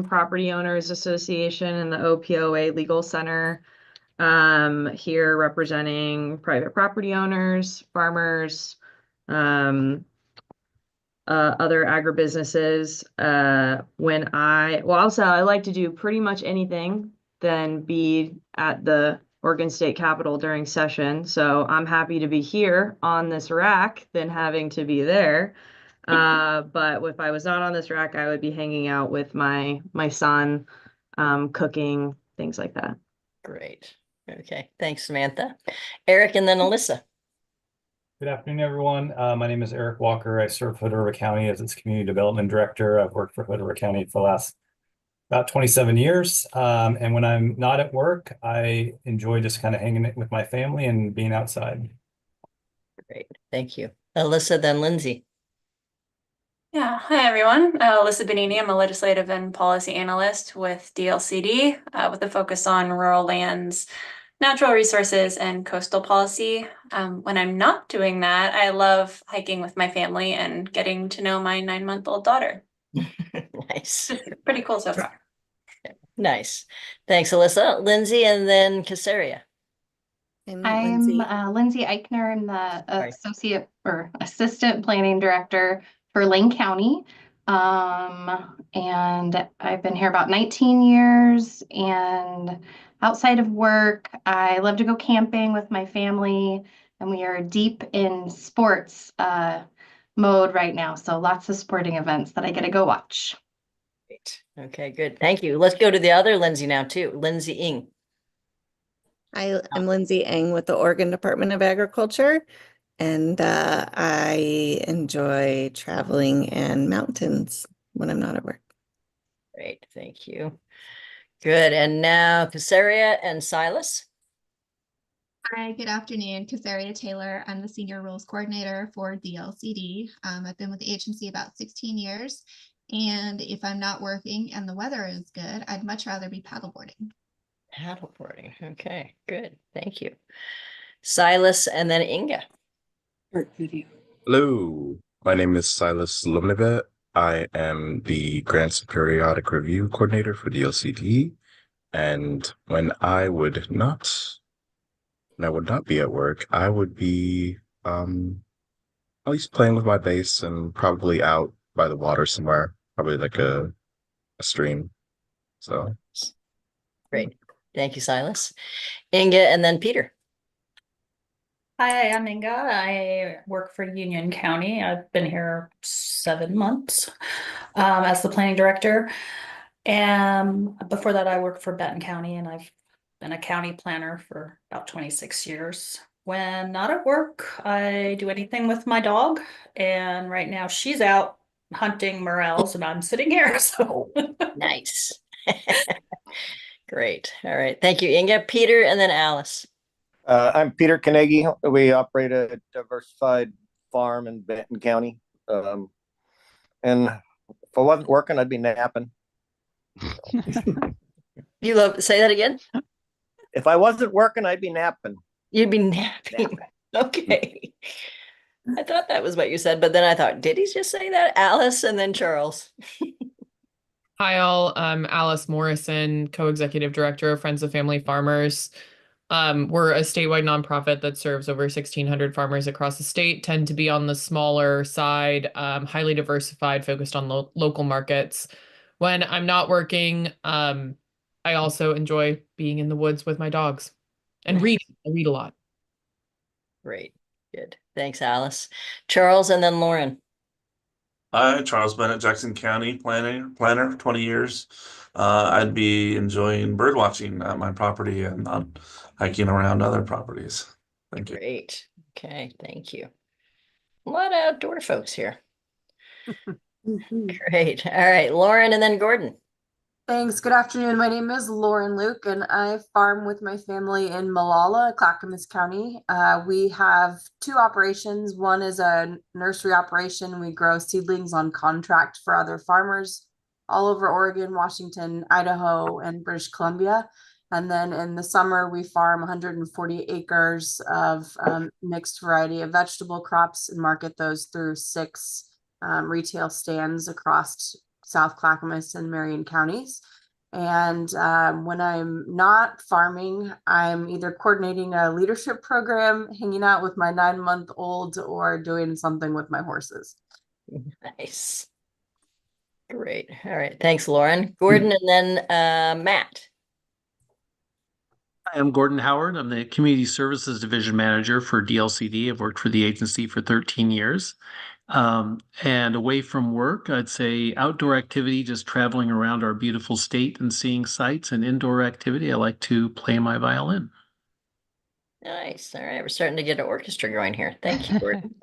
Property Owners Association and the OPOA Legal Center, here representing private property owners, farmers, other agribusinesses. Also I like to do pretty much anything than be at the Oregon State Capitol during session. So I'm happy to be here on this rack than having to be there. But if I was not on this rack, I would be hanging out with my son, cooking, things like that. Great. Okay. Thanks, Samantha. Eric and then Alyssa. Good afternoon, everyone. My name is Eric Walker. I serve Hood River County as its Community Development Director. I've worked for Hood River County for the last about 27 years. And when I'm not at work, I enjoy just kind of hanging with my family and being outside. Great. Thank you. Alyssa, then Lindsay. Yeah, hi everyone. Alyssa Benini. I'm a legislative and policy analyst with DLCD with a focus on rural lands, natural resources, and coastal policy. When I'm not doing that, I love hiking with my family and getting to know my 9-month-old daughter. Nice. Pretty cool so far. Nice. Thanks, Alyssa. Lindsay and then Casaria. I'm Lindsay Eichner. I'm the assistant planning director for Lane County. And I've been here about 19 years, and outside of work, I love to go camping with my family, and we are deep in sports mode right now. So lots of sporting events that I get to go watch. Great. Okay, good. Thank you. Let's go to the other Lindsay now too. Lindsay Ing. I'm Lindsay Eng with the Oregon Department of Agriculture, and I enjoy traveling and mountains when I'm not at work. Great, thank you. Good, and now Casaria and Silas. Hi, good afternoon. Casaria Taylor. I'm the Senior Rules Coordinator for DLCD. I've been with the agency about 16 years, and if I'm not working and the weather is good, I'd much rather be paddleboarding. Paddleboarding, okay, good, thank you. Silas and then Inga. Hello, my name is Silas Lumnivet. I am the Grants and Periodic Review Coordinator for DLCD, and when I would not be at work, I would be at least playing with my base and probably out by the water somewhere, probably like a stream. So great, thank you, Silas. Inga and then Peter. Hi, I'm Inga. I work for Union County. I've been here 7 months as the planning director. And before that, I worked for Benton County, and I've been a county planner for about 26 years. When not at work, I do anything with my dog. And right now she's out hunting morels and I'm sitting here. So nice. Great. All right. Thank you, Inga. Peter and then Alice. I'm Peter Carnegie. We operate a diversified farm in Benton County. And if I wasn't working, I'd be napping. Say that again? If I wasn't working, I'd be napping. You'd be napping. Okay. I thought that was what you said, but then I thought, did he just say that? Alice and then Charles. Hi, all. I'm Alice Morrison, co-executive director of Friends of Family Farmers. We're a statewide nonprofit that serves over 1,600 farmers across the state, tend to be on the smaller side, highly diversified, focused on local markets. When I'm not working, I also enjoy being in the woods with my dogs and reading. I read a lot. Great. Good. Thanks, Alice. Charles and then Lauren. Hi, Charles Bennett, Jackson County planner, 20 years. I'd be enjoying bird watching at my property and hiking around other properties. Thank you. Great. Okay, thank you. A lot of outdoor folks here. Great. All right, Lauren and then Gordon. Thanks. Good afternoon. My name is Lauren Luke, and I farm with my family in Molalla, Clackamas County. We have 2 operations. One is a nursery operation. We grow seedlings on contract for other farmers all over Oregon, Washington, Idaho, and British Columbia. And then in the summer, we farm 140 acres of mixed variety of vegetable crops and market those through 6 retail stands across South Clackamas and Marion counties. And when I'm not farming, I'm either coordinating a leadership program, hanging out with my 9-month-old, or doing something with my horses. Nice. Great. All right. Thanks, Lauren. Gordon, and then Matt. Hi, I'm Gordon Howard. I'm the Community Services Division Manager for DLCD. I've worked for the agency for 13 years. And away from work, I'd say outdoor activity, just traveling around our beautiful state and seeing sights, and indoor activity, I like to play my violin. Nice. All right. We're starting to get an orchestra going here. Thank you, Gordon.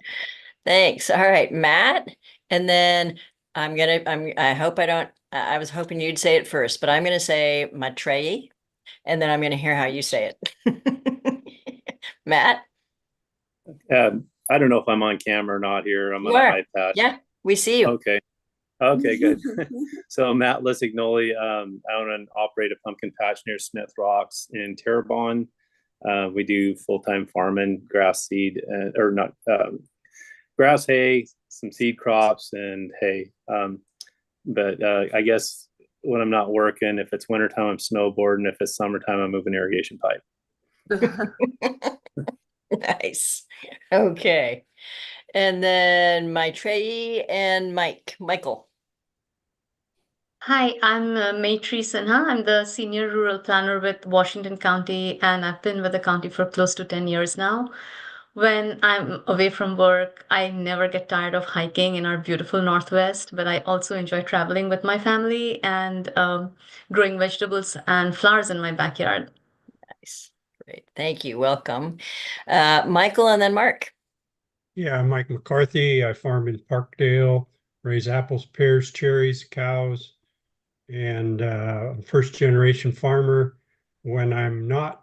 Thanks. All right, Matt. And then I hope I don't, I was hoping you'd say it first, but I'm going to say Matrei, and then I'm going to hear how you say it. Matt? I don't know if I'm on camera or not here. I'm You on are. an iPad. Yeah, we see you. Okay. Okay, good. So Matt Lissignoli, I own and operate a pumpkin patch near Smith Rocks in Terrebonne. We do full-time farming, grass seed, or not, grass hay, some seed crops, and hay. But I guess when I'm not working, if it's wintertime, I'm snowboarding. If it's summertime, I'm moving irrigation pipe. Nice. Okay. And then Maitreyi and Michael. Hi, I'm Maitri Sinha. I'm the Senior Rural Planner with Washington County, and I've been with the county for close to 10 years now. When I'm away from work, I never get tired of hiking in our beautiful Northwest, but I also enjoy traveling with my family and growing vegetables and flowers in my backyard. Nice. Great. Thank you. Welcome. Michael and then Mark. Yeah, I'm Mike McCarthy. I farm in Parkdale, raise apples, pears, cherries, cows, and first generation farmer. When I'm not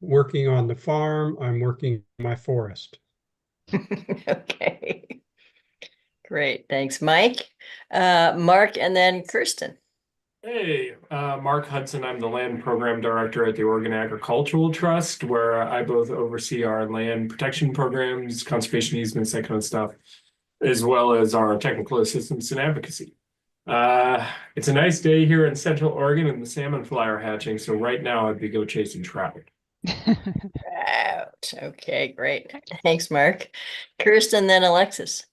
working on the farm, I'm working in my forest. Okay. Great. Thanks, Mike. Mark and then Kirsten. Hey, Mark Hudson. I'm the Land Program Director at the Oregon Agricultural Trust, where I both oversee our land protection programs, conservation easements, that kind of stuff, as well as our technical assistance and advocacy. It's a nice day here in Central Oregon and the salmon fly are hatching, so right now I'd be go chasing trout. Out. Okay, great. Thanks, Mark. Kirsten, then Alexis.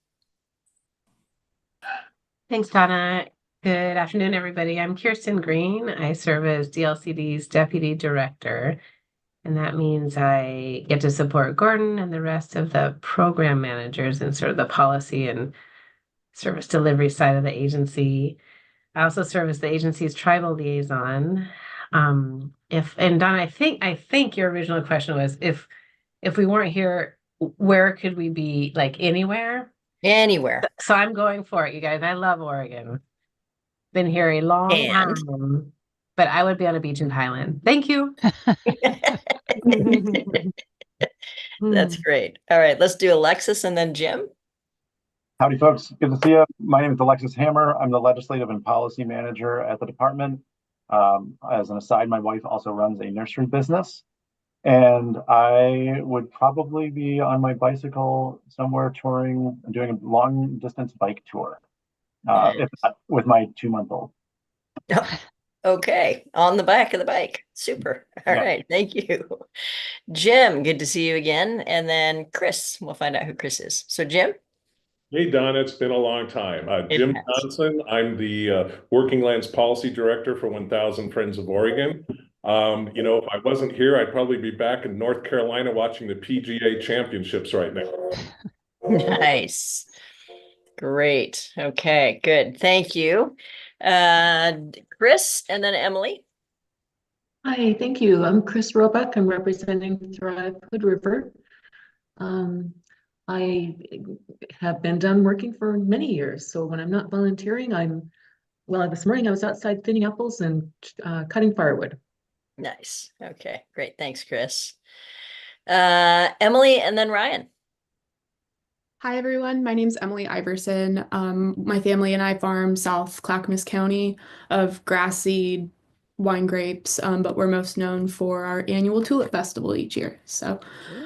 Thanks, Donna. Good afternoon, everybody. I'm Kirsten Green. I serve as DLCD's Deputy Director, and that means I get to support Gordon and the rest of the program managers in sort of the policy and service delivery side of the agency. I also serve as the agency's tribal liaison. And Donna, I think your original question was if we weren't here, where could we be? Like anywhere? Anywhere. So I'm going for it, you guys. I love Oregon. Been here a long time, but I would be on a beach in Thailand. Thank you. That's great. All right, let's do Alexis and then Jim. Howdy, folks. Good to see you. My name is Alexis Hammer. I'm the Legislative and Policy Manager at the department. As an aside, my wife also runs a nursery business. And I would probably be on my bicycle somewhere touring, doing a long distance bike tour, if not with my 2-month-old. Okay, on the back of the bike. Super. All right, thank you. Jim, good to see you again. And then Chris, we'll find out who Chris is. So Jim? Hey, Don, it's been a long time. Jim Johnson, I'm the Working Lands Policy Director for 1000 Friends of Oregon. You know, if I wasn't here, I'd probably be back in North Carolina watching the PGA championships right now. Nice. Great. Okay, good. Thank you. Chris and then Emily. Hi, thank you. I'm Chris Roebuck. I'm representing Thrive Hood River. I have been done working for many years. So when I'm not volunteering, this morning I was outside thinning apples and cutting firewood. Nice. Okay, great. Thanks, Chris. Emily and then Ryan. Hi, everyone. My name's Emily Iverson. My family and I farm South Clackamas County of grass seed, wine grapes, but we're most known for our annual tulip festival each year. So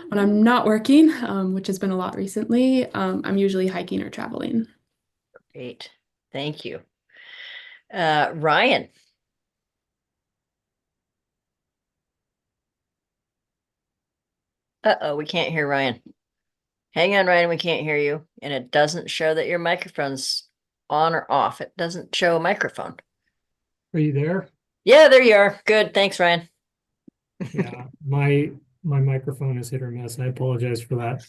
when I'm not working, which has been a lot recently, I'm usually hiking or traveling. Great. Thank you. Ryan. Uh-oh, we can't hear Ryan. Hang on, Ryan, we can't hear you. And it doesn't show that your microphone's on or off. It doesn't show a microphone. Are you there? Yeah, there you are. Good. Thanks, Ryan. Yeah, my microphone is hit or miss. I apologize for that.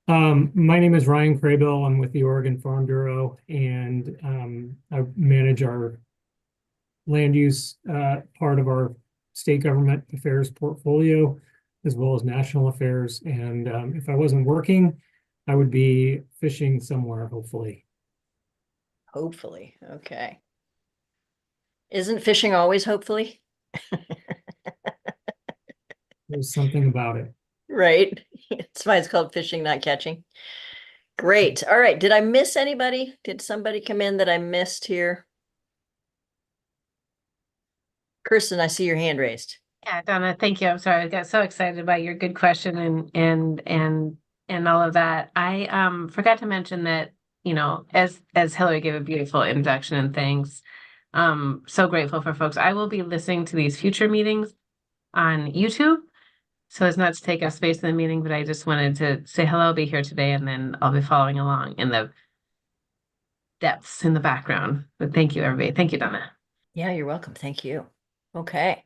My name is Ryan Craybill. I'm with the Oregon Farm Bureau, and I manage our land use part of our state government affairs portfolio, as well as national affairs. And if I wasn't working, I would be fishing somewhere, hopefully. Hopefully. Okay. Isn't fishing always hopefully? There's something about it. Right. That's why it's called fishing, not catching. Great. All right. Did I miss anybody? Did somebody come in that I missed here? Kirsten, I see your hand raised. Yeah, Donna, thank you. I'm sorry. I got so excited about your good question and all of that. I forgot to mention that, you know, as Hillary gave a beautiful introduction and thanks. So grateful for folks. I will be listening to these future meetings on YouTube. So it's not to take up space in the meeting, but I just wanted to say hello, I'll be here today, and then I'll be following along in the depths in the background. But thank you, everybody. Thank you, Donna. Yeah, you're welcome. Thank you. Okay.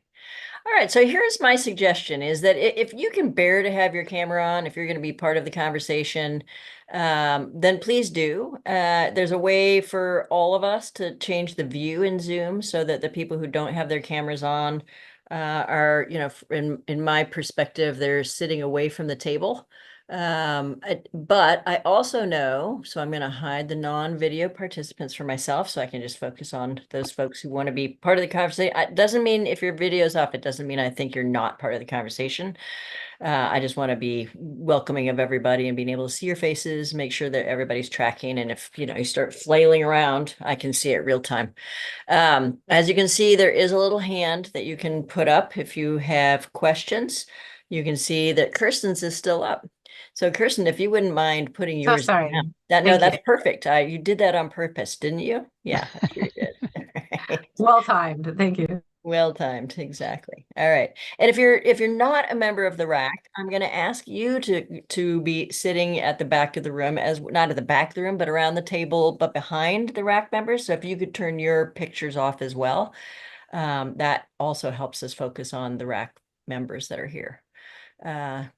All right, so here's my suggestion is that if you can bear to have your camera on, if you're going to be part of the conversation, then please do. There's a way for all of us to change the view in Zoom so that the people who don't have their cameras on are, you know, in my perspective, they're sitting away from the table. But I also know, so I'm going to hide the non-video participants for myself so I can just focus on those folks who want to be part of the conversation. It doesn't mean if your video's off, it doesn't mean I think you're not part of the conversation. I just want to be welcoming of everybody and being able to see your faces, make sure that everybody's tracking. And if, you know, you start flailing around, I can see it real time. As you can see, there is a little hand that you can put up if you have questions. You can see that Kirsten's is still up. So Kirsten, if you wouldn't mind putting So yours sorry. down. No, Thank that's you. perfect. You did that on purpose, didn't you? Yeah, I'm sure you did. Well timed. Thank you. Well timed, exactly. All right. And if you're not a member of the RAC, I'm going to ask you to be sitting at the back of the room, as not at the back of the room, but around the table, but behind the RAC members. So if you could turn your pictures off as well, that also helps us focus on the RAC members that are here.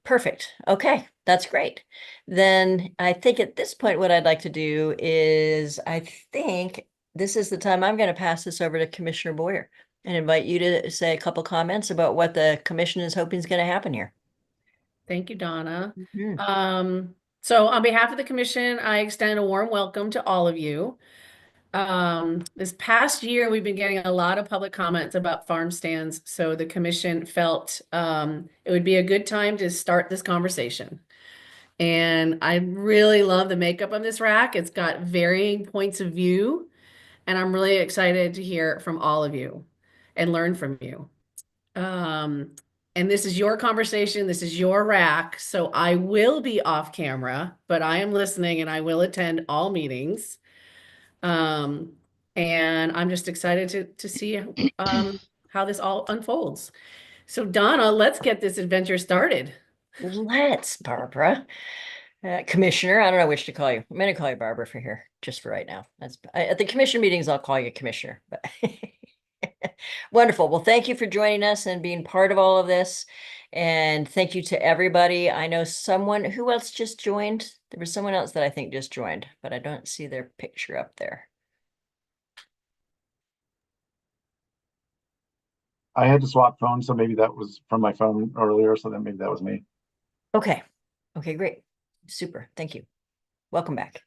Perfect. Okay, that's great. Then I think at this point, what I'd like to do is I think this is the time I'm going to pass this over to Commissioner Boyer and invite you to say a couple comments about what the commission is hoping is going to happen here. Thank you, Donna. Mhm. So on behalf of the commission, I extend a warm welcome to all of you. This past year, we've been getting a lot of public comments about farm stands, so the commission felt it would be a good time to start this conversation. And I really love the makeup of this rack. It's got varying points of view, and I'm really excited to hear from all of you and learn from you. And this is your conversation, this is your rack, so I will be off camera, but I am listening and I will attend all meetings. And I'm just excited to see how this all unfolds. So Donna, let's get this adventure started. Let's, Barbara. Commissioner, I don't know which to call you. I'm going to call you Barbara for here, just for right now. At the commission meetings, I'll call you Commissioner. But wonderful. Well, thank you for joining us and being part of all of this. And thank you to everybody. I know who else just joined? There was someone else that I think just joined, but I don't see their picture up there. I had to swap phones, so maybe that was from my phone earlier, so then maybe that was me. Okay. Okay, great. Super. Thank you. Welcome back.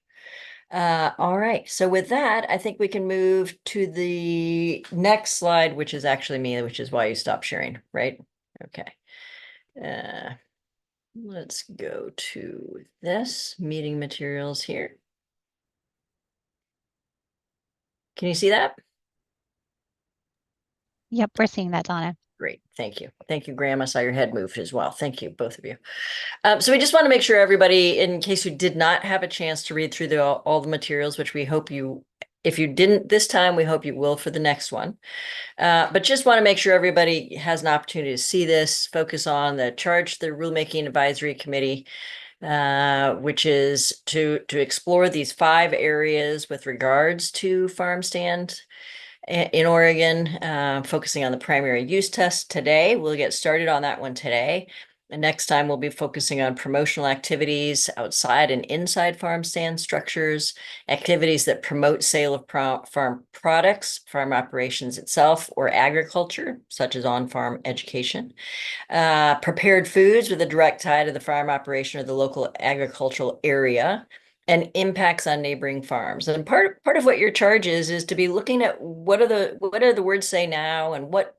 All right. So with that, I think we can move to the next slide, which is actually me, which is why you stopped sharing, right? Okay. Let's go to this meeting materials here. Can you see that? Yep, we're seeing that, Donna. Great. Thank you. Thank you, Graham. I saw your head moved as well. Thank you, both of you. So we just want to make sure everybody, in case you did not have a chance to read through all the materials, which we hope you If you didn't this time, we hope you will for the next one. But just want to make sure everybody has an opportunity to see this, focus on the charge, the Rulemaking Advisory Committee, which is to explore these 5 areas with regards to farm stand in Oregon, focusing on the primary use test today. We'll get started on that one today. And next time we'll be focusing on promotional activities outside and inside farm stand structures, activities that promote sale of farm products, farm operations itself, or agriculture, such as on-farm education. Prepared foods with a direct tie to the farm operation or the local agricultural area, and impacts on neighboring farms. And part of what your charge is to be looking at what are the words say now, and what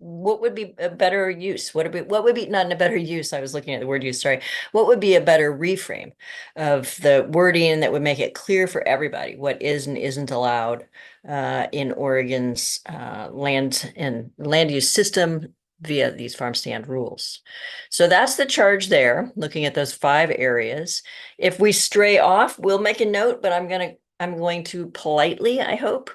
would be a better use? What would be not in a better use? I was looking at the word use, sorry. What would be a better reframe of the wording that would make it clear for everybody what is and isn't allowed in Oregon's land and land use system via these farm stand rules. So that's the charge there, looking at those 5 areas. If we stray off, we'll make a note, but I'm going to politely, I hope,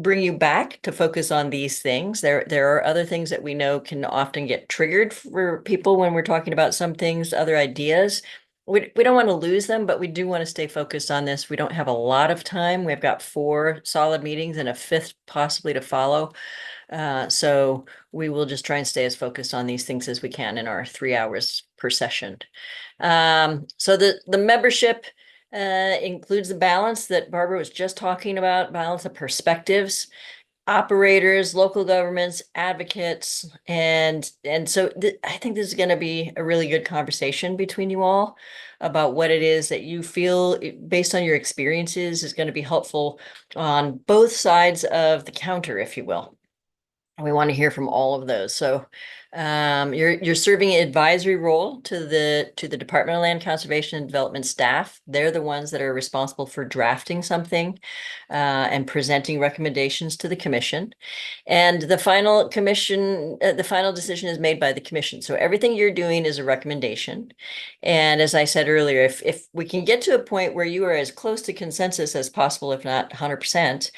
bring you back to focus on these things. There are other things that we know can often get triggered for people when we're talking about some things, other ideas. We don't want to lose them, but we do want to stay focused on this. We don't have a lot of time. We've got 4 solid meetings and a 5th possibly to follow. So we will just try and stay as focused on these things as we can in our 3 hours per session. So the membership includes the balance that Barbara was just talking about, balance of perspectives, operators, local governments, advocates, and so I think this is going to be a really good conversation between you all about what it is that you feel, based on your experiences, is going to be helpful on both sides of the counter, if you will. We want to hear from all of those. So you're serving an advisory role to the Department of Land Conservation and Development staff. They're the ones that are responsible for drafting something and presenting recommendations to the commission. And the final decision is made by the commission. So everything you're doing is a recommendation. And as I said earlier, if we can get to a point where you are as close to consensus as possible, if not 100%,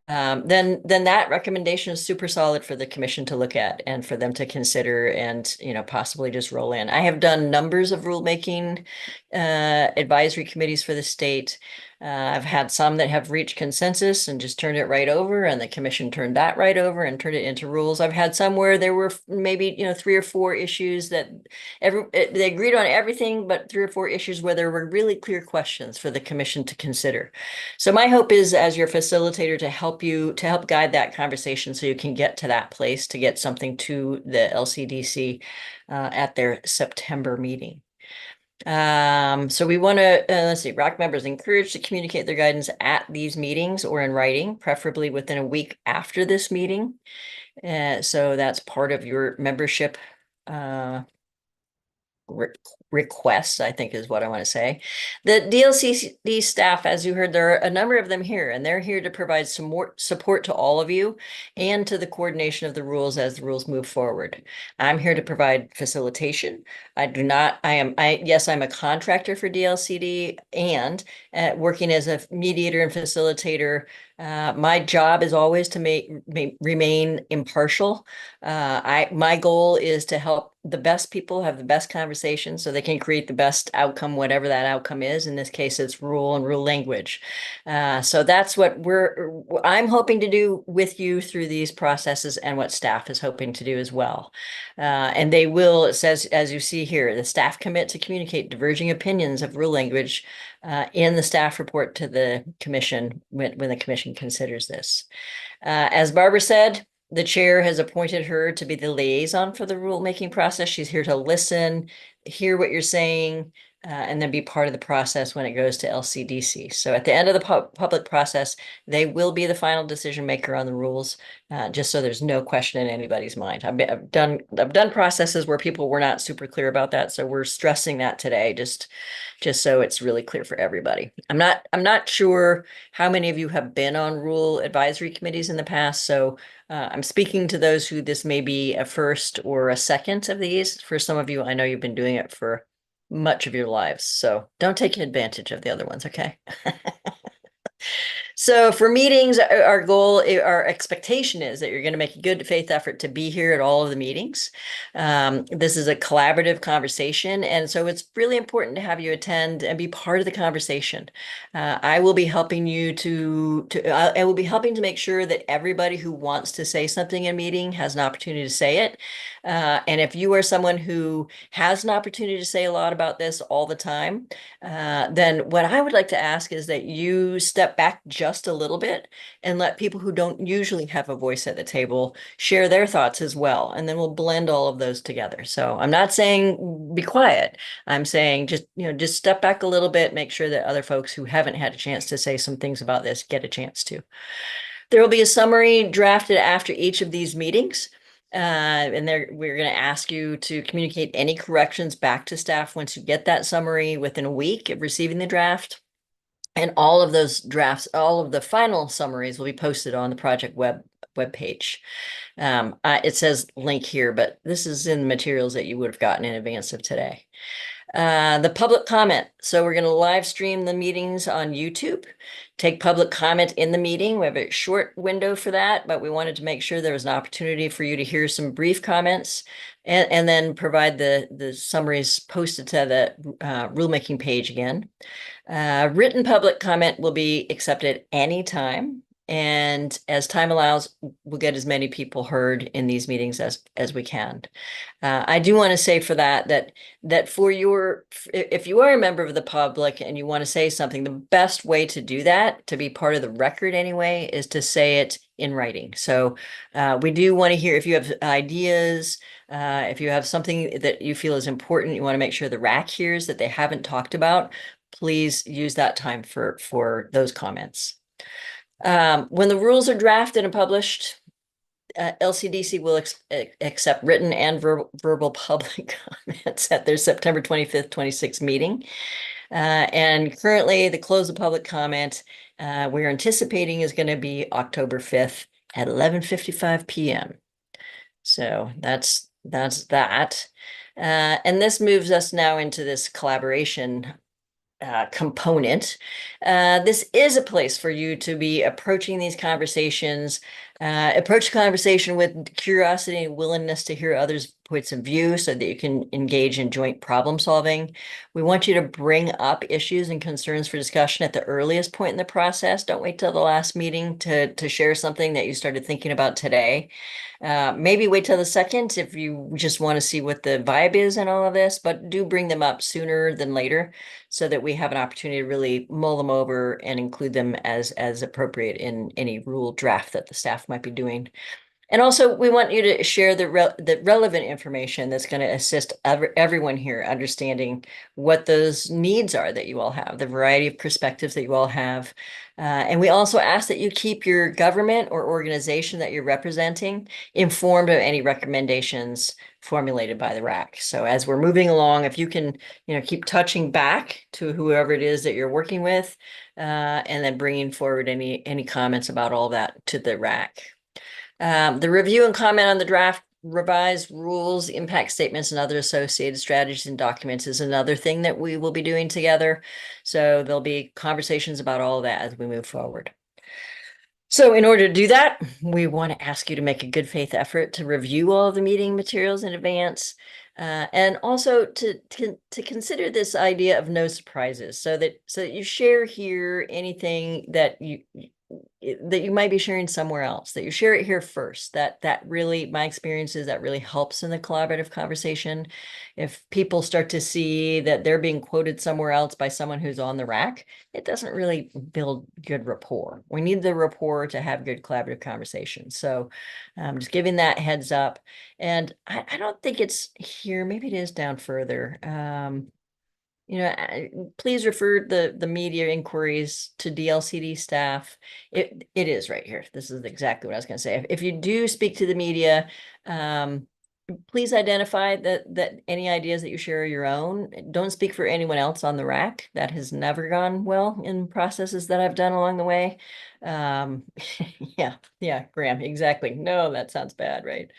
then that recommendation is super solid for the commission to look at and for them to consider and possibly just roll in. I have done numbers of rulemaking advisory committees for the state. I've had some that have reached consensus and just turned it right over, and the commission turned that right over and turned it into rules. I've had some where there were maybe 3 or 4 issues that they agreed on everything, but 3 or 4 issues where there were really clear questions for the commission to consider. So my hope is, as your facilitator, to help guide that conversation so you can get to that place, to get something to the LCDC at their September meeting. So we want to, let's see, ROC members encouraged to communicate their guidance at these meetings or in writing, preferably within a week after this meeting. So that's part of your membership requests, I think is what I want to say. The DLCD staff, as you heard, there are a number of them here, and they're here to provide some more support to all of you and to the coordination of the rules as the rules move forward. I'm here to provide facilitation. Yes, I'm a contractor for DLCD and working as a mediator and facilitator. My job is always to remain impartial. My goal is to help the best people have the best conversation so they can create the best outcome, whatever that outcome is. In this case, it's rule and rule language. So that's what I'm hoping to do with you through these processes, and what staff is hoping to do as well. And they will, it says, as you see here, the staff commit to communicate diverging opinions of rule language in the staff report to the commission when the commission considers this. As Barbara said, the chair has appointed her to be the liaison for the rulemaking process. She's here to listen, hear what you're saying, and then be part of the process when it goes to LCDC. So at the end of the public process, they will be the final decision maker on the rules, just so there's no question in anybody's mind. I've done processes where people were not super clear about that, so we're stressing that today, just so it's really clear for everybody. I'm not sure how many of you have been on rule advisory committees in the past, so I'm speaking to those who this may be a first or a second of these. For some of you, I know you've been doing it for much of your lives, so don't take advantage of the other ones, okay? So for meetings, our goal, our expectation is that you're going to make a good faith effort to be here at all of the meetings. This is a collaborative conversation, and so it's really important to have you attend and be part of the conversation. I will be helping you I will be helping to make sure that everybody who wants to say something in a meeting has an opportunity to say it. And if you are someone who has an opportunity to say a lot about this all the time, then what I would like to ask is that you step back just a little bit and let people who don't usually have a voice at the table share their thoughts as well. And then we'll blend all of those together. So I'm not saying be quiet. I'm saying just step back a little bit, make sure that other folks who haven't had a chance to say some things about this get a chance to. There will be a summary drafted after each of these meetings. And we're going to ask you to communicate any corrections back to staff once you get that summary within a week of receiving the draft. And all of those drafts, all of the final summaries will be posted on the project web page. It says link here, but this is in the materials that you would have gotten in advance of today. The public comment. So we're going to live stream the meetings on YouTube, take public comment in the meeting. We have a short window for that, but we wanted to make sure there was an opportunity for you to hear some brief comments and then provide the summaries posted to the rulemaking page again. Written public comment will be accepted anytime. And as time allows, we'll get as many people heard in these meetings as we can. I do want to say for that if you are a member of the public and you want to say something, the best way to do that, to be part of the record anyway, is to say it in writing. So we do want to hear if you have ideas, if you have something that you feel is important, you want to make sure the RAC hears that they haven't talked about, please use that time for those comments. When the rules are drafted and published, LCDC will accept written and verbal public comments at their September 25th, 26th meeting. And currently the close of public comment we're anticipating is going to be October 5th at 11:55 p.m. So that's that. And this moves us now into this collaboration component. This is a place for you to be approaching these conversations, approach the conversation with curiosity and willingness to hear others' points of view so that you can engage in joint problem solving. We want you to bring up issues and concerns for discussion at the earliest point in the process. Don't wait till the last meeting to share something that you started thinking about today. Maybe wait till the second if you just want to see what the vibe is in all of this, but do bring them up sooner than later so that we have an opportunity to really mull them over and include them as appropriate in any rule draft that the staff might be doing. And also, we want you to share the relevant information that's going to assist everyone here understanding what those needs are that you all have, the variety of perspectives that you all have. And we also ask that you keep your government or organization that you're representing informed of any recommendations formulated by the RAC. So as we're moving along, if you can, keep touching back to whoever it is that you're working with, and then bringing forward any comments about all that to the RAC. The review and comment on the draft revised rules, impact statements, and other associated strategies and documents is another thing that we will be doing together. So there'll be conversations about all of that as we move forward. So in order to do that, we want to ask you to make a good faith effort to review all of the meeting materials in advance, and also to consider this idea of no surprises, so that you share here anything that you might be sharing somewhere else, that you share it here first. That really, my experience is that really helps in the collaborative conversation. If people start to see that they're being quoted somewhere else by someone who's on the RAC, it doesn't really build good rapport. We need the rapport to have good collaborative conversation. So just giving that heads up. And I don't think it's here, maybe it is down further. Please refer the media inquiries to DLCD staff. It is right here. This is exactly what I was going to say. If you do speak to the media, please identify that any ideas that you share are your own. Don't speak for anyone else on the RAC. That has never gone well in processes that I've done along the way. Yeah, Graham, exactly. No, that sounds bad, right?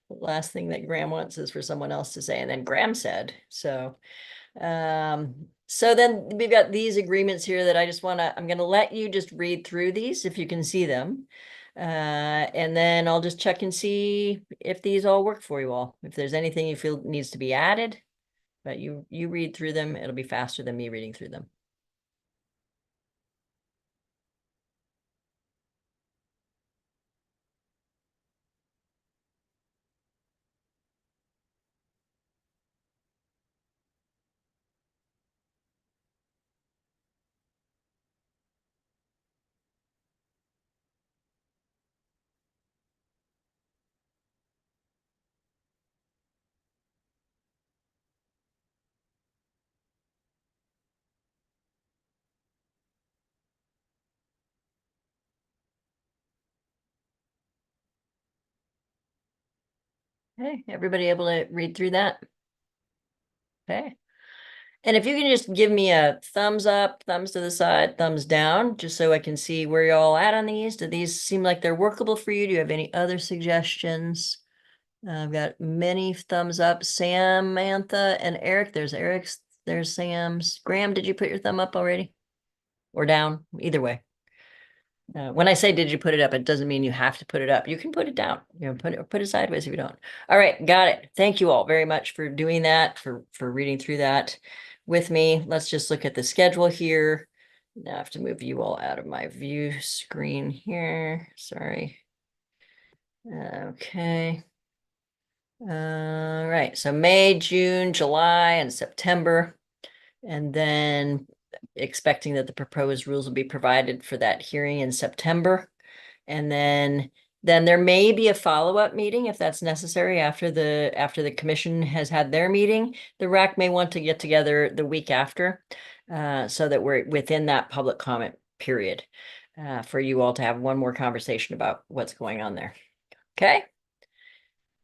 The last thing that Graham wants is for someone else to say, and then Graham said, so So then we've got these agreements here that I'm gonna let you just read through these if you can see them. And then I'll just check and see if these all work for you all. If there's anything you feel needs to be added, but you read through them, it'll be faster than me reading through them. Okay, everybody able to read through that? Okay. And if you can just give me a thumbs up, thumbs to the side, thumbs down, just so I can see where y'all at on these. Do these seem like they're workable for you? Do you have any other suggestions? I've got many thumbs up. Samantha and Eric. There's Eric's, there's Sam's. Graham, did you put your thumb up already? Or down? Either way. When I say did you put it up, it doesn't mean you have to put it up. You can put it down. Put it sideways if you don't. All right, got it. Thank you all very much for doing that, for reading through that with me. Let's just look at the schedule here. Now I have to move you all out of my view screen here. Sorry. Okay. All right, so May, June, July, and September. And then expecting that the proposed rules will be provided for that hearing in September. And then there may be a follow-up meeting if that's necessary after the commission has had their meeting. The RAC may want to get together the week after, so that we're within that public comment period, for you all to have one more conversation about what's going on there. Okay.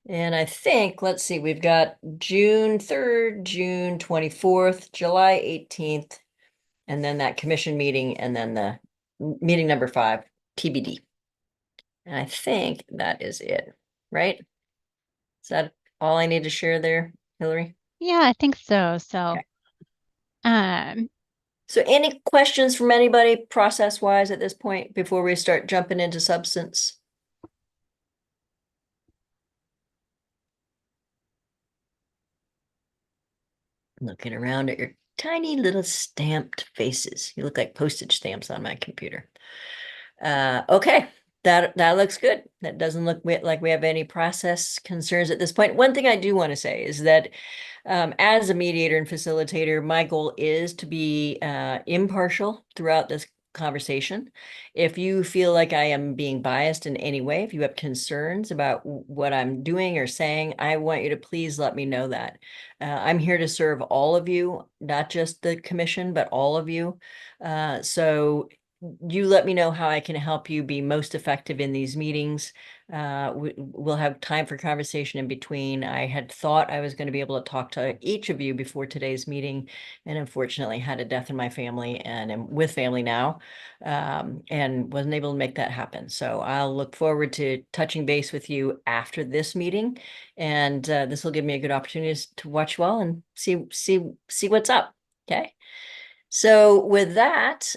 And I think, let's see, we've got June 3rd, June 24th, July 18th, and then that commission meeting, and then the meeting number 5, TBD. And I think that is it, right? Is that all I need to share there, Hillary? Yeah, I think so. So, So any questions from anybody process-wise at this point before we start jumping into substance? Looking around at your tiny little stamped faces. You look like postage stamps on my computer. Okay, that looks good. That doesn't look like we have any process concerns at this point. One thing I do want to say is that as a mediator and facilitator, my goal is to be impartial throughout this conversation. If you feel like I am being biased in any way, if you have concerns about what I'm doing or saying, I want you to please let me know that. I'm here to serve all of you, not just the commission, but all of you. So you let me know how I can help you be most effective in these meetings. We'll have time for conversation in between. I had thought I was going to be able to talk to each of you before today's meeting, and unfortunately had a death in my family and am with family now, and wasn't able to make that happen. So I'll look forward to touching base with you after this meeting, and this will give me a good opportunity to watch you all and see what's up. Okay. So with that,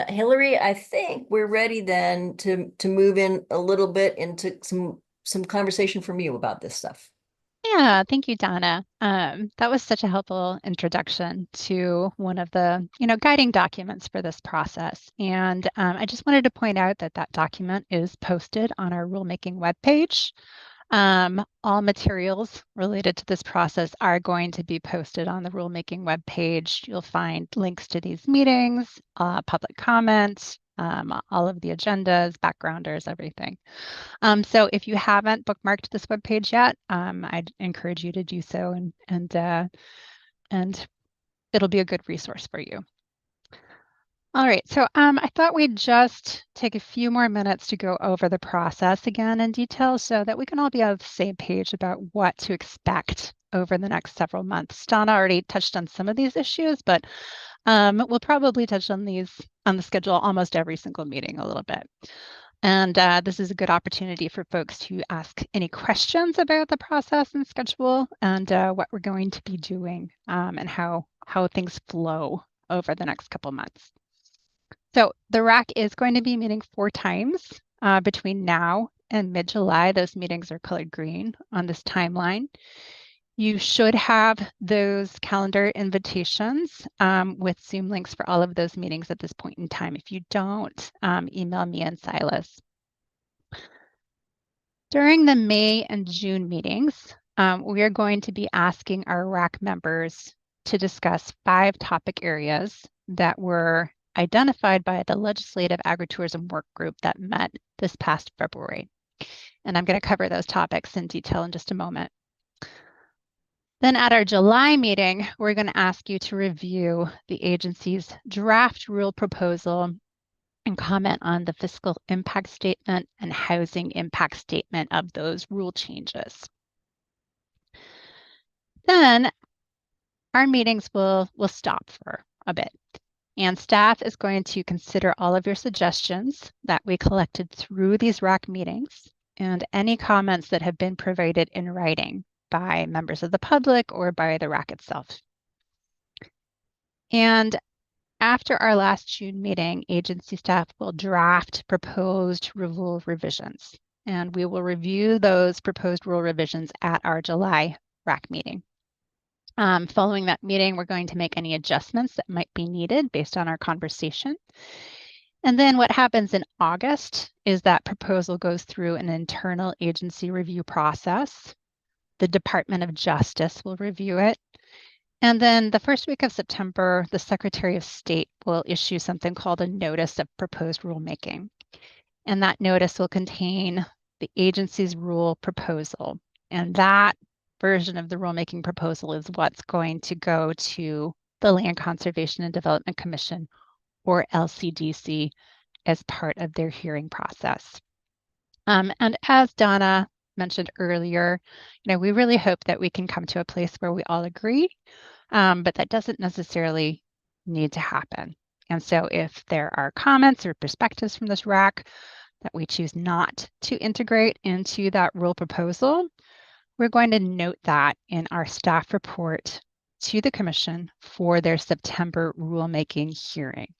Hillary, I think we're ready then to move in a little bit into some conversation from you about this stuff. yeah, thank you, Donna. That was such a helpful introduction to one of the, guiding documents for this process. And I just wanted to point out that that document is posted on our rulemaking webpage. All materials related to this process are going to be posted on the rulemaking webpage. You'll find links to these meetings, public comments, all of the agendas, backgrounders, everything. So if you haven't bookmarked this webpage yet, I'd encourage you to do so, and it'll be a good resource for you. All right, so I thought we'd just take a few more minutes to go over the process again in detail so that we can all be on the same page about what to expect over the next several months. Donna already touched on some of these issues, but we'll probably touch on these on the schedule almost every single meeting a little bit. And this is a good opportunity for folks to ask any questions about the process and schedule and what we're going to be doing and how things flow over the next couple months. So the RAC is going to be meeting 4 times between now and mid-July. Those meetings are colored green on this timeline. You should have those calendar invitations with Zoom links for all of those meetings at this point in time. If you don't, email me and Silas. During the May and June meetings, we are going to be asking our RAC members to discuss 5 topic areas that were identified by the Legislative Agritourism Work Group that met this past February. And I'm going to cover those topics in detail in just a moment. Then at our July meeting, we're going to ask you to review the agency's draft rule proposal and comment on the fiscal impact statement and housing impact statement of those rule changes. Then our meetings will stop for a bit, and staff is going to consider all of your suggestions that we collected through these RAC meetings and any comments that have been provided in writing by members of the public or by the RAC itself. And after our last June meeting, agency staff will draft proposed rule revisions, and we will review those proposed rule revisions at our July RAC meeting. Following that meeting, we're going to make any adjustments that might be needed based on our conversation. And then what happens in August is that proposal goes through an internal agency review process. The Department of Justice will review it. And then the first week of September, the Secretary of State will issue something called a Notice of Proposed Rulemaking. And that notice will contain the agency's rule proposal. And that version of the rulemaking proposal is what's going to go to the Land Conservation and Development Commission, or LCDC, as part of their hearing process. And as Donna mentioned earlier, we really hope that we can come to a place where we all agree, but that doesn't necessarily need to happen. And so if there are comments or perspectives from this RAC that we choose not to integrate into that rule proposal, we're going to note that in our staff report to the Commission for their September rulemaking hearing.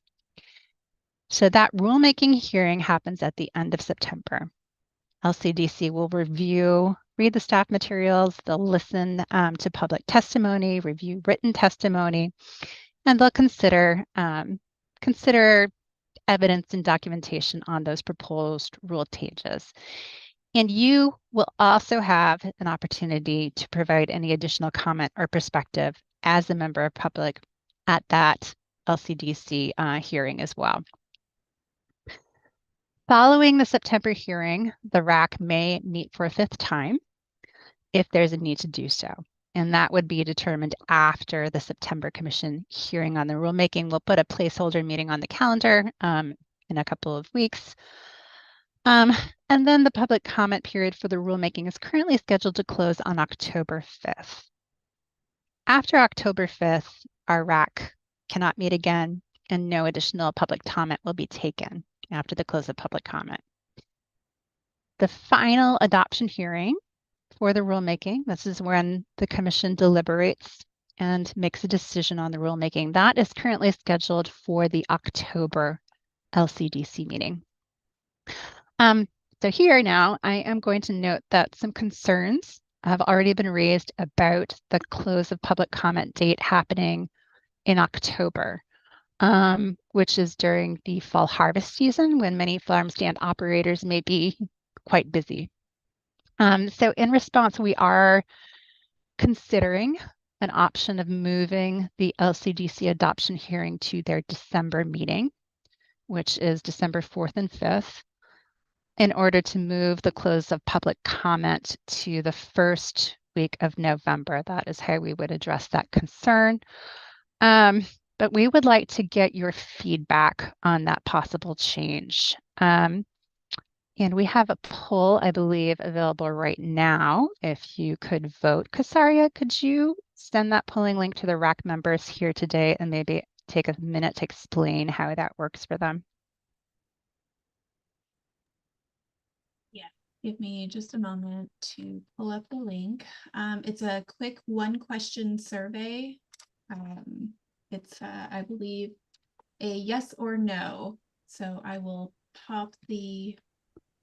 So that rulemaking hearing happens at the end of September. LCDC will read the staff materials, they'll listen to public testimony, review written testimony, and they'll consider evidence and documentation on those proposed rule changes. And you will also have an opportunity to provide any additional comment or perspective as a member of public at that LCDC hearing as well. Following the September hearing, the RAC may meet for a 5th time if there's a need to do so. And that would be determined after the September Commission hearing on the rulemaking. We'll put a placeholder meeting on the calendar in a couple of weeks. And then the public comment period for the rulemaking is currently scheduled to close on October 5th. After October 5th, our RAC cannot meet again, and no additional public comment will be taken after the close of public comment. The final adoption hearing for the rulemaking, this is when the Commission deliberates and makes a decision on the rulemaking. That is currently scheduled for the October LCDC meeting. So here now, I am going to note that some concerns have already been raised about the close of public comment date happening in October, which is during the fall harvest season when many farm stand operators may be quite busy. So in response, we are considering an option of moving the LCDC adoption hearing to their December meeting, which is December 4th and 5th, in order to move the close of public comment to the first week of November. That is how we would address that concern. But we would like to get your feedback on that possible change. And we have a poll, I believe, available right now. If you could vote. Kasaria, could you send that polling link to the RAC members here today and maybe take a minute to explain how that works for them? Give me just a moment to pull up the link. It's a quick 1-question survey. It's, I believe, a yes or no. So I will pop the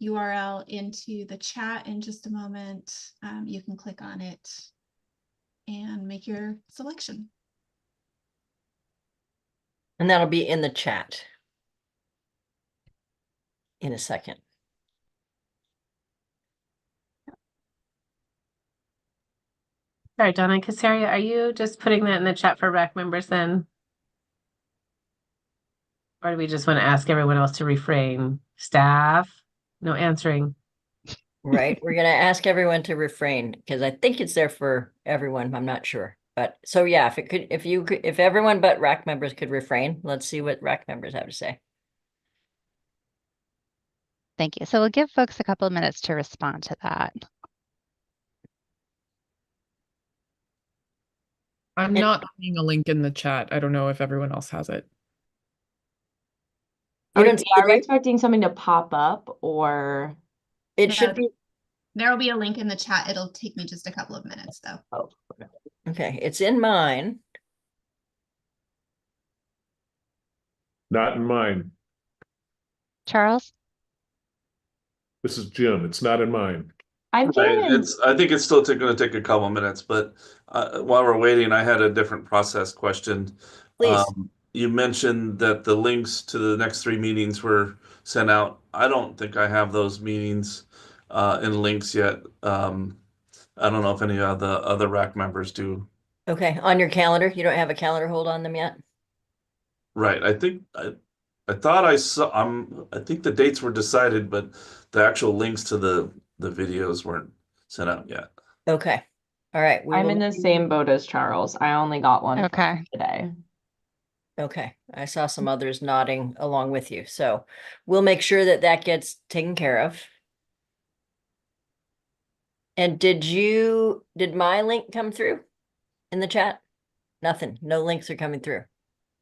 URL into the chat in just a moment. You can click on it and make your selection. And that'll be in the chat in a second. Sorry, Donna and Casaria, are you just putting that in the chat for RAC members then? Or do we just want to ask everyone else to refrain? Staff? No answering. Right. We're going to ask everyone to refrain because I think it's there for everyone. I'm not sure. But so yeah, if everyone but RAC members could refrain, let's see what RAC members have to say. Thank you. So we'll give folks a couple of minutes to respond to that. I'm not seeing a link in the chat. I don't know if everyone else has it. You don't see Are we expecting something to pop up or? It should be. There will be a link in the chat. It'll take me just a couple of minutes though. Oh, okay. It's in mine. Not in mine. Charles? This is Jim. It's not in mine. I'm getting I think it's still going to take a couple minutes, but while we're waiting, I had a different process question. Please. You mentioned that the links to the next 3 meetings were sent out. I don't think I have those meetings in links yet. I don't know if any of the other RAC members do. Okay. On your calendar, you don't have a calendar hold on them yet? Right. I thought I saw. I think the dates were decided, but the actual links to the videos weren't sent out yet. Okay. All right. I'm in the same boat as Charles. I only got one today. Okay. I saw some others nodding along with you. So we'll make sure that that gets taken care of. And did my link come through in the chat? Nothing. No links are coming through.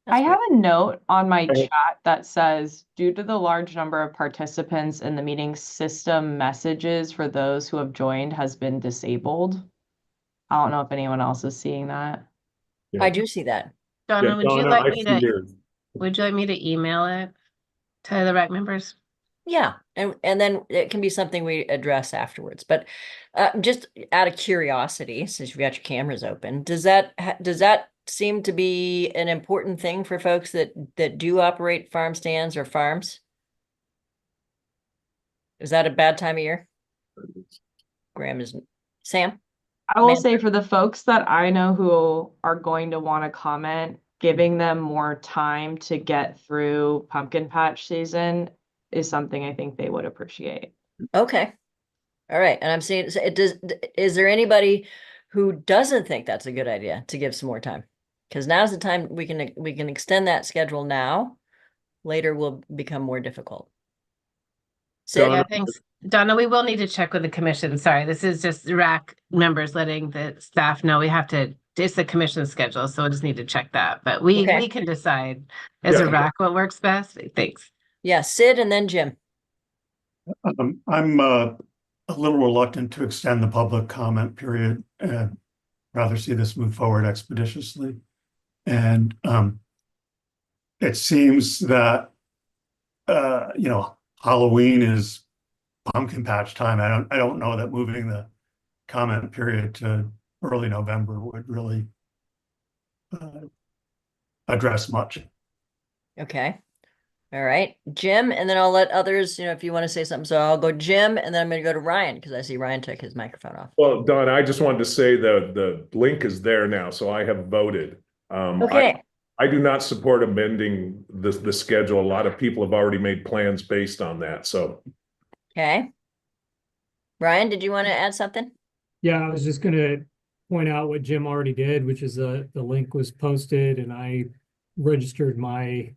I have a note on my chat that says, due to the large number of participants in the meeting, system messages for those who have joined has been disabled. I don't know if anyone else is seeing that. I do see that. Donna, Yeah, would you Donna, like I me see to yours. would you like me to email it to the RAC members? Yeah, and then it can be something we address afterwards. But just out of curiosity, since you've got your cameras open, does that seem to be an important thing for folks that do operate farm stands or farms? Is that a bad time of year? Graham isn't. Sam? I will say for the folks that I know who are going to want to comment, giving them more time to get through pumpkin patch season is something I think they would appreciate. Okay. All right. And I'm seeing is there anybody who doesn't think that's a good idea to give some more time? Because now's the time we can extend that schedule now. Later will become more difficult. Yeah, thanks. Donna, we will need to check with the commission. Sorry, this is just RAC members letting the staff know we have to, it's the commission schedule, so we'll just need to check that. But we can decide as a RAC what works best. Thanks. Yeah, Sid and then Jim. I'm a little reluctant to extend the public comment period and rather see this move forward expeditiously. And it seems that Halloween is pumpkin patch time. I don't know that moving the comment period to early November would really address much. Okay. All right, Jim, and then I'll let others, if you want to say something. So I'll go Jim, and then I'm going to go to Ryan because I see Ryan took his microphone off. Well, Don, I just wanted to say the link is there now, so I have voted. Okay. I do not support amending the schedule. A lot of people have already made plans based on that. So. Okay. Ryan, did you want to add something? Yeah, I was just going to point out what Jim already did, which is the link was posted and I registered my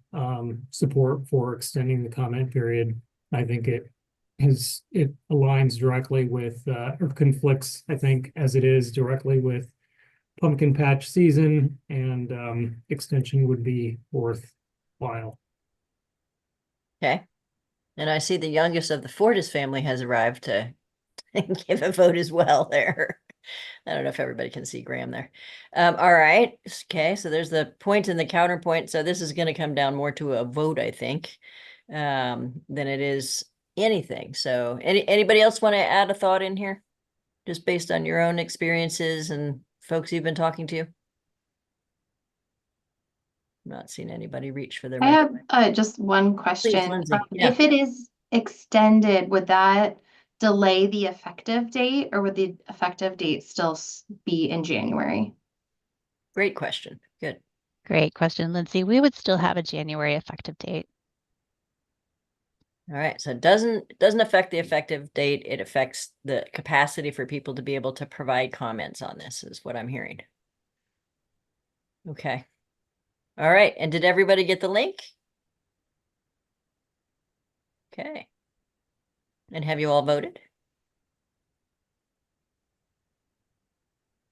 support for extending the comment period. I think it aligns directly with or conflicts, I think, as it is directly with pumpkin patch season, and extension would be worthwhile. Okay. And I see the youngest of the Fortis family has arrived to give a vote as well there. I don't know if everybody can see Graham there. All right. Okay. So there's the point and the counterpoint. So this is going to come down more to a vote, I think, than it is anything. So anybody else want to add a thought in here? Just based on your own experiences and folks you've been talking to? Not seen anybody reach for their I have microphone. just one question. Lindsay. Yeah. If it is extended, would that delay the effective date, or would the effective date still be in January? Great question. Good. Great question, Lindsay. We would still have a January effective date. All right. So it doesn't affect the effective date. It affects the capacity for people to be able to provide comments on this, is what I'm hearing. Okay. All right. And did everybody get the link? Okay. And have you all voted?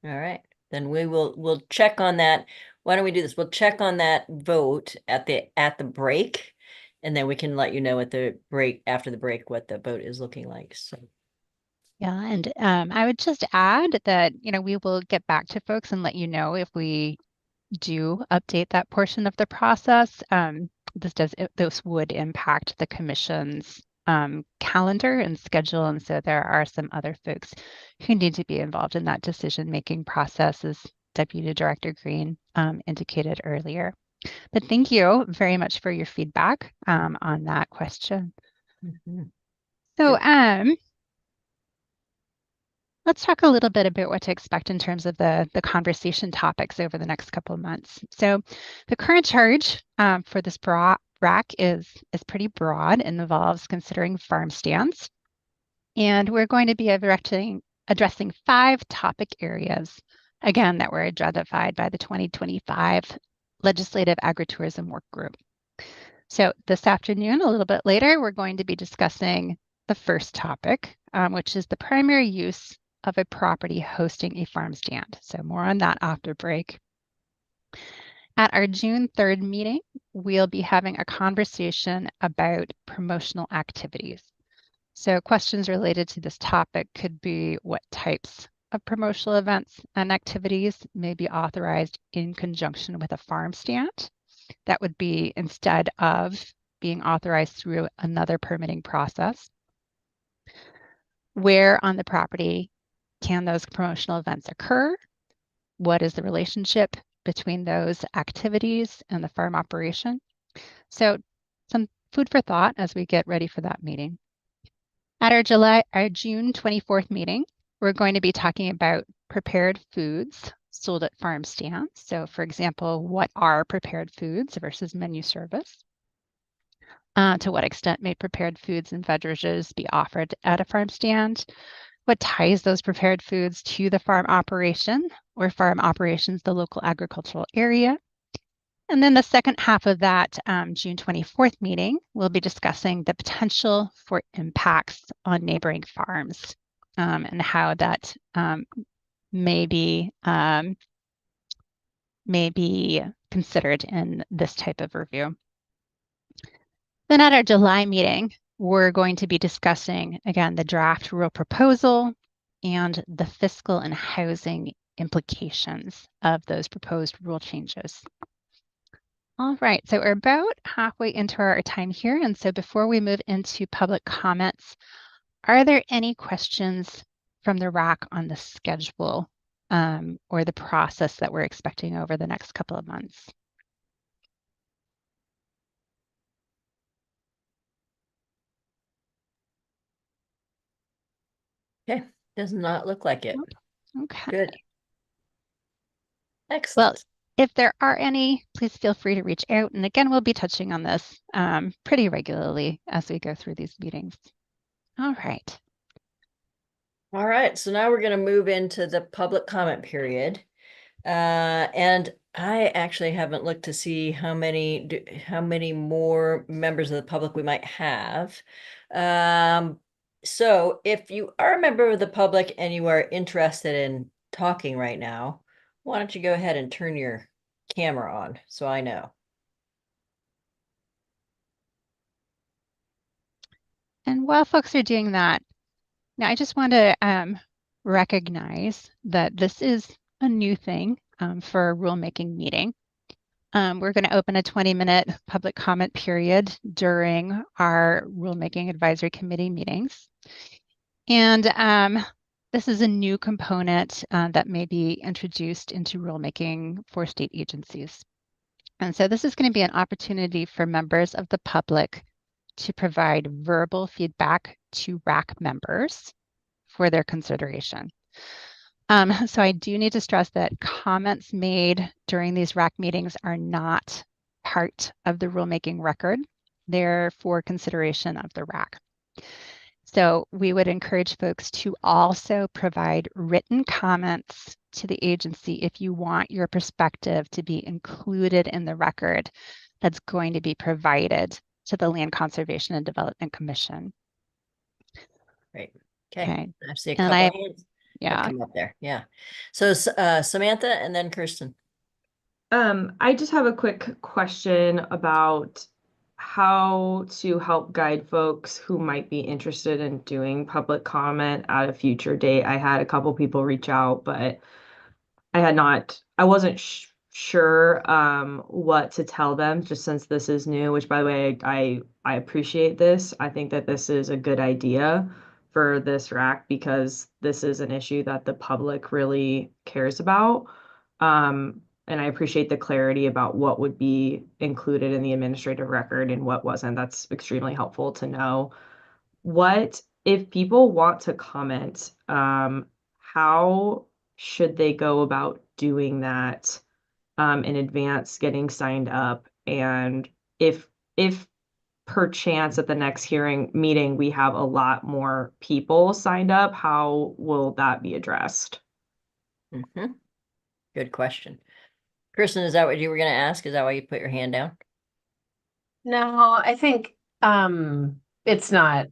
All right. Then we'll check on that. Why don't we do this? We'll check on that vote at the break, and then we can let you know at the break, after the break, what the vote is looking like. So Yeah, and I would just add that, we will get back to folks and let you know if we do update that portion of the process. This would impact the commission's calendar and schedule, and so there are some other folks who need to be involved in that decision-making process, as Deputy Director Green indicated earlier. But thank you very much for your feedback on that question. Mm-hmm. So let's talk a little bit about what to expect in terms of the conversation topics over the next couple of months. So the current charge for this RAC is pretty broad and involves considering farm stands. And we're going to be addressing 5 topic areas, again, that were identified by the 2025 Legislative Agritourism Work Group. So this afternoon, a little bit later, we're going to be discussing the first topic, which is the primary use of a property hosting a farm stand. So more on that after break. At our June 3rd meeting, we'll be having a conversation about promotional activities. So questions related to this topic could be what types of promotional events and activities may be authorized in conjunction with a farm stand. That would be instead of being authorized through another permitting process. Where on the property can those promotional events occur? What is the relationship between those activities and the farm operation? So some food for thought as we get ready for that meeting. At our June 24th meeting, we're going to be talking about prepared foods sold at farm stands. So for example, what are prepared foods versus menu service? To what extent may prepared foods and beverages be offered at a farm stand? What ties those prepared foods to the farm operation, or farm operations, the local agricultural area? And then the second half of that June 24th meeting, we'll be discussing the potential for impacts on neighboring farms and how that may be considered in this type of review. Then at our July meeting, we're going to be discussing, again, the draft rule proposal and the fiscal and housing implications of those proposed rule changes. All right, so we're about halfway into our time here. And so before we move into public comments, are there any questions from the RAC on the schedule or the process that we're expecting over the next couple of months? Okay, does not look like it. Okay. Good. Excellent. Well, if there are any, please feel free to reach out. And again, we'll be touching on this pretty regularly as we go through these meetings. All right. All right, so now we're going to move into the public comment period. And I actually haven't looked to see how many more members of the public we might have. So if you are a member of the public and you are interested in talking right now, why don't you go ahead and turn your camera on so I know. And while folks are doing that, Now, I just want to recognize that this is a new thing for a rulemaking meeting. We're going to open a 20-minute public comment period during our Rulemaking Advisory Committee meetings. And this is a new component that may be introduced into rulemaking for state agencies. And so this is going to be an opportunity for members of the public to provide verbal feedback to RAC members for their consideration. So I do need to stress that comments made during these RAC meetings are not part of the rulemaking record. They're for consideration of the RAC. So we would encourage folks to also provide written comments to the agency if you want your perspective to be included in the record that's going to be provided to the Land Conservation and Development Commission. Great. Okay. I see a And couple I- hands that Yeah. come up there. Yeah. So Samantha and then Kirsten. I just have a quick question about how to help guide folks who might be interested in doing public comment at a future date. I had a couple people reach out, but I wasn't sure what to tell them just since this is new, which by the way, I appreciate this. I think that this is a good idea for this RAC because this is an issue that the public really cares about. And I appreciate the clarity about what would be included in the administrative record and what wasn't. That's extremely helpful to know. What if people want to comment, how should they go about doing that in advance, getting signed up? And if perchance at the next meeting we have a lot more people signed up, how will that be addressed? Good question. Kristen, is that what you were going to ask? Is that why you put your hand down? No, I think it's not.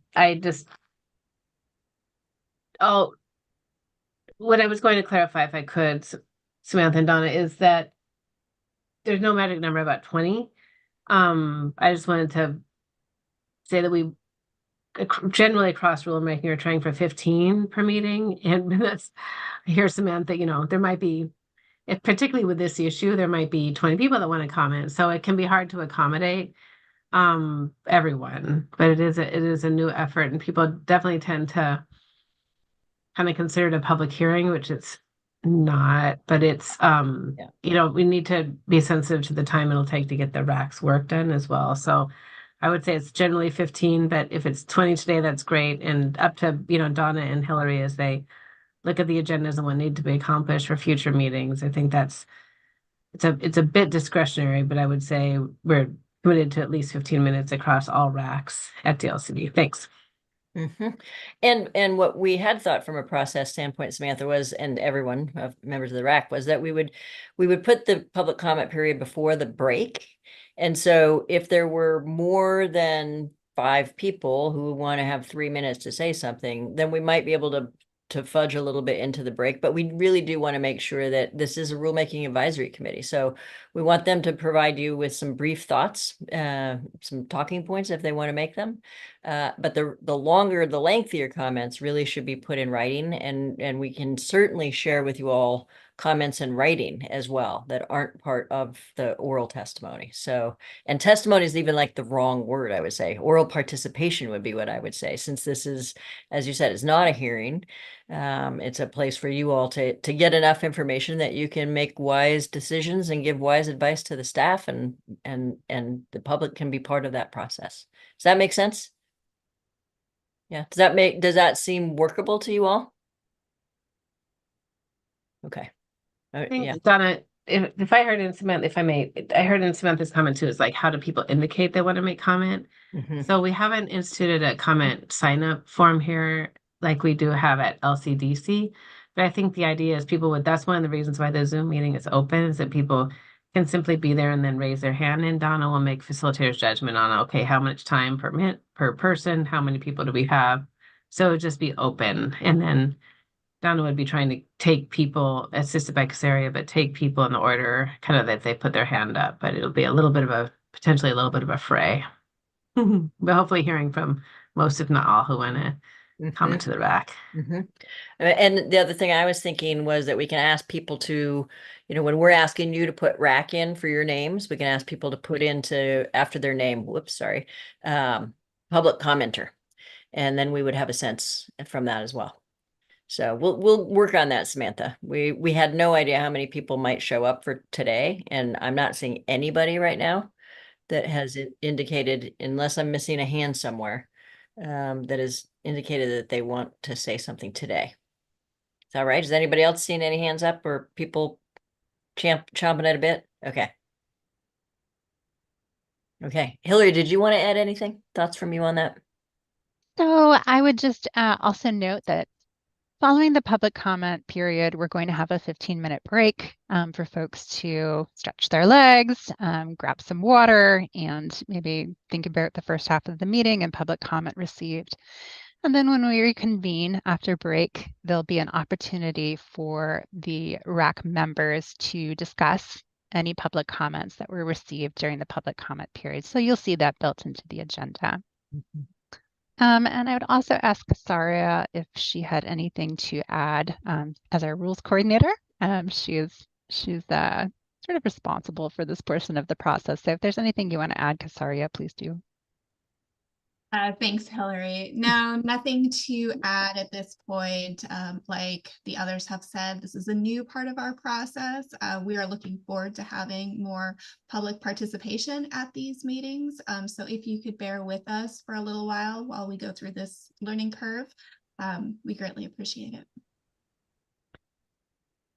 What I was going to clarify, if I could, Samantha and Donna, is that there's no magic number about 20. I just wanted to say that we generally across rulemaking are trying for 15 per meeting, and that's, I hear Samantha, there might be, if particularly with this issue, there might be 20 people that want to comment, so it can be hard to accommodate everyone, but it is a new effort, and people definitely tend to kind of consider it a public hearing, which it's not, but it's we need to be sensitive to the time it'll take to get the RAC's work done as well. So I would say it's generally 15, but if it's 20 today, that's great. And up to, Donna and Hillary as they look at the agendas and what need to be accomplished for future meetings. I think it's a bit discretionary, but I would say we're committed to at least 15 minutes across all RACs at DLCD. Thanks. And what we had thought from a process standpoint, Samantha, was, and everyone of members of the RAC, was that we would put the public comment period before the break. And so if there were more than 5 people who want to have 3 minutes to say something, then we might be able to fudge a little bit into the break, but we really do want to make sure that this is a rulemaking advisory committee. So we want them to provide you with some brief thoughts, some talking points if they want to make them. But the lengthier comments really should be put in writing, and we can certainly share with you all comments in writing as well that aren't part of the oral testimony. So, and testimony is even like the wrong word, I would say. Oral participation would be what I would say, since this is, as you said, it's not a hearing. It's a place for you all to get enough information that you can make wise decisions and give wise advice to the staff, and the public can be part of that process. Does that make sense? Yeah. Does that seem workable to you all? Okay. Yeah. Donna, if I heard in Samantha, if I may, I heard in Samantha's comment too, is like, how do people indicate they want to make comment? So we haven't instituted a comment sign up form here like we do have at LCDC, but I think the idea is that's one of the reasons why the Zoom meeting is open, is that people can simply be there and then raise their hand, and Donna will make facilitator's judgment on, okay, how much time per person, how many people do we have? So it would just be open, and then Donna would be trying to take people, assisted by Casaria, but take people in the order kind of that they put their hand up, but it'll be potentially a little bit of a fray. But hopefully hearing from most, if not all, who want to comment to the RAC. And the other thing I was thinking was that we can ask people to, when we're asking you to put RAC in for your names, we can ask people to put into after their name, public commenter. And then we would have a sense from that as well. So we'll work on that, Samantha. We had no idea how many people might show up for today, and I'm not seeing anybody right now that has indicated, unless I'm missing a hand somewhere, that has indicated that they want to say something today. Is that right? Has anybody else seen any hands up or people chomping at a bit? Okay. Okay. Hillary, did you want to add anything? Thoughts from you on that? So I would just also note that following the public comment period, we're going to have a 15-minute break for folks to stretch their legs, grab some water, and maybe think about the first half of the meeting and public comment received. And then when we reconvene after break, there'll be an opportunity for the RAC members to discuss any public comments that were received during the public comment period. So you'll see that built into the agenda. And I would also ask Kasaria if she had anything to add as our rules coordinator. She's sort of responsible for this portion of the process. So if there's anything you want to add, Kasaria, please do. Thanks, Hillary. No, nothing to add at this point. Like the others have said, this is a new part of our process. We are looking forward to having more public participation at these meetings. So if you could bear with us for a little while we go through this learning curve, we greatly appreciate it.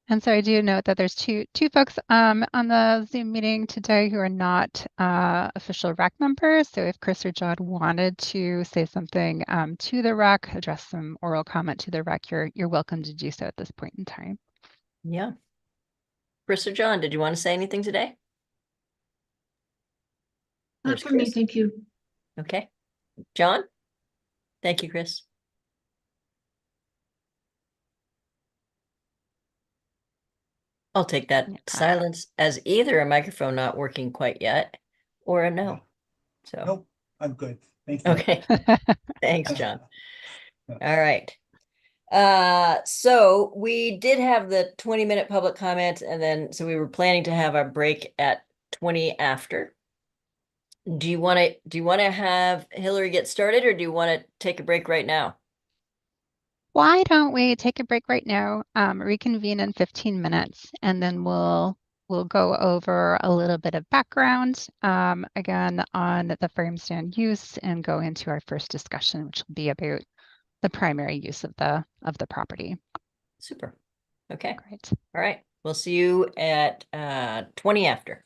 And so I do note that there's two folks on the Zoom meeting today who are not official RAC members. So if Chris or John wanted to say something to the RAC, address some oral comment to the RAC, you're welcome to do so at this point in time. Yeah. Chris or John, did you want to say anything today? Not for me, thank you. Okay. John? Thank you, Chris. I'll take that silence as either a microphone not working quite yet or a no. So nope, I'm good. Thank you. Okay. Thanks, John. All right. So we did have the 20-minute public comment, and then so we were planning to have our break at 20 after. Do you want to have Hillary get started, or do you want to take a break right now? Why don't we take a break right now, reconvene in 15 minutes, and then we'll go over a little bit of background again on the farm stand use and go into our first discussion, which will be about the primary use of the property. Super. Okay. Great. All right. We'll see you at 20 after.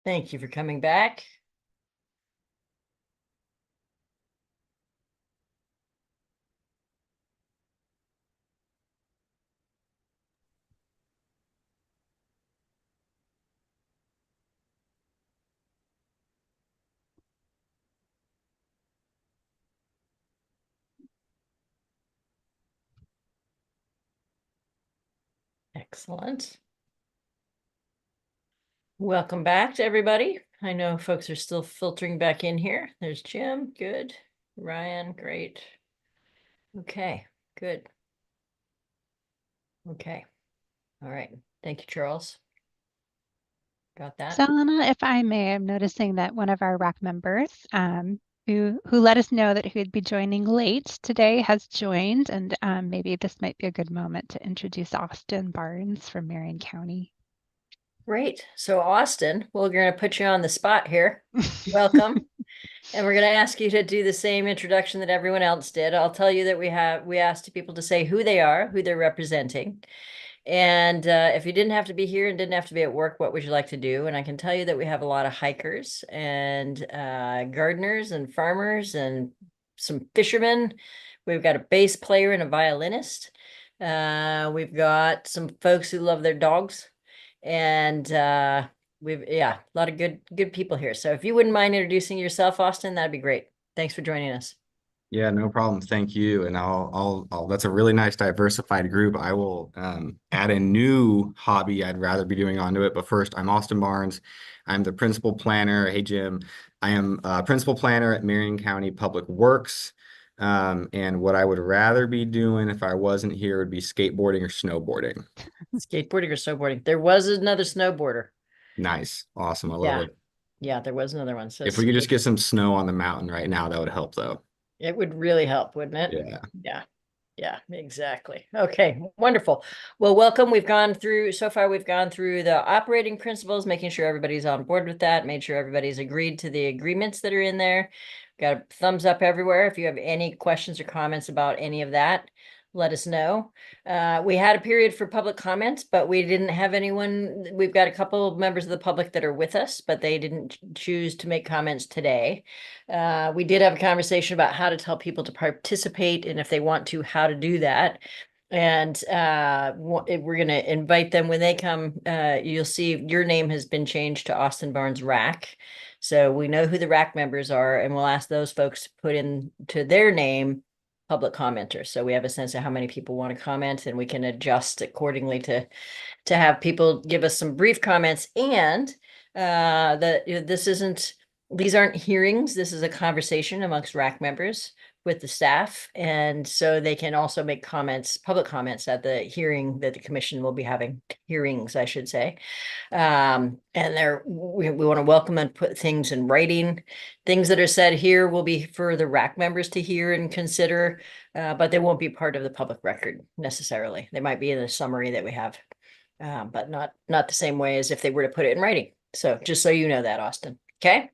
Thank you for coming back. Excellent. Welcome back to everybody. I know folks are still filtering back in here. There's Jim, good. Ryan, great. Okay, good. Okay, all right. Thank you, Charles. Got that? So Anna, if I may, I'm noticing that one of our RAC members who let us know that he'd be joining late today has joined, and maybe this might be a good moment to introduce Austin Barnes from Marion County. Great. So Austin, we're going to put you on the spot here. Welcome. And we're going to ask you to do the same introduction that everyone else did. I'll tell you that we asked people to say who they are, who they're representing. And if you didn't have to be here and didn't have to be at work, what would you like to do? And I can tell you that we have a lot of hikers and gardeners and farmers and some fishermen. We've got a bass player and a violinist. We've got some folks who love their dogs. And a lot of good people here. So if you wouldn't mind introducing yourself, Austin, that'd be great. Thanks for joining us. Yeah, no problem. Thank you. And I'll that's a really nice diversified group. I will add a new hobby I'd rather be doing onto it. But first, I'm Austin Barnes. I'm the principal planner. Hey, Jim. I am a principal planner at Marion County Public Works. And what I would rather be doing if I wasn't here would be skateboarding or snowboarding. Skateboarding or snowboarding. There was another snowboarder. Nice. Awesome. I love it. Yeah, there was another one. So If we could just get some snow on the mountain right now, that would help though. it would really help, wouldn't it? Yeah. Yeah. Yeah, exactly. Okay, wonderful. Well, welcome. We've gone through the operating principles, making sure everybody's on board with that, made sure everybody's agreed to the agreements that are in there. Got a thumbs up everywhere. If you have any questions or comments about any of that, let us know. We had a period for public comments, but we didn't have anyone. We've got a couple of members of the public that are with us, but they didn't choose to make comments today. We did have a conversation about how to tell people to participate and if they want to, how to do that. And we're going to invite them when they come. You'll see your name has been changed to Austin Barnes RAC. So we know who the RAC members are, and we'll ask those folks to put into their name public commenters. So we have a sense of how many people want to comment, and we can adjust accordingly to have people give us some brief comments. And these aren't hearings. This is a conversation amongst RAC members with the staff. And so they can also make comments, public comments at the hearing that the commission will be having, hearings, I should say. And we want to welcome and put things in writing. Things that are said here will be for the RAC members to hear and consider, but they won't be part of the public record necessarily. They might be in the summary that we have, but not the same way as if they were to put it in writing. So just so you know that, Austin. Okay.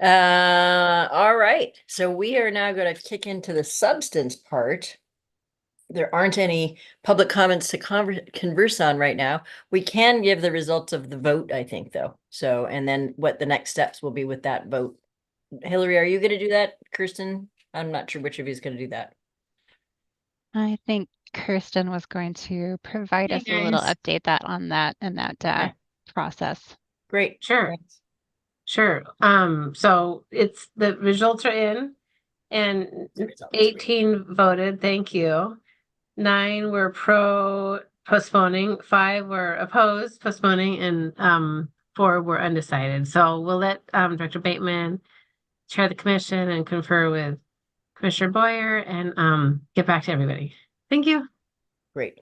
All right. So we are now going to kick into the substance part. There aren't any public comments to converse on right now. We can give the results of the vote, I think, though. So, and then what the next steps will be with that vote. Hillary, are you going to do that? Kirsten? I'm not sure which of you is going to do that. I think Kirsten was going to provide us a little update on that process. Great. Sure. Thanks. Sure. So it's the results are in and 18 voted. Thank you. 9 were postponing, 5 were opposed postponing, and 4 were undecided. So we'll let Director Bateman chair the commission and confer with Commissioner Boyer and get back to everybody. Thank you. Great.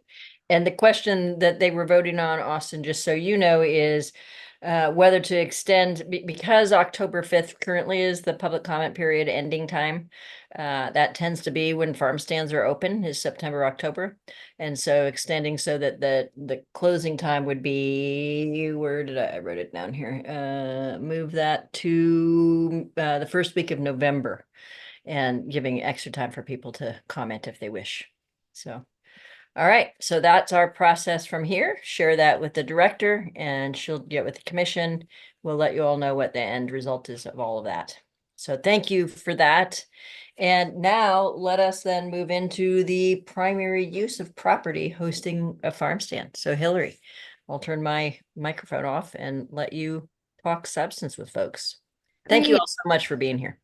And the question that they were voting on, Austin, just so you know, is whether to extend, because October 5th currently is the public comment period ending time. That tends to be when farm stands are open, is September, October. And so extending so that the closing time would be, I wrote it down here, move that to the first week of November, and giving extra time for people to comment if they wish. So. All right, so that's our process from here. Share that with the director and she'll get with the commission. we'll let you all know what the end result is of all of that. So thank you for that. And now let us then move into the primary use of property hosting a farm stand. So Hillary, I'll turn my microphone off and let you talk substance with folks. Thank you Great. all so much for being here.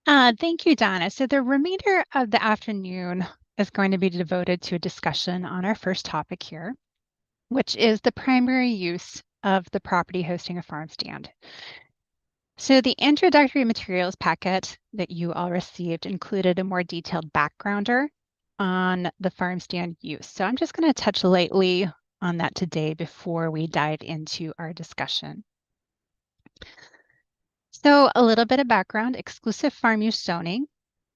Thank you, Donna. So the remainder of the afternoon is going to be devoted to a discussion on our first topic here, which is the primary use of the property hosting a farm stand. So the introductory materials packet that you all received included a more detailed backgrounder on the farm stand use. So I'm just going to touch lightly on that today before we dive into our discussion. So a little bit of background, exclusive farm use zoning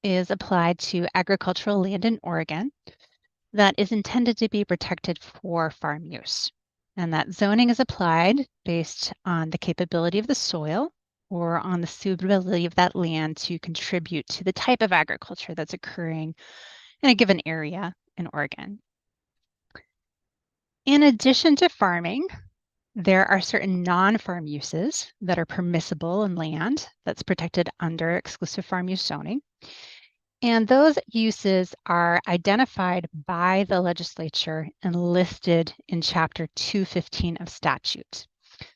is applied to agricultural land in Oregon that is intended to be protected for farm use. And that zoning is applied based on the capability of the soil or on the suitability of that land to contribute to the type of agriculture that's occurring in a given area in Oregon. In addition to farming, there are certain non-farm uses that are permissible in land that's protected under exclusive farm use zoning. And those uses are identified by the legislature and listed in Chapter 215 of statute.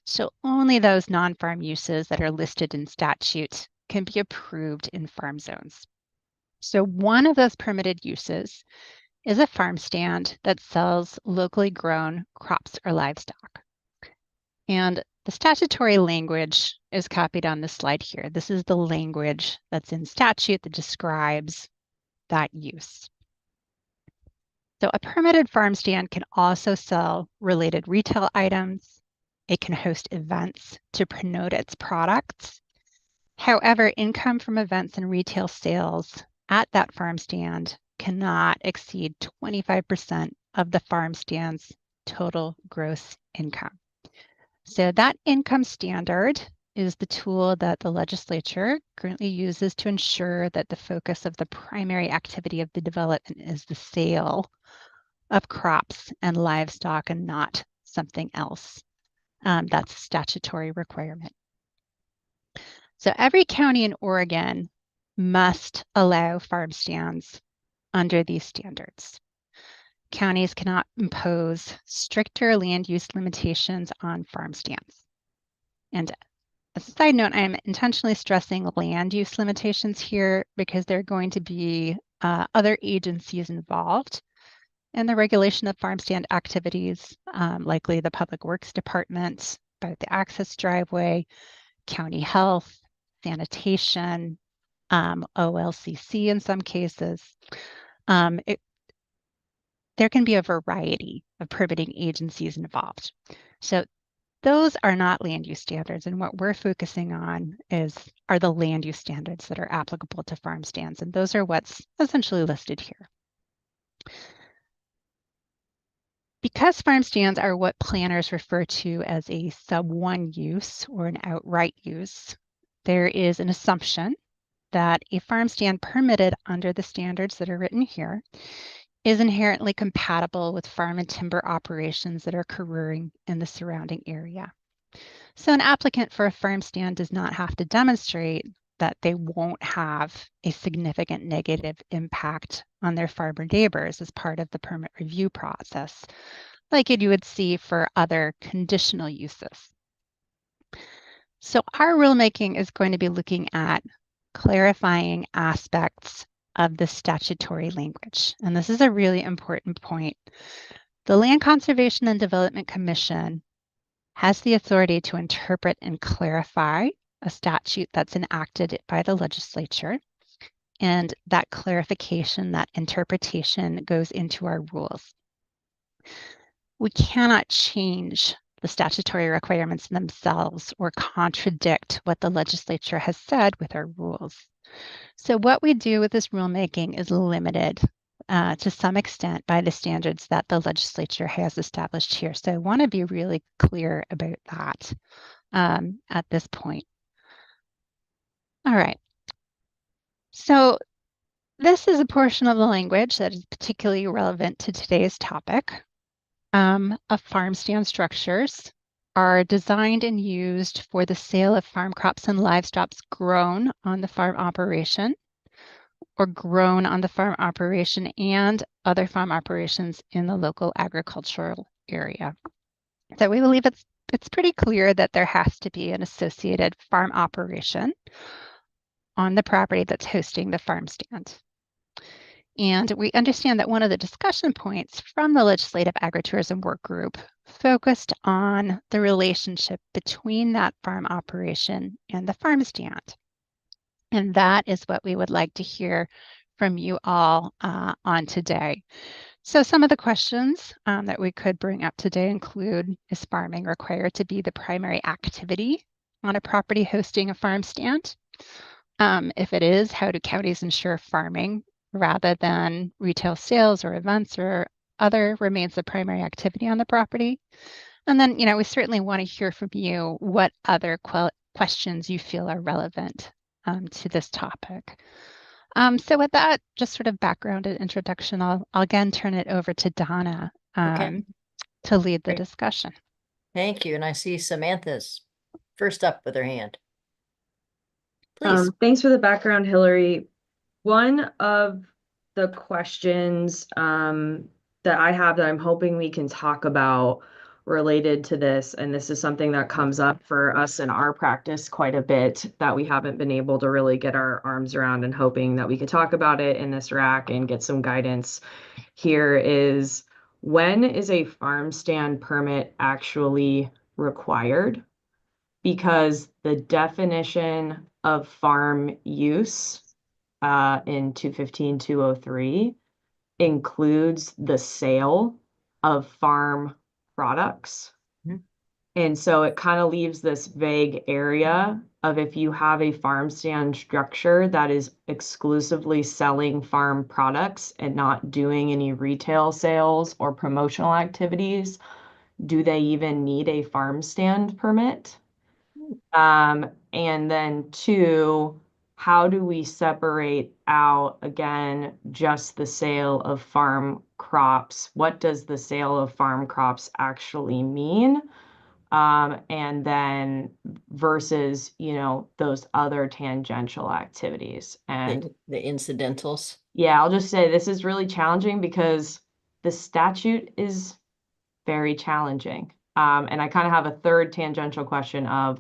So only those non-farm uses that are listed in statute can be approved in farm zones. So one of those permitted uses is a farm stand that sells locally grown crops or livestock. And the statutory language is copied on this slide here. This is the language that's in statute that describes that use. So a permitted farm stand can also sell related retail items. It can host events to promote its products. However, income from events and retail sales at that farm stand cannot exceed 25% of the farm stand's total gross income. So that income standard is the tool that the legislature currently uses to ensure that the focus of the primary activity of the development is the sale of crops and livestock and not something else. That's a statutory requirement. So every county in Oregon must allow farm stands under these standards. Counties cannot impose stricter land use limitations on farm stands. And as a side note, I'm intentionally stressing land use limitations here because there are going to be other agencies involved in the regulation of farm stand activities, likely the Public Works Department, both the access driveway, county health, sanitation, OLCC in some cases. There can be a variety of permitting agencies involved. So those are not land use standards. And what we're focusing on are the land use standards that are applicable to farm stands. And those are what's essentially listed here. Because farm stands are what planners refer to as a sub 1 use or an outright use, there is an assumption that a farm stand permitted under the standards that are written here is inherently compatible with farm and timber operations that are occurring in the surrounding area. So an applicant for a farm stand does not have to demonstrate that they won't have a significant negative impact on their farmer neighbors as part of the permit review process, like you would see for other conditional uses. So our rulemaking is going to be looking at clarifying aspects of the statutory language. And this is a really important point. The Land Conservation and Development Commission has the authority to interpret and clarify a statute that's enacted by the legislature. And that clarification, that interpretation goes into our rules. We cannot change the statutory requirements themselves or contradict what the legislature has said with our rules. So what we do with this rulemaking is limited to some extent by the standards that the legislature has established here. So I want to be really clear about that at this point. All right. So this is a portion of the language that is particularly relevant to today's topic. Farm stand structures are designed and used for the sale of farm crops and livestock grown on the farm operation or grown on the farm operation and other farm operations in the local agricultural area. So we believe it's pretty clear that there has to be an associated farm operation on the property that's hosting the farm stand. And we understand that one of the discussion points from the Legislative Agritourism Work Group focused on the relationship between that farm operation and the farm stand. And that is what we would like to hear from you all on today. So some of the questions that we could bring up today include, is farming required to be the primary activity on a property hosting a farm stand? If it is, how do counties ensure farming rather than retail sales or events or other remains the primary activity on the property? And then, we certainly want to hear from you what other questions you feel are relevant to this topic. So with that, just sort of background and introduction, I'll again turn it over to Donna to lead the discussion. Thank you. And I see Samantha's first up with her hand. Please. Thanks for the background, Hillary. One of the questions that I have that I'm hoping we can talk about related to this, and this is something that comes up for us in our practice quite a bit that we haven't been able to really get our arms around, and hoping that we could talk about it in this rack and get some guidance here is, when is a farm stand permit actually required? Because the definition of farm use in 215-203 includes the sale of farm products. And so it kind of leaves this vague area of, if you have a farm stand structure that is exclusively selling farm products and not doing any retail sales or promotional activities, do they even need a farm stand permit? And then 2, how do we separate out, again, just the sale of farm crops? What does the sale of farm crops actually mean? And then versus, those other tangential activities. And the incidentals. Yeah, I'll just say this is really challenging because the statute is very challenging. And I kind of have a third tangential question of,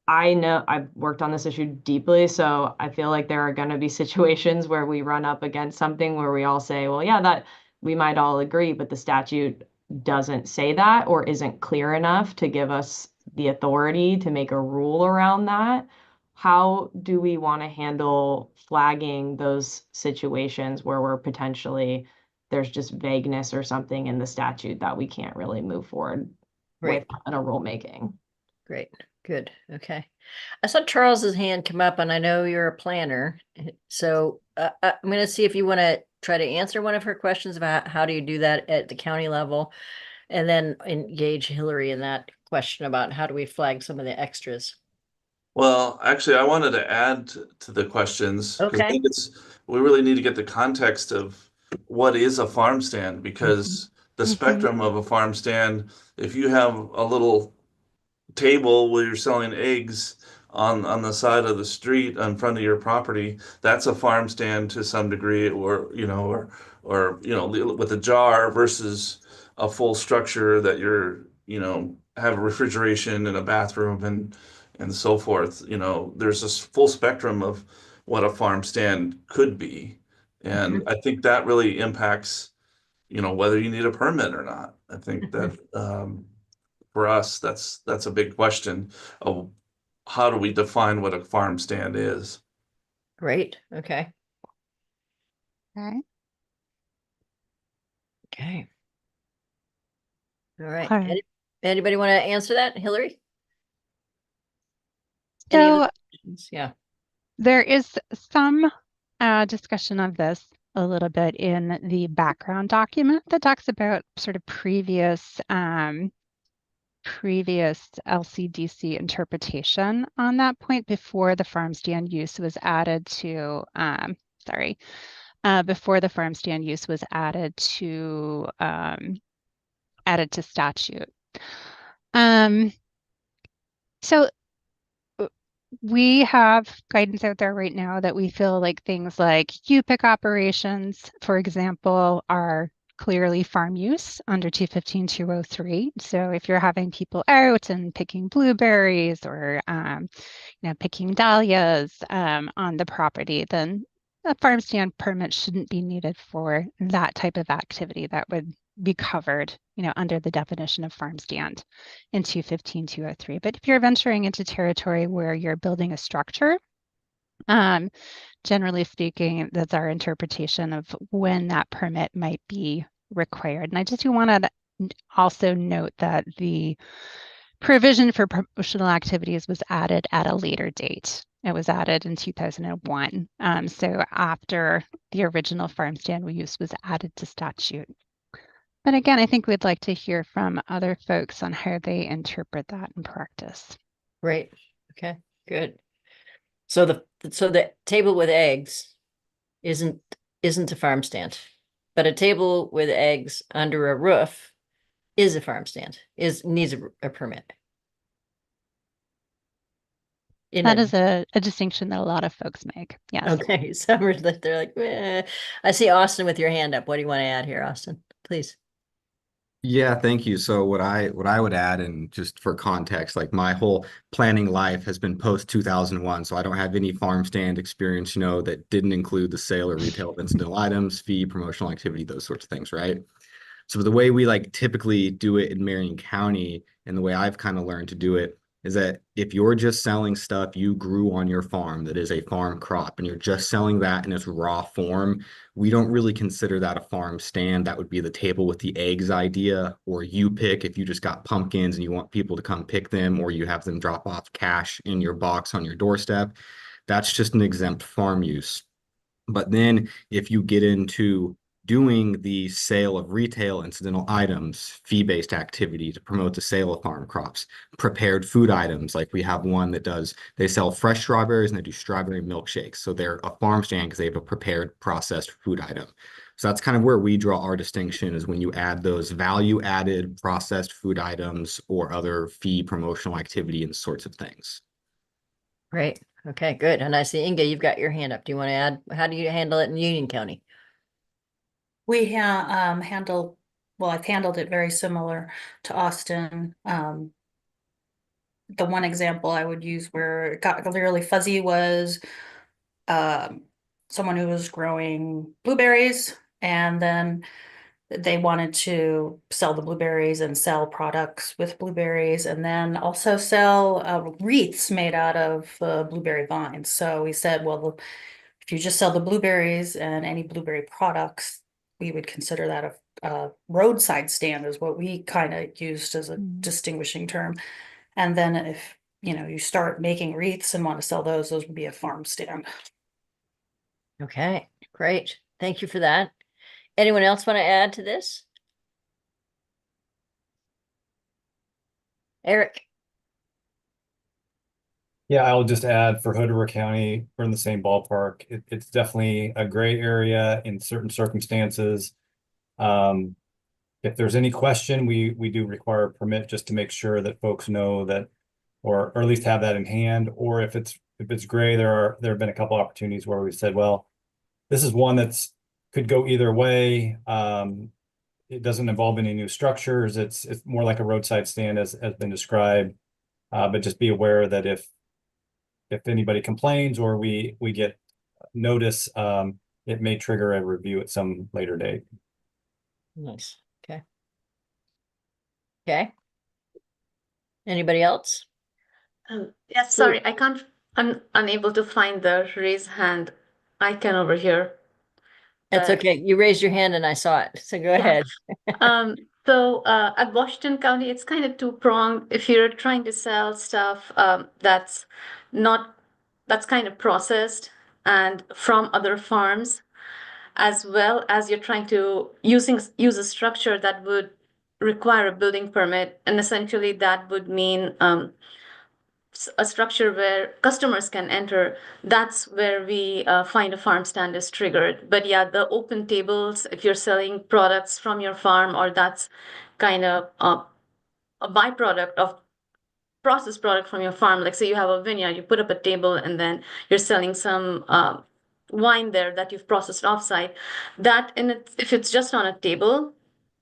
I know I've worked on this issue deeply, so I feel like there are going to be situations where we run up against something where we all say, well, yeah, that we might all agree, but the statute doesn't say that or isn't clear enough to give us the authority to make a rule around that. How do we want to handle flagging those situations where we're potentially, there's just vagueness or something in the statute that we can't really move forward with in a rulemaking? Great. Good. Okay. I saw Charles's hand come up, and I know you're a planner. So I'm going to see if you want to try to answer one of her questions about how do you do that at the county level, and then engage Hillary in that question about how do we flag some of the extras. Well, actually, I wanted to add to the questions, because I think we really need to get the context of what is a farm stand, because the spectrum of a farm stand, if you have a little table where you're selling eggs on the side of the street in front of your property, that's a farm stand to some degree, or with a jar, versus a full structure that you're have a refrigeration and a bathroom and so forth. There's this full spectrum of what a farm stand could be, and I think that really impacts whether you need a permit or not. I think that for us, that's a big question of how do we define what a farm stand is. Great. Okay. Okay. Okay. All right. Anybody want to answer that, Hillary? So yeah, there is some discussion of this a little bit in the background document that talks about sort of previous LCDC interpretation on that point before the farm stand use was added to before the farm stand use was added to statute. So we have guidance out there right now that we feel like things like U-pick operations, for example, are clearly farm use under 215-203. So if you're having people out and picking blueberries or picking dahlias on the property, then a farm stand permit shouldn't be needed for that type of activity. That would be covered, under the definition of farm stand in 215-203. But if you're venturing into territory where you're building a structure, generally speaking, that's our interpretation of when that permit might be required. And I just want to also note that the provision for promotional activities was added at a later date. It was added in 2001. So after the original farm stand use was added to statute. But again, I think we'd like to hear from other folks on how they interpret that in practice. Great. Okay, good. So the table with eggs isn't a farm stand, but a table with eggs under a roof is a farm stand, needs a permit. That is a distinction that a lot of folks make. Yes. Okay, some are they're like, eh. I see Austin with your hand up. What do you want to add here, Austin? Please. Yeah, thank you. So what I would add, and just for context, like my whole planning life has been post 2001, so I don't have any farm stand experience, that didn't include the sale or retail of incidental items, fee, promotional activity, those sorts of things, right? So the way we typically do it in Marion County, and the way I've kind of learned to do it, is that if you're just selling stuff you grew on your farm that is a farm crop, and you're just selling that in its raw form, we don't really consider that a farm stand. That would be the table with the eggs idea, or you pick if you just got pumpkins and you want people to come pick them, or you have them drop off cash in your box on your doorstep. That's just an exempt farm use. But then if you get into doing the sale of retail incidental items, fee-based activity to promote the sale of farm crops, prepared food items, like we have one that they sell fresh strawberries and they do strawberry milkshakes. So they're a farm stand because they have a prepared processed food item. So that's kind of where we draw our distinction, is when you add those value-added processed food items or other fee promotional activity and sorts of things. Great. Okay, good. And I see Inga, you've got your hand up. Do you want to add, how do you handle it in Union County? We I've handled it very similar to Austin. The one example I would use where it got really fuzzy was someone who was growing blueberries, and then they wanted to sell the blueberries and sell products with blueberries, and then also sell wreaths made out of blueberry vines. So we said, well, if you just sell the blueberries and any blueberry products, we would consider that a roadside stand, is what we kind of used as a distinguishing term. And then if you start making wreaths and want to sell those would be a farm stand. Okay, great. Thank you for that. Anyone else want to add to this? Eric. Yeah, I'll just add, for Hood River County, we're in the same ballpark. It's definitely a gray area in certain circumstances. If there's any question, we do require a permit just to make sure that folks know that, or at least have that in hand. Or if it's gray, there have been a couple opportunities where we said, well, this is one that's could go either way. It doesn't involve any new structures. It's more like a roadside stand as been described. But just be aware that if anybody complains or we get notice, it may trigger a review at some later date. Nice. Okay. Okay. Anybody else? Yes, sorry, I'm unable to find the raise hand icon over here. That's okay. You raised your hand and I saw it. So go ahead. So at Washington County, it's kind of two-pronged. If you're trying to sell stuff that's kind of processed and from other farms, as well as you're trying to use a structure that would require a building permit, and essentially that would mean a structure where customers can enter, that's where we find a farm stand is triggered. But yeah, the open tables, if you're selling products from your farm, or that's kind of a byproduct of processed product from your farm. Like say you have a vineyard, you put up a table and then you're selling some wine there that you've processed offsite. That in it, if it's just on a table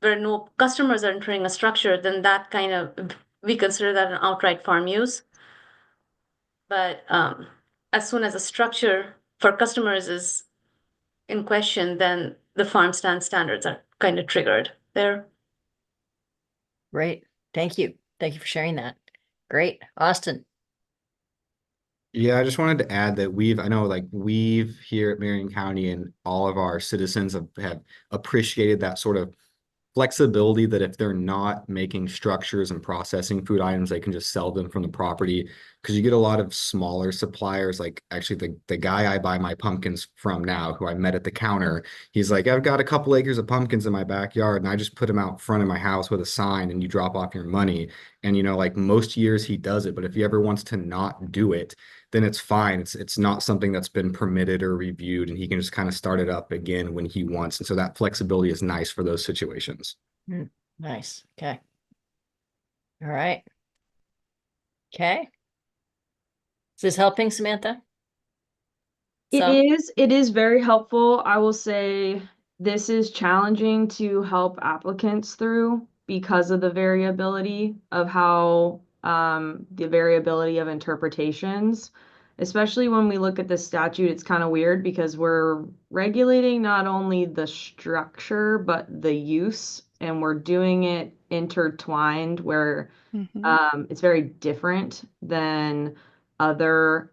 where no customers are entering a structure, then that kind of, we consider that an outright farm use. But as soon as a structure for customers is in question, then the farm stand standards are kind of triggered there. Great. Thank you. Thank you for sharing that. Great. Austin. Yeah, I just wanted to add that I know like we've here at Marion County and all of our citizens have appreciated that sort of flexibility that if they're not making structures and processing food items, they can just sell them from the property. Because you get a lot of smaller suppliers, like actually the guy I buy my pumpkins from now, who I met at the counter, he's like, I've got a couple acres of pumpkins in my backyard and I just put them out front of my house with a sign and you drop off your money. And you know, like most years he does it, but if he ever wants to not do it, then it's fine. It's not something that's been permitted or reviewed, and he can just kind of start it up again when he wants. And so that flexibility is nice for those situations. Nice. Okay. All right. Okay. Is this helping, Samantha? It is very helpful. I will say this is challenging to help applicants through because of the variability of how the variability of interpretations, especially when we look at the statute. It's kind of weird because we're regulating not only the structure but the use, and we're doing it intertwined where it's very different than other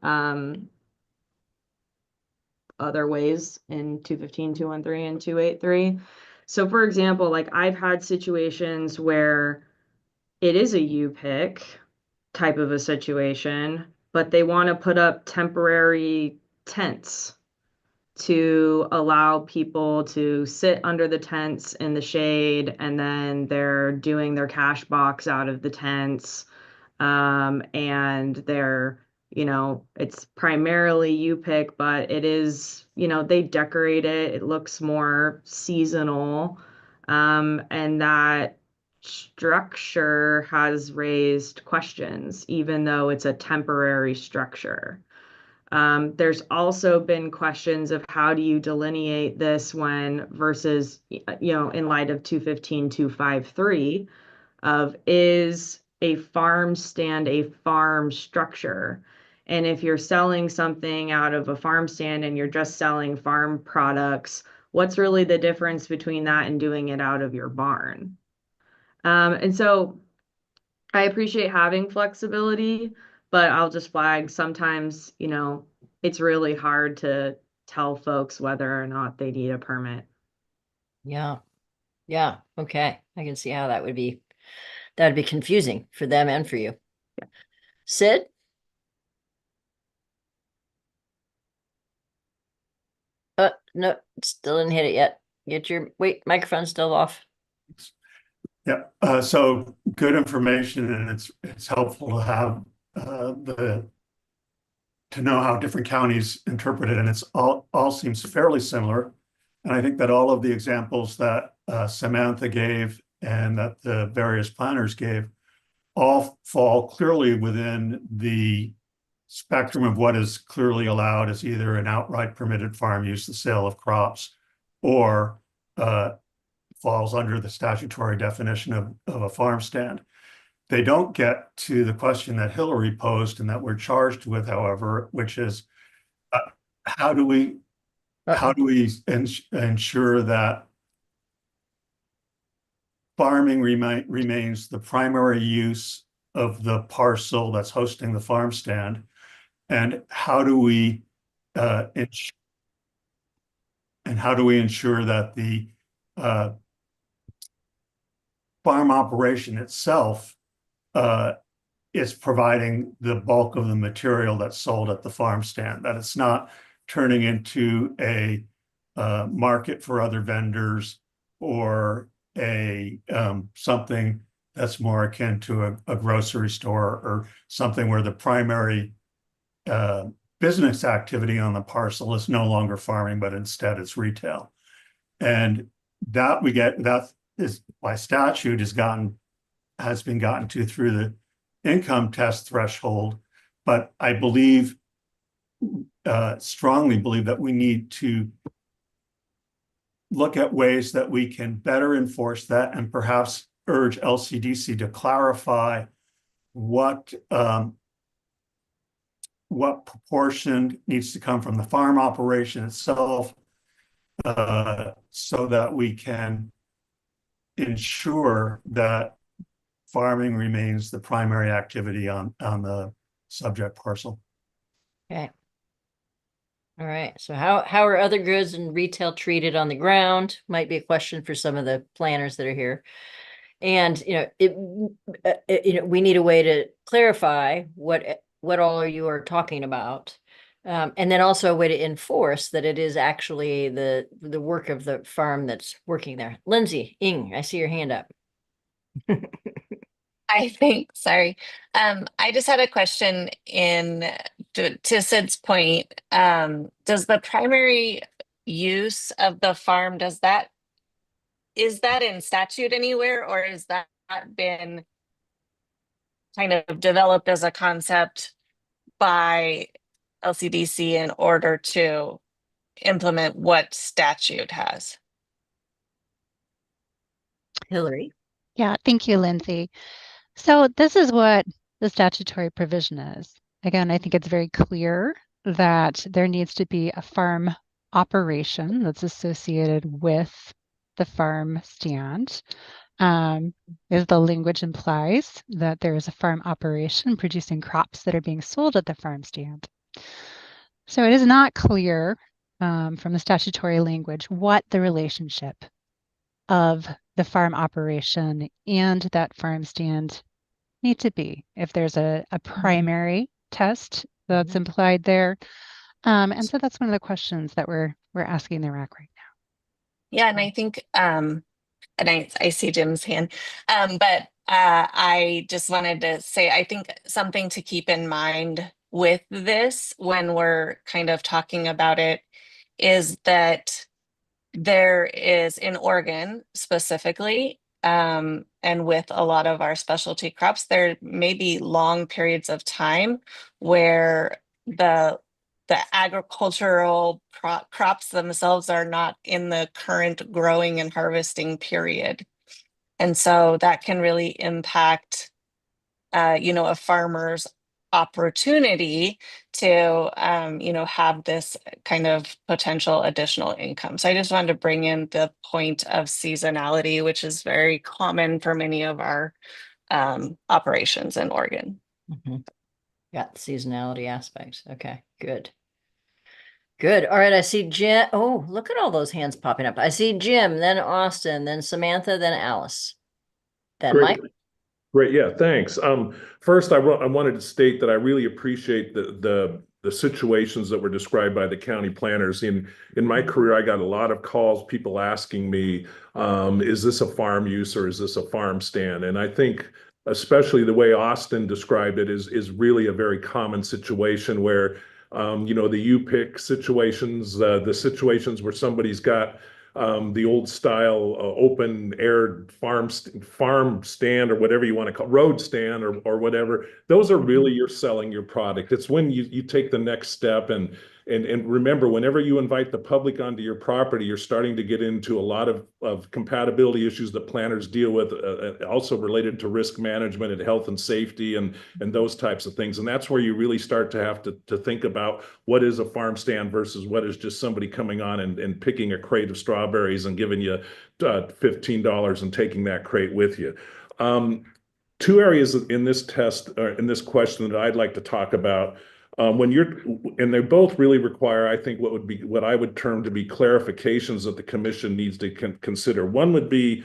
ways in 215, 213, and 283. So for example, like I've had situations where it is a U-pick type of a situation, but they want to put up temporary tents to allow people to sit under the tents in the shade, and then they're doing their cash box out of the tents. And they're, it's primarily U-pick, but it is, they decorate it. It looks more seasonal. And that structure has raised questions, even though it's a temporary structure. There's also been questions of how do you delineate this when versus, in light of 215, 253 of is a farm stand a farm structure. And if you're selling something out of a farm stand and you're just selling farm products, what's really the difference between that and doing it out of your barn? And so I appreciate having flexibility, but I'll just flag sometimes, it's really hard to tell folks whether or not they need a permit. Yeah. Yeah. Okay. I can see how that would be confusing for them and for you. Yeah. Sid? No, still didn't hit it yet. Microphone's still off. Yeah, so good information, and it's helpful to have to know how different counties interpret it, and it's all seems fairly similar. And I think that all of the examples that Samantha gave and that the various planners gave all fall clearly within the spectrum of what is clearly allowed as either an outright permitted farm use, the sale of crops, or falls under the statutory definition of a farm stand. They don't get to the question that Hillary posed and that we're charged with, however, which is how do we ensure that farming remains the primary use of the parcel that's hosting the farm stand, and how do we ensure that the farm operation itself is providing the bulk of the material that's sold at the farm stand, that it's not turning into a market for other vendors or a something that's more akin to a grocery store or something where the primary business activity on the parcel is no longer farming, but instead it's retail. And that is by statute has gotten has been gotten to through the income test threshold. But I strongly believe that we need to look at ways that we can better enforce that, and perhaps urge LCDC to clarify what proportion needs to come from the farm operation itself, so that we can ensure that farming remains the primary activity on the subject parcel. Okay. All right. So how are other goods and retail treated on the ground? Might be a question for some of the planners that are here. And we need a way to clarify what all you are talking about, and then also a way to enforce that it is actually the work of the farm that's working there. Lindsay, I see your hand up. I think, sorry. I just had a question to Sid's point. Does the primary use of the farm, is that in statute anywhere, or is that been kind of developed as a concept by LCDC in order to implement what statute has? Hillary? Yeah, thank you, Lindsay. So this is what the statutory provision is. Again, I think it's very clear that there needs to be a farm operation that's associated with the farm stand. As the language implies, that there is a farm operation producing crops that are being sold at the farm stand. So it is not clear from the statutory language what the relationship of the farm operation and that farm stand need to be. If there's a primary test that's implied there. And so that's one of the questions that we're asking the RAC right now. Yeah, and I think and I see Jim's hand, but I just wanted to say, I think something to keep in mind with this when we're kind of talking about it is that there is in Oregon specifically, and with a lot of our specialty crops, there may be long periods of time where the agricultural crops themselves are not in the current growing and harvesting period. And so that can really impact, a farmer's opportunity to, have this kind of potential additional income. So I just wanted to bring in the point of seasonality, which is very common for many of our operations in Oregon. Got the seasonality aspect. Okay, good. Good. All right. I see Jim. Oh, look at all those hands popping up. I see Jim, then Austin, then Samantha, then Alice. Then Great. Mike. Great. Yeah, thanks. First, I wanted to state that I really appreciate the situations that were described by the county planners. In my career, I got a lot of calls, people asking me, is this a farm use or is this a farm stand? And I think especially the way Austin described it is really a very common situation where the U-pick situations, the situations where somebody's got the old style open air farm stand or whatever you want to call road stand or whatever. Those are really you're selling your product. It's when you take the next step and remember, whenever you invite the public onto your property, you're starting to get into a lot of compatibility issues that planners deal with, also related to risk management and health and safety and those types of things. And that's where you really start to have to think about what is a farm stand versus what is just somebody coming on and picking a crate of strawberries and giving you $15 and taking that crate with you. Two areas in this test or in this question that I'd like to talk about. And they both really require, I think, what I would term to be clarifications that the commission needs to consider. One would be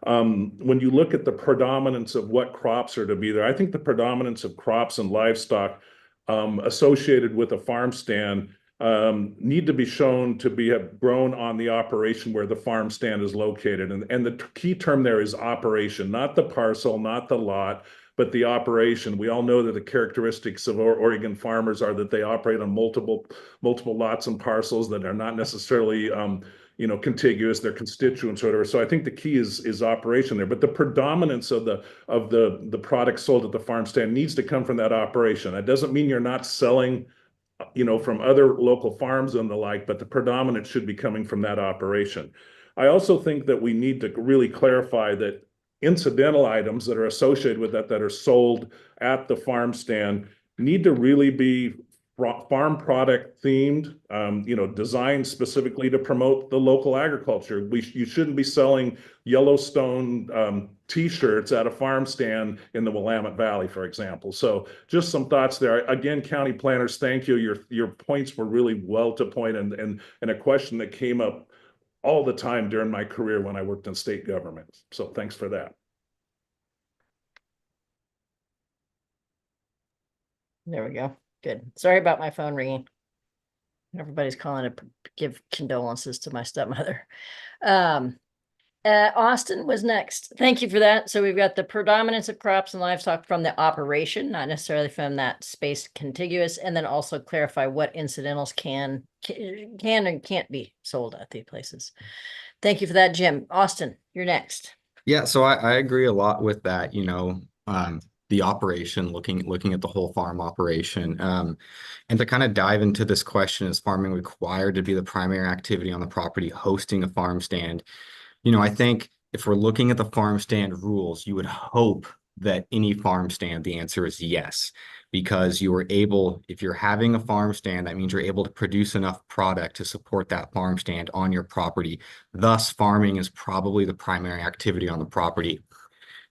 when you look at the predominance of what crops are to be there. I think the predominance of crops and livestock associated with a farm stand need to be shown to have grown on the operation where the farm stand is located. And the key term there is operation, not the parcel, not the lot, but the operation. We all know that the characteristics of Oregon farmers are that they operate on multiple lots and parcels that are not necessarily contiguous, their constituents, or whatever. So I think the key is operation there. But the predominance of the product sold at the farm stand needs to come from that operation. That doesn't mean you're not selling, from other local farms and the like, but the predominant should be coming from that operation. I also think that we need to really clarify that incidental items that are associated with that are sold at the farm stand need to really be farm product themed, designed specifically to promote the local agriculture. You shouldn't be selling Yellowstone T-shirts at a farm stand in the Willamette Valley, for example. So just some thoughts there. Again, county planners, thank you. Your points were really well to point, and a question that came up all the time during my career when I worked in state government. So thanks for that. There we go. Good. Sorry about my phone ringing. Everybody's calling to give condolences to my stepmother. Austin was next. Thank you for that. So we've got the predominance of crops and livestock from the operation, not necessarily from that space contiguous, and then also clarify what incidentals can and can't be sold at these places. Thank you for that, Jim. Austin, you're next. Yeah, so I agree a lot with that, the operation, looking at the whole farm operation. And to kind of dive into this question, is farming required to be the primary activity on the property hosting a farm stand? I think if we're looking at the farm stand rules, you would hope that any farm stand, the answer is yes, because if you're having a farm stand, that means you're able to produce enough product to support that farm stand on your property. Thus, farming is probably the primary activity on the property.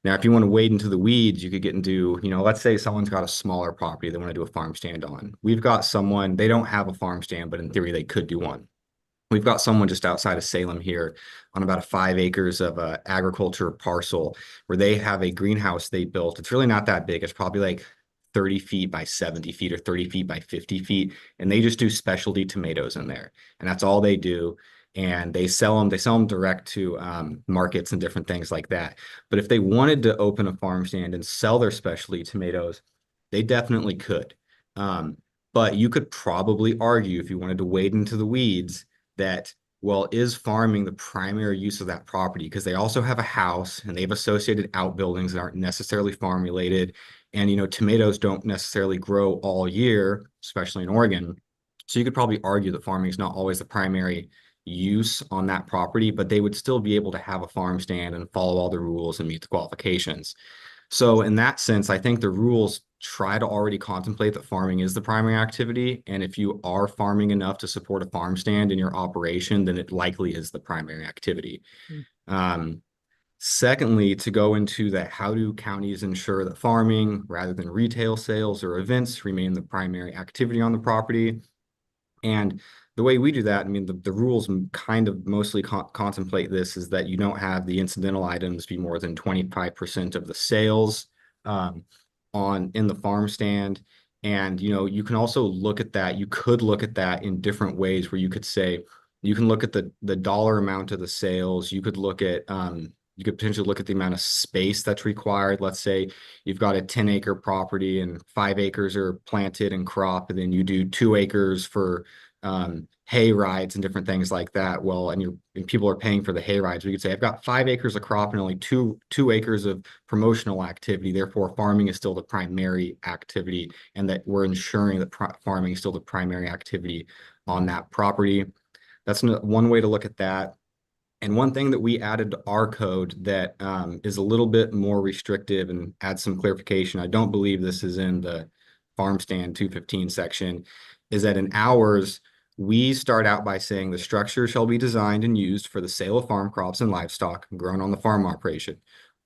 Now, if you want to wade into the weeds, you could get into, let's say someone's got a smaller property they want to do a farm stand on. We've got someone, they don't have a farm stand, but in theory, they could do one. We've got someone just outside of Salem here on about 5 acres of agriculture parcel where they have a greenhouse they built. It's really not that big. It's probably like 30 feet by 70 feet or 30 feet by 50 feet. And they just do specialty tomatoes in there. And that's all they do. And they sell them direct to markets and different things like that. But if they wanted to open a farm stand and sell their specialty tomatoes, they definitely could. But you could probably argue, if you wanted to wade into the weeds, that, well, is farming the primary use of that property? Because they also have a house and they have associated outbuildings that aren't necessarily farm related. And, tomatoes don't necessarily grow all year, especially in Oregon. So you could probably argue that farming is not always the primary use on that property, but they would still be able to have a farm stand and follow all the rules and meet the qualifications. So in that sense, I think the rules try to already contemplate that farming is the primary activity. And if you are farming enough to support a farm stand in your operation, then it likely is the primary activity. Secondly, to go into that, how do counties ensure that farming rather than retail sales or events remain the primary activity on the property? And the way we do that, I mean, the rules kind of mostly contemplate this, is that you don't have the incidental items be more than 25% of the sales in the farm stand. And, you can also look at that. You could look at that in different ways, where you could say, you can look at the dollar amount of the sales. You could look at, you could potentially look at the amount of space that's required. Let's say you've got a 10-acre property and 5 acres are planted and crop, and then you do 2 acres for hay rides and different things like that. Well, and people are paying for the hay rides. We could say, I've got 5 acres of crop and only two acres of promotional activity. Therefore, farming is still the primary activity, and that we're ensuring that farming is still the primary activity on that property. That's one way to look at that. And one thing that we added to our code that is a little bit more restrictive and adds some clarification, I don't believe this is in the farm stand 215 section, is that in ours, we start out by saying the structure shall be designed and used for the sale of farm crops and livestock grown on the farm operation,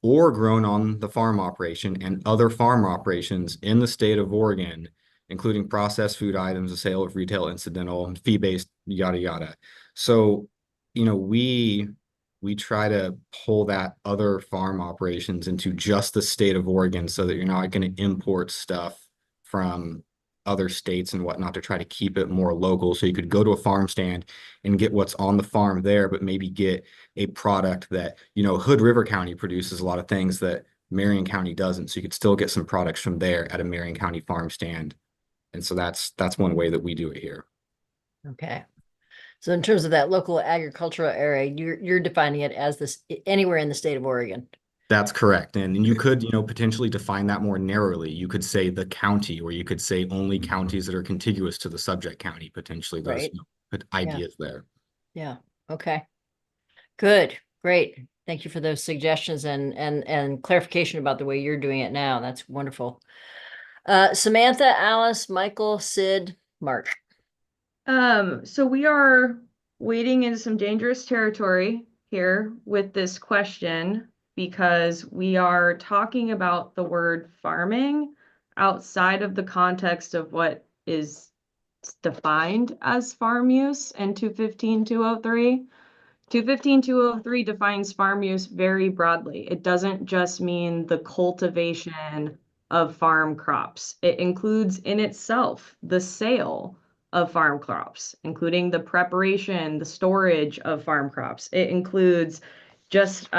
or grown on the farm operation and other farm operations in the state of Oregon, including processed food items, the sale of retail, incidental, fee-based, yada, yada. So, we try to pull that other farm operations into just the state of Oregon, so that you're not going to import stuff from other states and whatnot, to try to keep it more local. So you could go to a farm stand and get what's on the farm there, but maybe get a product that, Hood River County produces a lot of things that Marion County doesn't. So you could still get some products from there at a Marion County farm stand. And so that's one way that we do it here. Okay. So in terms of that local agricultural area, you're defining it as this anywhere in the state of Oregon. That's correct. And you could, potentially define that more narrowly. You could say the county, or you could say only counties that are contiguous to the subject county, potentially those Right. ideas there. Yeah. Okay. Good. Great. Thank you for those suggestions and clarification about the way you're doing it now. That's wonderful. Samantha, Alice, Michael, Sid, Mark. So we are wading into some dangerous territory here with this question because we are talking about the word farming outside of the context of what is defined as farm use in 215-203. 215-203 defines farm use very broadly. It doesn't just mean the cultivation of farm crops. It includes in itself the sale of farm crops, including the preparation, the storage of farm crops. It includes just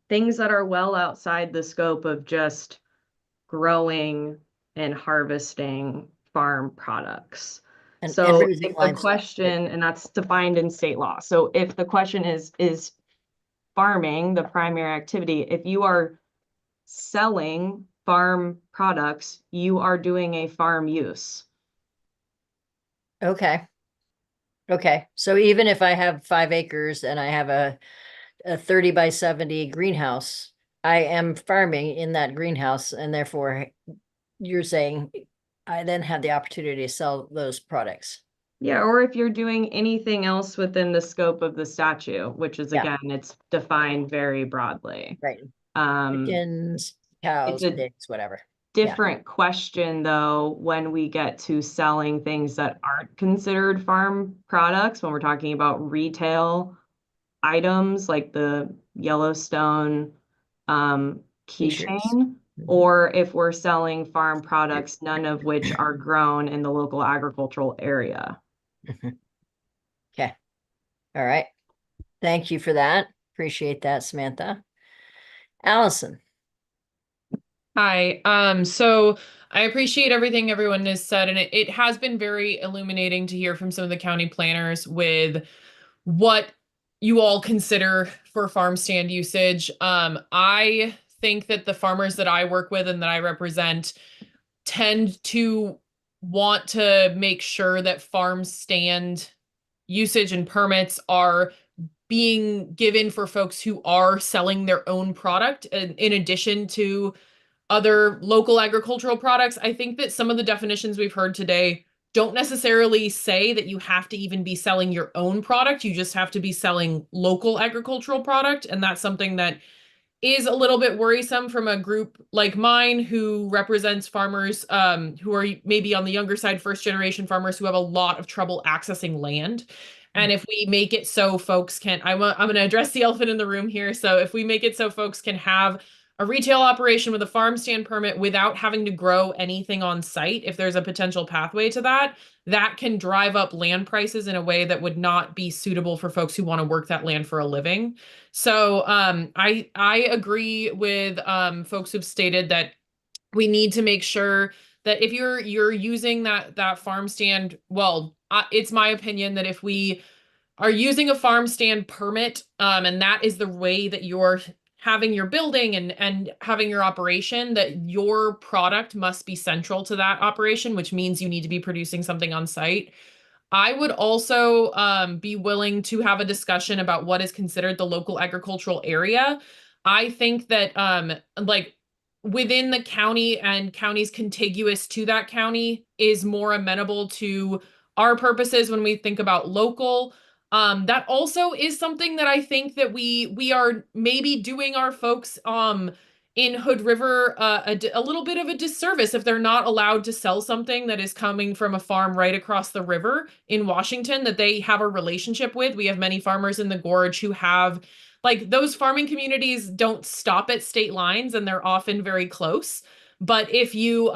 things that are well outside the scope of just growing and harvesting farm products. And So raising if the livestock. question, and that's defined in state law. So if the question is farming the primary activity, if you are selling farm products, you are doing a farm use. Okay. Okay. So even if I have 5 acres and I have a 30 by 70 greenhouse, I am farming in that greenhouse, and therefore you're saying I then have the opportunity to sell those products. Yeah, or if you're doing anything else within the scope of the statute, which is Yeah. again, it's defined very broadly. Right. Um, Chickens, cows, it's a pigs, whatever. different question though when we get to selling things that aren't considered farm products, when we're talking about retail items like the Yellowstone keychain, or if we're selling farm products, none of which are grown in the local agricultural area. Okay. All right. Thank you for that. Appreciate that, Samantha. Allison. Hi. So I appreciate everything everyone has said, and it has been very illuminating to hear from some of the county planners with what you all consider for farm stand usage. I think that the farmers that I work with and that I represent tend to want to make sure that farm stand usage and permits are being given for folks who are selling their own product in addition to other local agricultural products. I think that some of the definitions we've heard today don't necessarily say that you have to even be selling your own product. You just have to be selling local agricultural product. And that's something that is a little bit worrisome from a group like mine who represents farmers who are maybe on the younger side, first generation farmers who have a lot of trouble accessing land. And if we make it so folks can, I'm going to address the elephant in the room here. So if we make it so folks can have a retail operation with a farm stand permit without having to grow anything on site, if there's a potential pathway to that, that can drive up land prices in a way that would not be suitable for folks who want to work that land for a living. So I agree with folks who've stated that we need to make sure that if you're using that farm stand, well, it's my opinion that if we are using a farm stand permit, and that is the way that you're having your building and having your operation, that your product must be central to that operation, which means you need to be producing something on site. I would also be willing to have a discussion about what is considered the local agricultural area. I think that like within the county and counties contiguous to that county is more amenable to our purposes when we think about local. That also is something that I think that we are maybe doing our folks in Hood River a little bit of a disservice if they're not allowed to sell something that is coming from a farm right across the river in Washington that they have a relationship with. We have many farmers in the gorge who have, like, those farming communities don't stop at state lines and they're often very close. But if you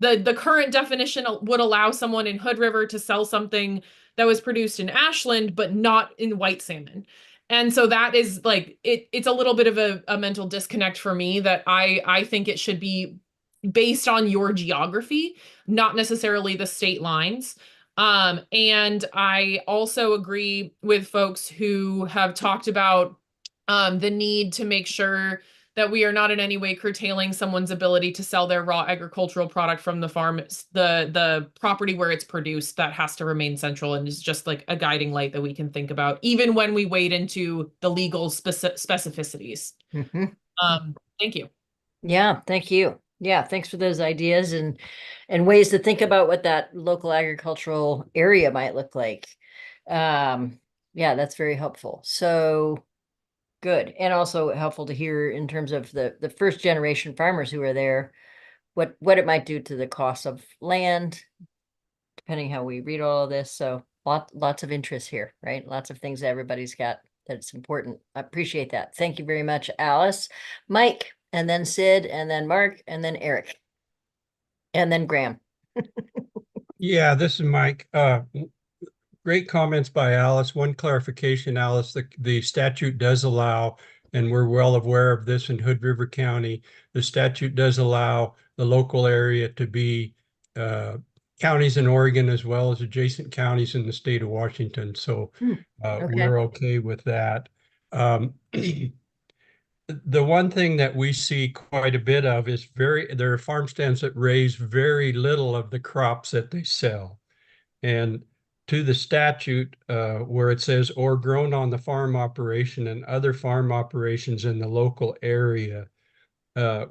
the current definition would allow someone in Hood River to sell something that was produced in Ashland but not in White Salmon. And so that is like, it's a little bit of a mental disconnect for me that I think it should be based on your geography, not necessarily the state lines. And I also agree with folks who have talked about the need to make sure that we are not in any way curtailing someone's ability to sell their raw agricultural product from the farm, the property where it's produced. That has to remain central and is just like a guiding light that we can think about, even when we wade into the legal specificities. Thank you. Yeah, thank you. Yeah, thanks for those ideas and ways to think about what that local agricultural area might look like. Yeah, that's very helpful. So good. And also helpful to hear in terms of the first generation farmers who are there, what it might do to the cost of land, depending how we read all of this. So lots of interest here, right? Lots of things that everybody's got that's important. I appreciate that. Thank you very much, Alice. Mike, and then Sid, and then Mark, and then Eric, and then Graham. Yeah, this is Mike. Great comments by Alice. One clarification, Alice, the statute does allow, and we're well aware of this in Hood River County, the statute does allow the local area to be counties in Oregon as well as adjacent counties in the state of Washington. So we're okay with that. The one thing that we see quite a bit of is there are farm stands that raise very little of the crops that they sell. And to the statute where it says or grown on the farm operation and other farm operations in the local area,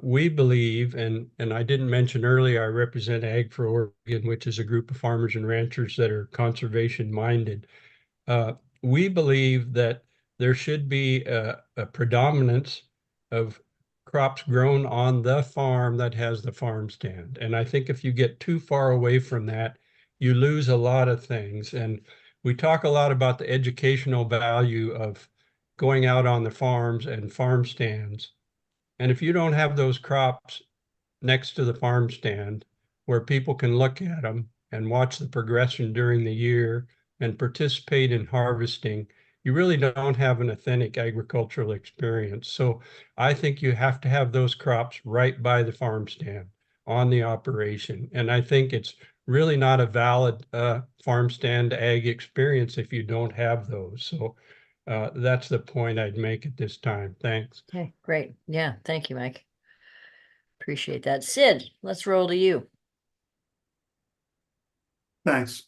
we believe, and I didn't mention earlier, I represent Ag for Oregon, which is a group of farmers and ranchers that are conservation minded. We believe that there should be a predominance of crops grown on the farm that has the farm stand. And I think if you get too far away from that, you lose a lot of things. And we talk a lot about the educational value of going out on the farms and farm stands. And if you don't have those crops next to the farm stand where people can look at them and watch the progression during the year and participate in harvesting, you really don't have an authentic agricultural experience. So I think you have to have those crops right by the farm stand on the operation. And I think it's really not a valid farm stand ag experience if you don't have those. So that's the point I'd make at this time. Thanks. Okay, great. Yeah, thank you, Mike. Appreciate that. Sid, let's roll to you. Thanks.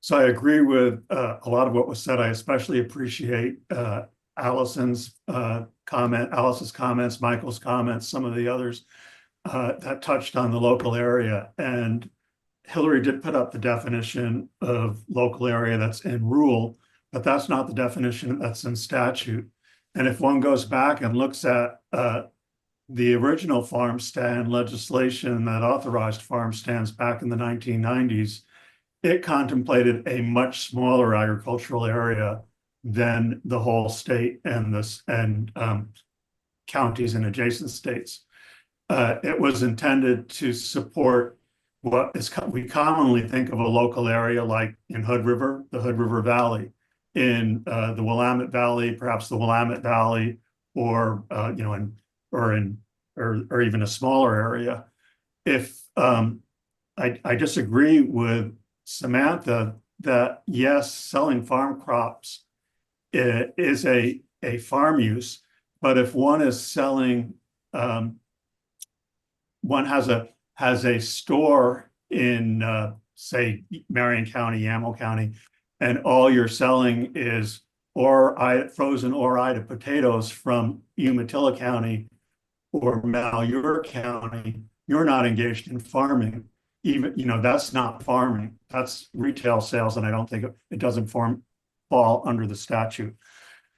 So I agree with a lot of what was said. I especially appreciate Alice's comments, Michael's comments, some of the others that touched on the local area. And Hillary did put up the definition of local area that's in rule, but that's not the definition that's in statute. And if one goes back and looks at the original farm stand legislation that authorized farm stands back in the 1990s, it contemplated a much smaller agricultural area than the whole state and counties and adjacent states. It was intended to support what we commonly think of a local area like in Hood River, the Hood River Valley, in the Willamette Valley, perhaps the Willamette Valley, or or even a smaller area. If I disagree with Samantha that yes, selling farm crops is a farm use, but if one is selling, one has a store in say Marion County, Yamhill County, and all you're selling is frozen Ore-Ida potatoes from Umatilla County or Malheur County, you're not engaged in farming. Even, that's not farming, that's retail sales, and I don't think it doesn't fall under the statute.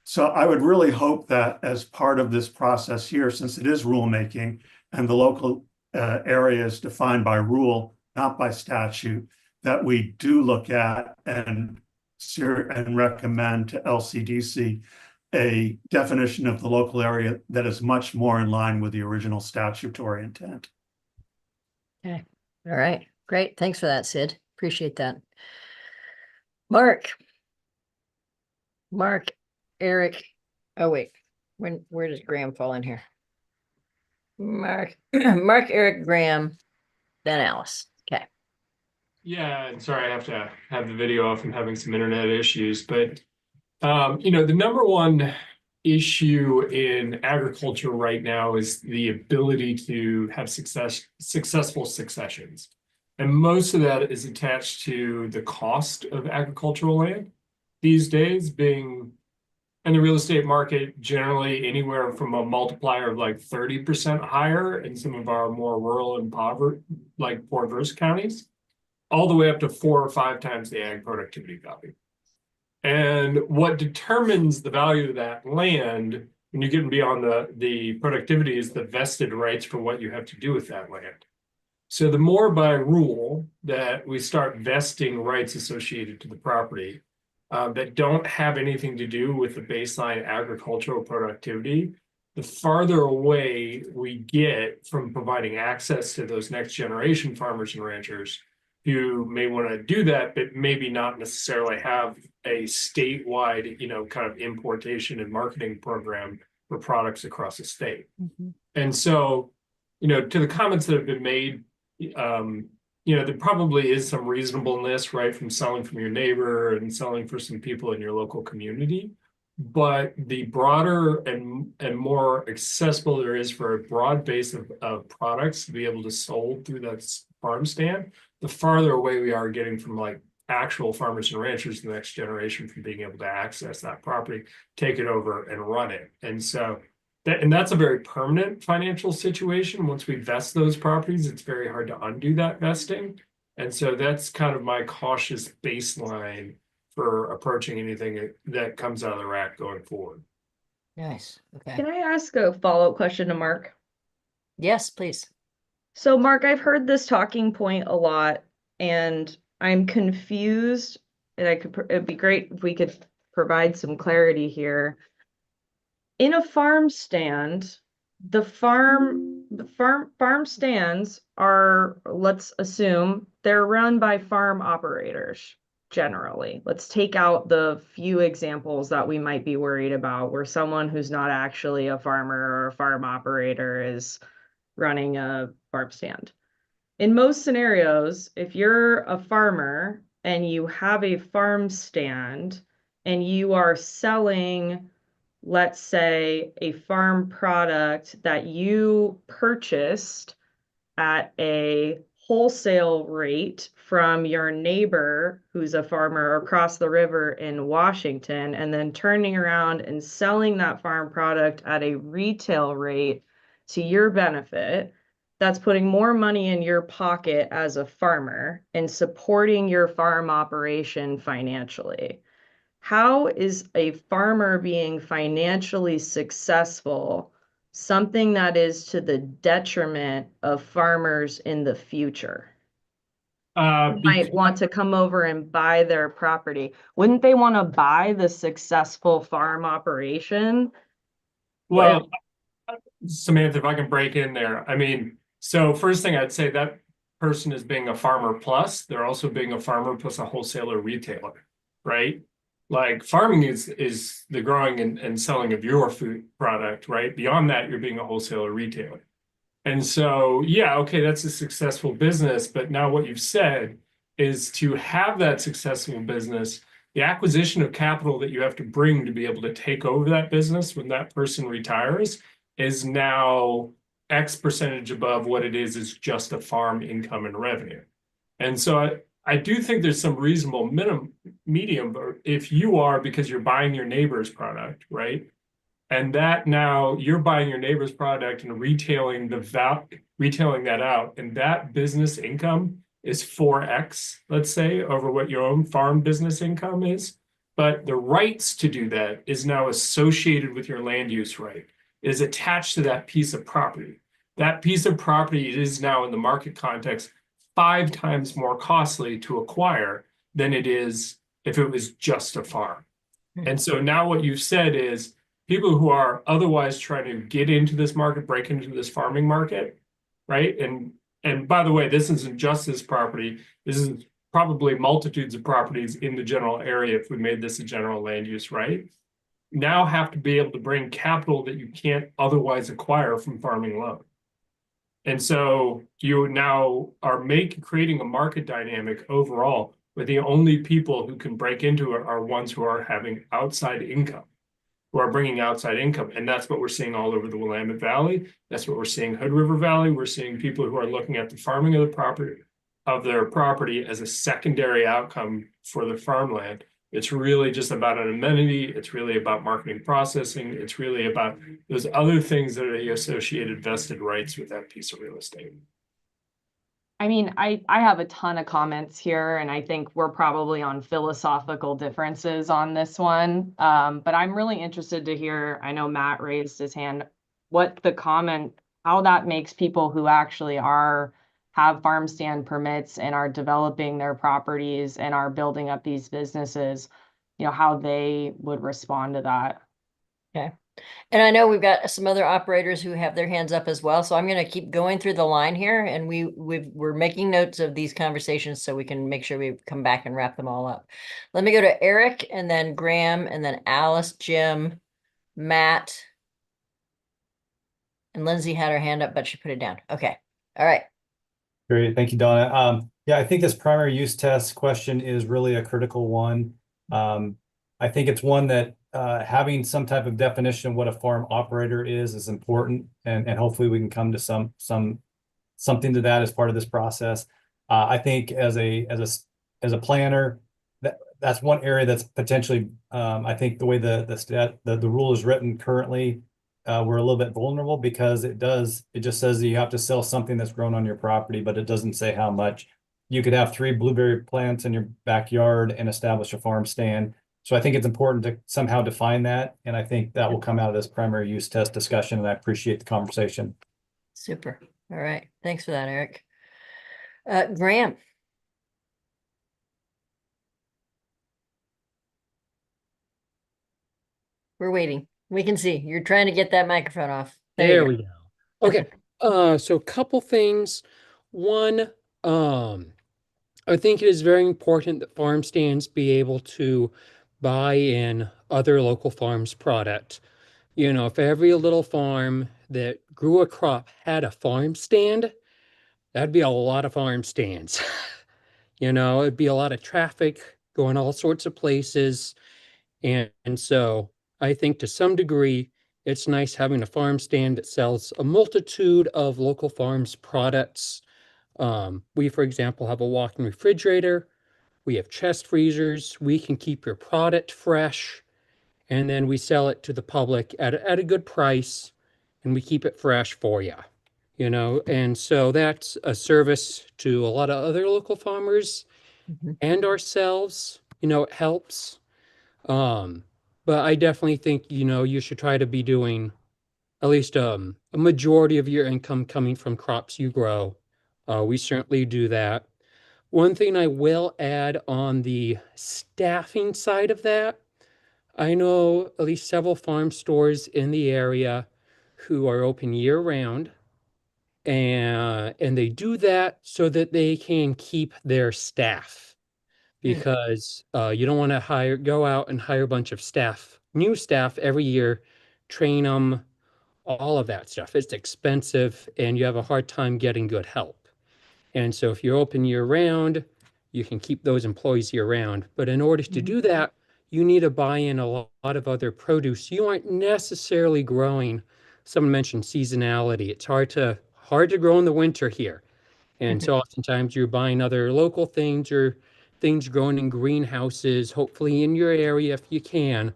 So I would really hope that as part of this process here, since it is rulemaking and the local area is defined by rule, not by statute, that we do look at and recommend to LCDC a definition of the local area that is much more in line with the original statutory intent. Okay. All right. Great. Thanks for that, Sid. Appreciate that. Mark, Eric. Oh, wait. Where does Graham fall in here? Mark, Eric, Graham, then Alice. Okay. Yeah, and sorry, I have to have the video off. I'm having some internet issues, but the number one issue in agriculture right now is the ability to have successful successions. And most of that is attached to the cost of agricultural land these days being in the real estate market generally anywhere from a multiplier of like 30% higher in some of our more rural and poor-verse counties, all the way up to 4 or 5 times the ag productivity value. And what determines the value of that land when you're getting beyond the productivity is the vested rights for what you have to do with that land. So the more by rule that we start vesting rights associated to the property that don't have anything to do with the baseline agricultural productivity, the farther away we get from providing access to those next generation farmers and ranchers who may want to do that, but maybe not necessarily have a statewide, kind of importation and marketing program for products across the state. And so, to the comments that have been made, there probably is some reasonableness, right, from selling from your neighbor and selling for some people in your local community. But the broader and more accessible there is for a broad base of products to be able to sold through that farm stand, the farther away we are getting from like actual farmers and ranchers in the next generation from being able to access that property, take it over and run it. And so that's a very permanent financial situation. Once we vest those properties, it's very hard to undo that vesting. And so that's kind of my cautious baseline for approaching anything that comes out of the rack going forward. Nice. Okay. Can I ask a follow-up question to Mark? Yes, please. So Mark, I've heard this talking point a lot and I'm confused, and it'd be great if we could provide some clarity here. In a farm stand, the farm stands are, let's assume, they're run by farm operators generally. Let's take out the few examples that we might be worried about where someone who's not actually a farmer or a farm operator is running a farm stand. In most scenarios, if you're a farmer and you have a farm stand and you are selling, let's say, a farm product that you purchased at a wholesale rate from your neighbor who's a farmer across the river in Washington, and then turning around and selling that farm product at a retail rate to your benefit, that's putting more money in your pocket as a farmer and supporting your farm operation financially. How is a farmer being financially successful something that is to the detriment of farmers in the future? Might want to come over and buy their property. Wouldn't they want to buy the successful farm operation? Well, Samantha, if I can break in there. I mean, so first thing I'd say, that person is being a farmer plus, they're also being a farmer plus a wholesaler retailer, right? Like farming is the growing and selling of your food product, right? Beyond that, you're being a wholesaler retailer. And so, yeah, okay, that's a successful business. But now what you've said is to have that successful business, the acquisition of capital that you have to bring to be able to take over that business when that person retires is now X percentage above what it is just a farm income and revenue. And so I do think there's some reasonable medium if you are, because you're buying your neighbor's product, right? And that now you're buying your neighbor's product and retailing that out, and that business income is 4x, let's say, over what your own farm business income is. But the rights to do that is now associated with your land use right, is attached to that piece of property. That piece of property is now in the market context 5 times more costly to acquire than it is if it was just a farm. And so now what you've said is people who are otherwise trying to get into this market, break into this farming market, right? And by the way, this isn't just this property. This is probably multitudes of properties in the general area if we made this a general land use right. Now have to be able to bring capital that you can't otherwise acquire from farming alone. And so you now are creating a market dynamic overall where the only people who can break into it are ones who are having outside income, who are bringing outside income. And that's what we're seeing all over the Willamette Valley. That's what we're seeing Hood River Valley. We're seeing people who are looking at the farming of their property as a secondary outcome for the farmland. It's really just about an amenity. It's really about marketing processing. It's really about those other things that are the associated vested rights with that piece of real estate. I mean, I have a ton of comments here, and I think we're probably on philosophical differences on this one. But I'm really interested to hear, I know Matt raised his hand, how that makes people who actually have farm stand permits and are developing their properties and are building up these businesses, how they would respond to that. Okay. And I know we've got some other operators who have their hands up as well. So I'm going to keep going through the line here, and we're making notes of these conversations so we can make sure we come back and wrap them all up. Let me go to Eric and then Graham and then Alice, Jim, Matt, and Lindsay had her hand up, but she put it down. Okay. All right. Great, thank you, Donna. Yeah, I think this primary use test question is really a critical one. I think it's one that having some type of definition of what a farm operator is important, and hopefully we can come to something to that as part of this process. I think as a planner, that's one area that's potentially I think the way the rule is written currently, we're a little bit vulnerable because it just says that you have to sell something that's grown on your property, but it doesn't say how much. You could have 3 blueberry plants in your backyard and establish a farm stand. So I think it's important to somehow define that. And I think that will come out of this primary use test discussion, and I appreciate the conversation. Super. All right. Thanks for that, Eric. Graham. We're waiting. We can see. You're trying to get that microphone off. There we go. Okay. So a couple things. One, I think it is very important that farm stands be able to buy in other local farms' product. If every little farm that grew a crop had a farm stand, that'd be a lot of farm stands. It'd be a lot of traffic going all sorts of places. And so I think to some degree, it's nice having a farm stand that sells a multitude of local farms products. We, for example, have a walk-in refrigerator. We have chest freezers. We can keep your product fresh, and then we sell it to the public at a good price, and we keep it fresh for you. And so that's a service to a lot of other local farmers and ourselves. It helps. But I definitely think, you should try to be doing at least a majority of your income coming from crops you grow. We certainly do that. One thing I will add on the staffing side of that, I know at least several farm stores in the area who are open year round, and they do that so that they can keep their staff, because you don't want to go out and hire a bunch of new staff every year, train them, all of that stuff. It's expensive and you have a hard time getting good help. And so if you're open year round, you can keep those employees year round. But in order to do that, you need to buy in a lot of other produce. You aren't necessarily growing. Someone mentioned seasonality. It's hard to grow in the winter here. And so oftentimes you're buying other local things or things grown in greenhouses, hopefully in your area if you can.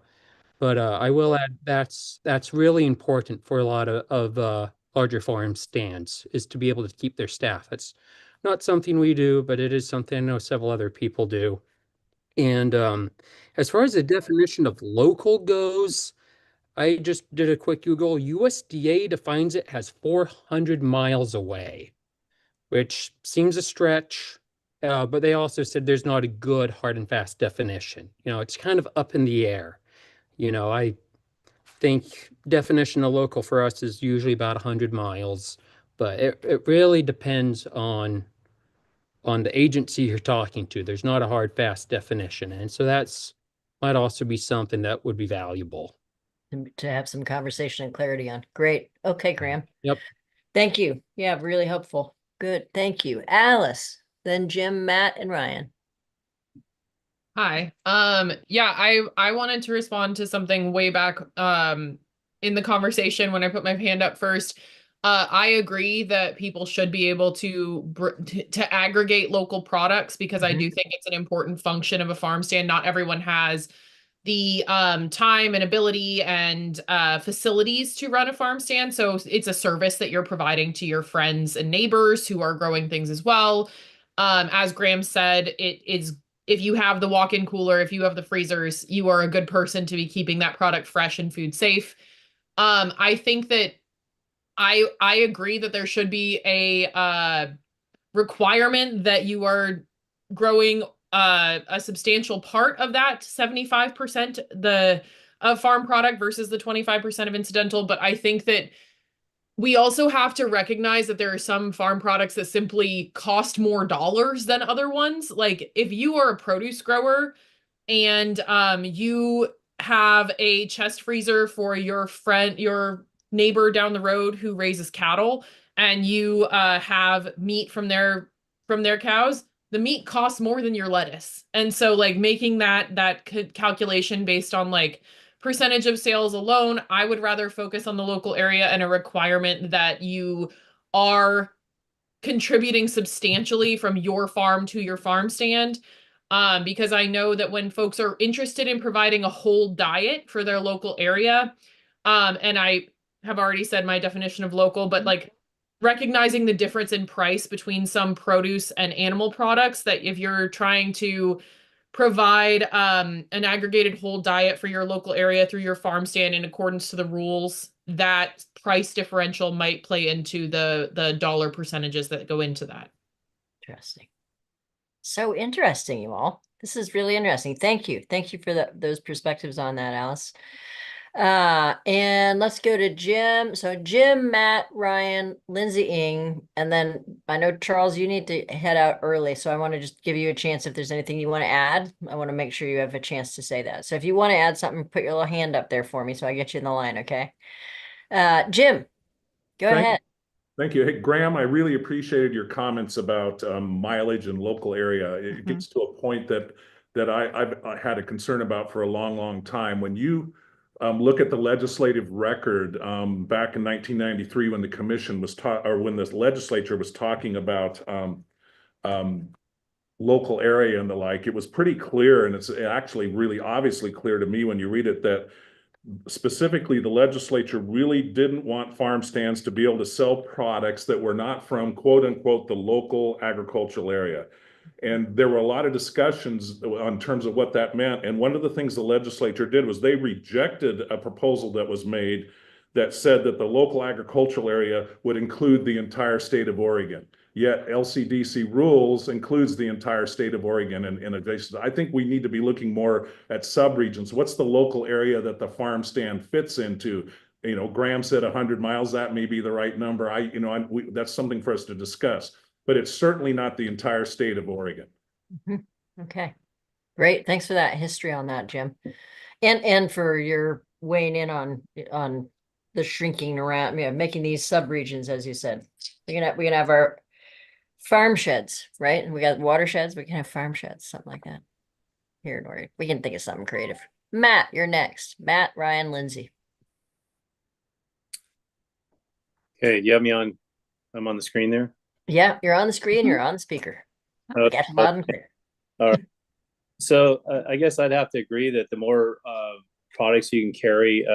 But I will add that's really important for a lot of larger farm stands, is to be able to keep their staff. It's not something we do, but it is something I know several other people do. And as far as the definition of local goes, I just did a quick Google. USDA defines it as 400 miles away, which seems a stretch. But they also said there's not a good hard and fast definition. It's kind of up in the air. I think definition of local for us is usually about 100 miles, but it really depends on the agency you're talking to. There's not a hard, fast definition. And so that's might also be something that would be valuable To have some conversation and clarity on. Great. Okay, Graham. Yep. Thank you. Yeah, really helpful. Good. Thank you. Alice, then Jim, Matt, and Ryan. Hi. Yeah, I wanted to respond to something way back in the conversation when I put my hand up first. I agree that people should be able to aggregate local products because I do think it's an important function of a farm stand. Not everyone has the time and ability and facilities to run a farm stand. So it's a service that you're providing to your friends and neighbors who are growing things as well. As Graham said, it is if you have the walk-in cooler, if you have the freezers, you are a good person to be keeping that product fresh and food safe. I think that I agree that there should be a requirement that you are growing a substantial part of that 75% the farm product versus the 25% of incidental. But I think that we also have to recognize that there are some farm products that simply cost more dollars than other ones. Like if you are a produce grower and you have a chest freezer for your neighbor down the road who raises cattle, and you have meat from their cows, the meat costs more than your lettuce. And so like making that calculation based on like percentage of sales alone, I would rather focus on the local area and a requirement that you are contributing substantially from your farm to your farm stand. Because I know that when folks are interested in providing a whole diet for their local area, and I have already said my definition of local, but like recognizing the difference in price between some produce and animal products, that if you're trying to provide an aggregated whole diet for your local area through your farm stand in accordance to the rules, that price differential might play into the dollar percentages that go into that. Interesting. So interesting, you all. This is really interesting. Thank you. Thank you for those perspectives on that, Alice. And let's go to Jim. So Jim, Matt, Ryan, Lindsay, Ing, and then I know Charles, you need to head out early. So I want to just give you a chance if there's anything you want to add. I want to make sure you have a chance to say that. So if you want to add something, put your little hand up there for me so I get you in the line, okay? Jim, go ahead. Thank you. Hey, Graham, I really appreciated your comments about mileage and local area. It gets to a point that I've had a concern about for a long, long time. When you look at the legislative record back in 1993, when the commission was when the legislature was talking about local area and the like, it was pretty clear, and it's actually really obviously clear to me when you read it, that specifically the legislature really didn't want farm stands to be able to sell products that were not from quote unquote the local agricultural area. And there were a lot of discussions on terms of what that meant. And one of the things the legislature did was they rejected a proposal that was made that said that the local agricultural area would include the entire state of Oregon. Yet LCDC rules includes the entire state of Oregon and adjacent. I think we need to be looking more at subregions. What's the local area that the farm stand fits into? You know, Graham said 100 miles. That may be the right number. That's something for us to discuss. But it's certainly not the entire state of Oregon. Okay, great. Thanks for that history on that, Jim, and for your weighing in on the shrinking around, making these subregions, as you said. We're gonna have our farm sheds, right? And we got watersheds. We can have farm sheds, something like that. Here in Oregon, we can think of something creative. Matt, you're next. Matt, Ryan, Lindsay. Okay, you have me on. I'm on the screen there. Yeah, you're on the screen. You're on the speaker. We got you loud and clear. All right. So I guess I'd have to agree that the more products you can carry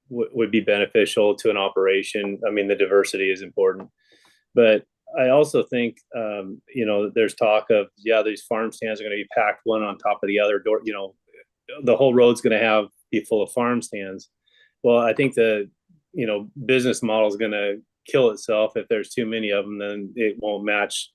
would be beneficial to an operation. I mean, the diversity is important, but I also think there's talk of these farm stands are going to be packed one on top of the other. The whole road's going to be full of farm stands. Well, I think the business model is going to kill itself if there's too many of them. Then it won't match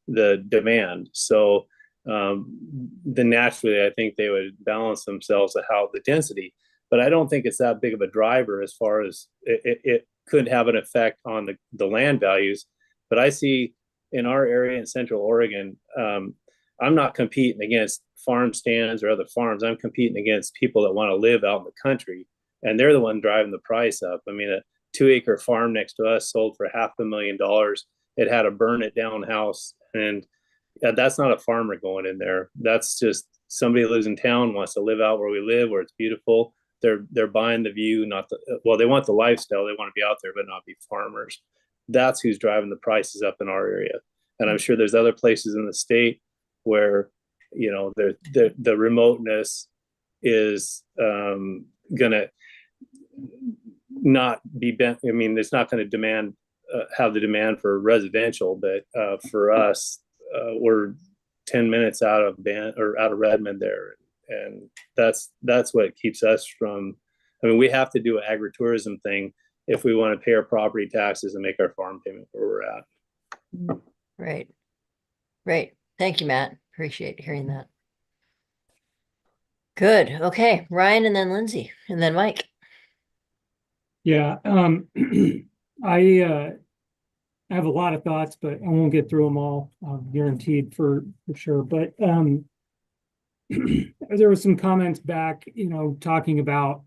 the demand. So naturally, I think they would balance themselves at how the density. But I don't think it's that big of a driver as far as it could have an effect on the land values. But I see in our area in Central Oregon, I'm not competing against farm stands or other farms. I'm competing against people that want to live out in the country, and they're the one driving the price up. I mean, 2-acre farm next to us sold for $500,000. It had a burn it down house, and that's not a farmer going in there. That's just somebody who lives in town, wants to live out where we live, where it's beautiful. They're buying the view, not the, well, they want the lifestyle. They want to be out there, but not be farmers. That's who's driving the prices up in our area. And I'm sure there's other places in the state where, you know, the remoteness is gonna not be bent. I mean, it's not going to demand have the demand for residential, but for us, we're 10 minutes out of Redmond there, and that's what keeps us from. I mean, we have to do an agritourism thing if we want to pay our property taxes and make our farm payment where we're at. Great. Thank you, Matt. Appreciate hearing that. Good. Okay, Ryan, and then Lindsay, and then Mike. Yeah, I have a lot of thoughts, but I won't get through them all, guaranteed for sure. But there were some comments back, you know, talking about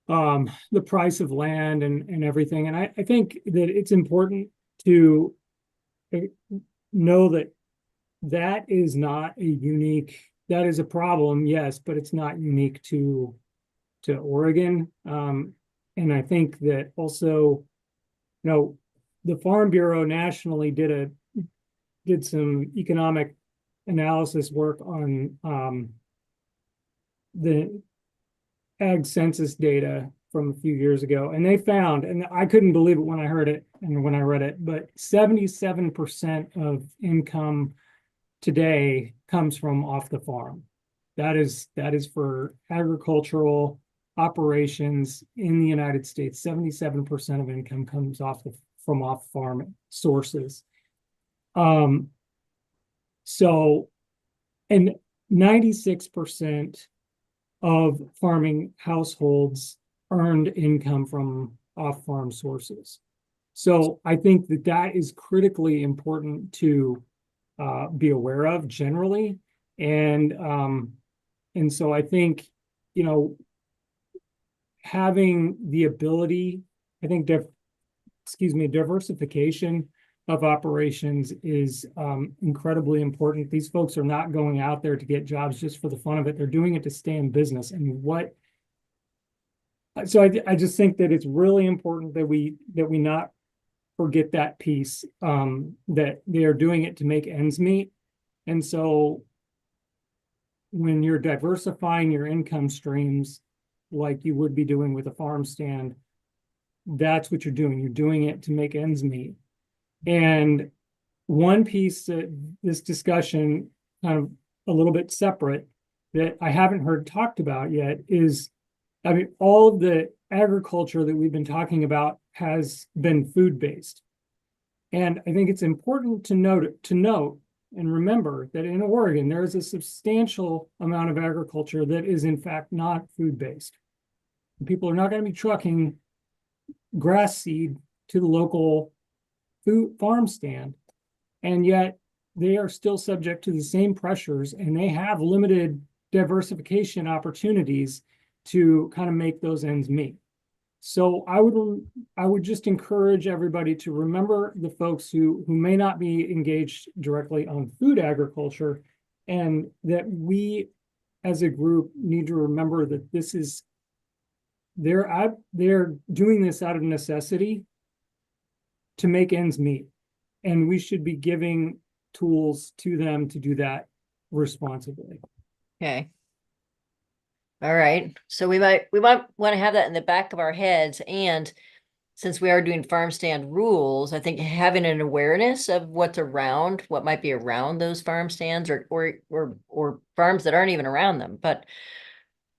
the price of land and everything. And I think that it's important to know that that is not a unique, that is a problem, yes, but it's not unique to Oregon. And I think that also, you know, the Farm Bureau nationally did some economic analysis work on the ag census data from a few years ago, and they found, and I couldn't believe it when I heard it and when I read it, but 77% of income today comes from off the farm. That is for agricultural operations in the United States. 77% of income comes from off farm sources. So, and 96% of farming households earned income from off farm sources. So I think that is critically important to be aware of generally. And so I think, you know, having the ability, I think, diversification of operations is incredibly important. These folks are not going out there to get jobs just for the fun of it. They're doing it to stay in business. So I just think that it's really important that we not forget that piece, that they are doing it to make ends meet. And so when you're diversifying your income streams, like you would be doing with a farm stand, that's what you're doing. You're doing it to make ends meet. And one piece that this discussion, kind of a little bit separate, that I haven't heard talked about yet is, I mean, all of the agriculture that we've been talking about has been food-based. And I think it's important to note and remember that in Oregon, there is a substantial amount of agriculture that is in fact not food-based. People are not going to be trucking grass seed to the local food farm stand, and yet they are still subject to the same pressures, and they have limited diversification opportunities to kind of make those ends meet. So I would just encourage everybody to remember the folks who may not be engaged directly on food agriculture, and that we as a group need to remember that they're doing this out of necessity to make ends meet, and we should be giving tools to them to do that responsibly. Okay. All right. So we might want to have that in the back of our heads. And since we are doing farm stand rules, I think having an awareness of what's around, what might be around those farm stands or farms that aren't even around them, but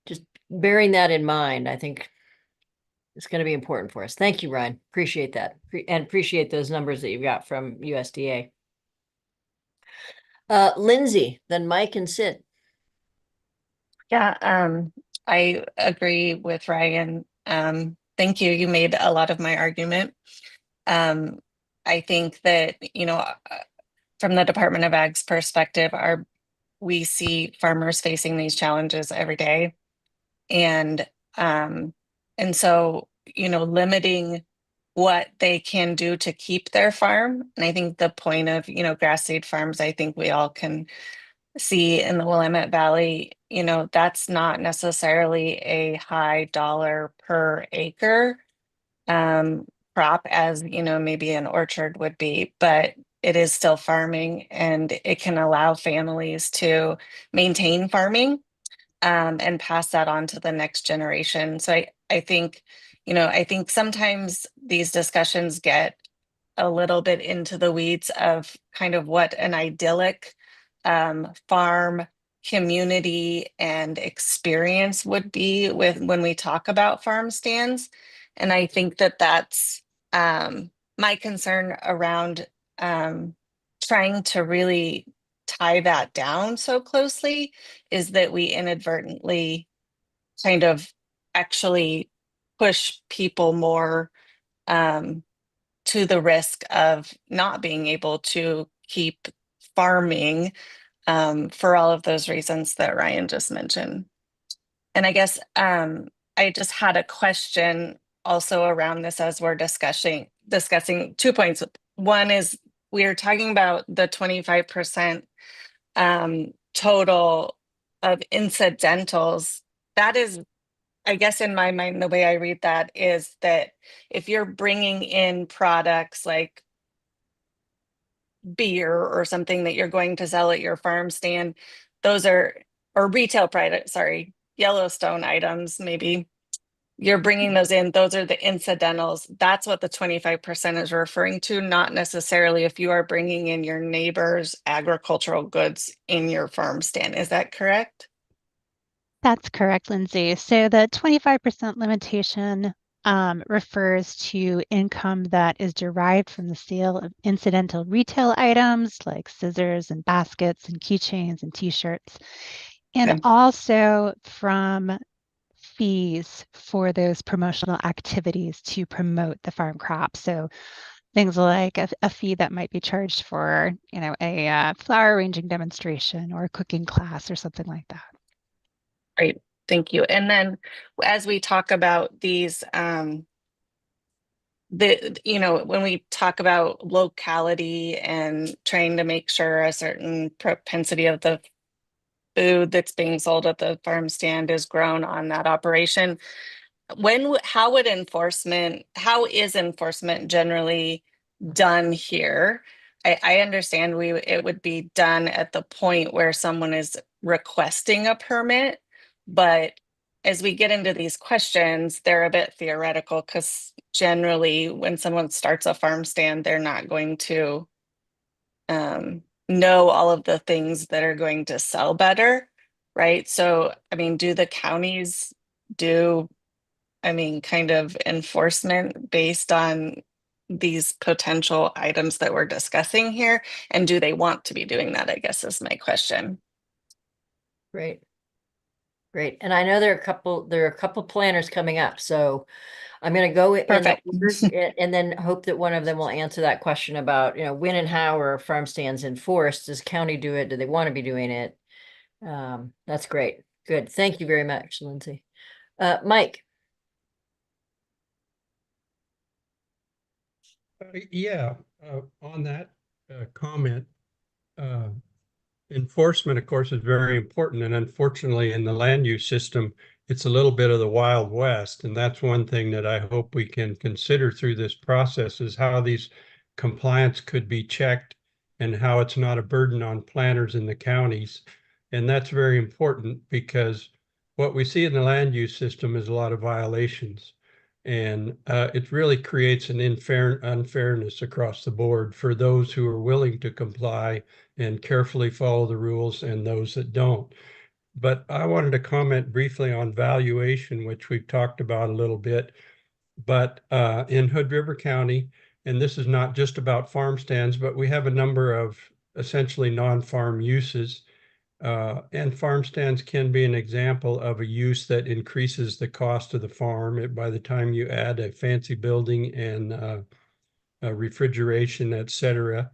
just bearing that in mind, I think it's going to be important for us. Thank you, Ryan. Appreciate that. And appreciate those numbers that you've got from USDA. Lindsay, then Mike and Sid. Yeah, I agree with Ryan. Thank you. You made a lot of my argument. I think that, you know, from the Department of Ag's perspective, we see farmers facing these challenges every day. And so, limiting what they can do to keep their farm. And I think the point of, grass seed farms, I think we all can see in the Willamette Valley, that's not necessarily a high dollar per acre crop as, maybe an orchard would be, but it is still farming and it can allow families to maintain farming and pass that on to the next generation. So I think, I think sometimes these discussions get a little bit into the weeds of kind of what an idyllic farm community and experience would be with when we talk about farm stands. And I think that that's my concern around trying to really tie that down so closely is that we inadvertently kind of actually push people more to the risk of not being able to keep farming for all of those reasons that Ryan just mentioned. And I guess I just had a question also around this as we're discussing 2 points. One is we are talking about the 25% total of incidentals. That is, I guess in my mind, the way I read that is that if you're bringing in products like beer or something that you're going to sell at your farm stand, those are, or retail products, sorry, Yellowstone items, maybe you're bringing those in, those are the incidentals. That's what the 25% is referring to, not necessarily if you are bringing in your neighbor's agricultural goods in your farm stand. Is that correct? That's correct, Lindsay. So the 25% limitation refers to income that is derived from the sale of incidental retail items like scissors and baskets and keychains and t-shirts, and Okay. also from fees for those promotional activities to promote the farm crop. So things like a fee that might be charged for, a flower arranging demonstration or a cooking class or something like that. Great, thank you. And then as we talk about these, when we talk about locality and trying to make sure a certain propensity of the food that's being sold at the farm stand is grown on that operation, how is enforcement generally done here? I understand it would be done at the point where someone is requesting a permit, but as we get into these questions, they're a bit theoretical because generally when someone starts a farm stand, they're not going to know all of the things that are going to sell better, right? So, I mean, do the counties do kind of enforcement based on these potential items that we're discussing here? And do they want to be doing that, I guess is my question. Great. Great. And I know there are a couple planners coming up, so I'm going to go in Perfect. and then hope that one of them will answer that question about, when and how are farm stands enforced? Does county do it? Do they want to be doing it? That's great. Good. Thank you very much, Lindsay. Mike. Yeah, on that comment, enforcement, of course, is very important. And unfortunately, in the land use system, it's a little bit of the Wild West. And that's one thing that I hope we can consider through this process is how these compliance could be checked and how it's not a burden on planners in the counties. And that's very important because what we see in the land use system is a lot of violations. And it really creates an unfairness across the board for those who are willing to comply and carefully follow the rules and those that don't. But I wanted to comment briefly on valuation, which we've talked about a little bit. But in Hood River County, and this is not just about farm stands, but we have a number of essentially non-farm uses. And farm stands can be an example of a use that increases the cost of the farm. By the time you add a fancy building and refrigeration, etc.,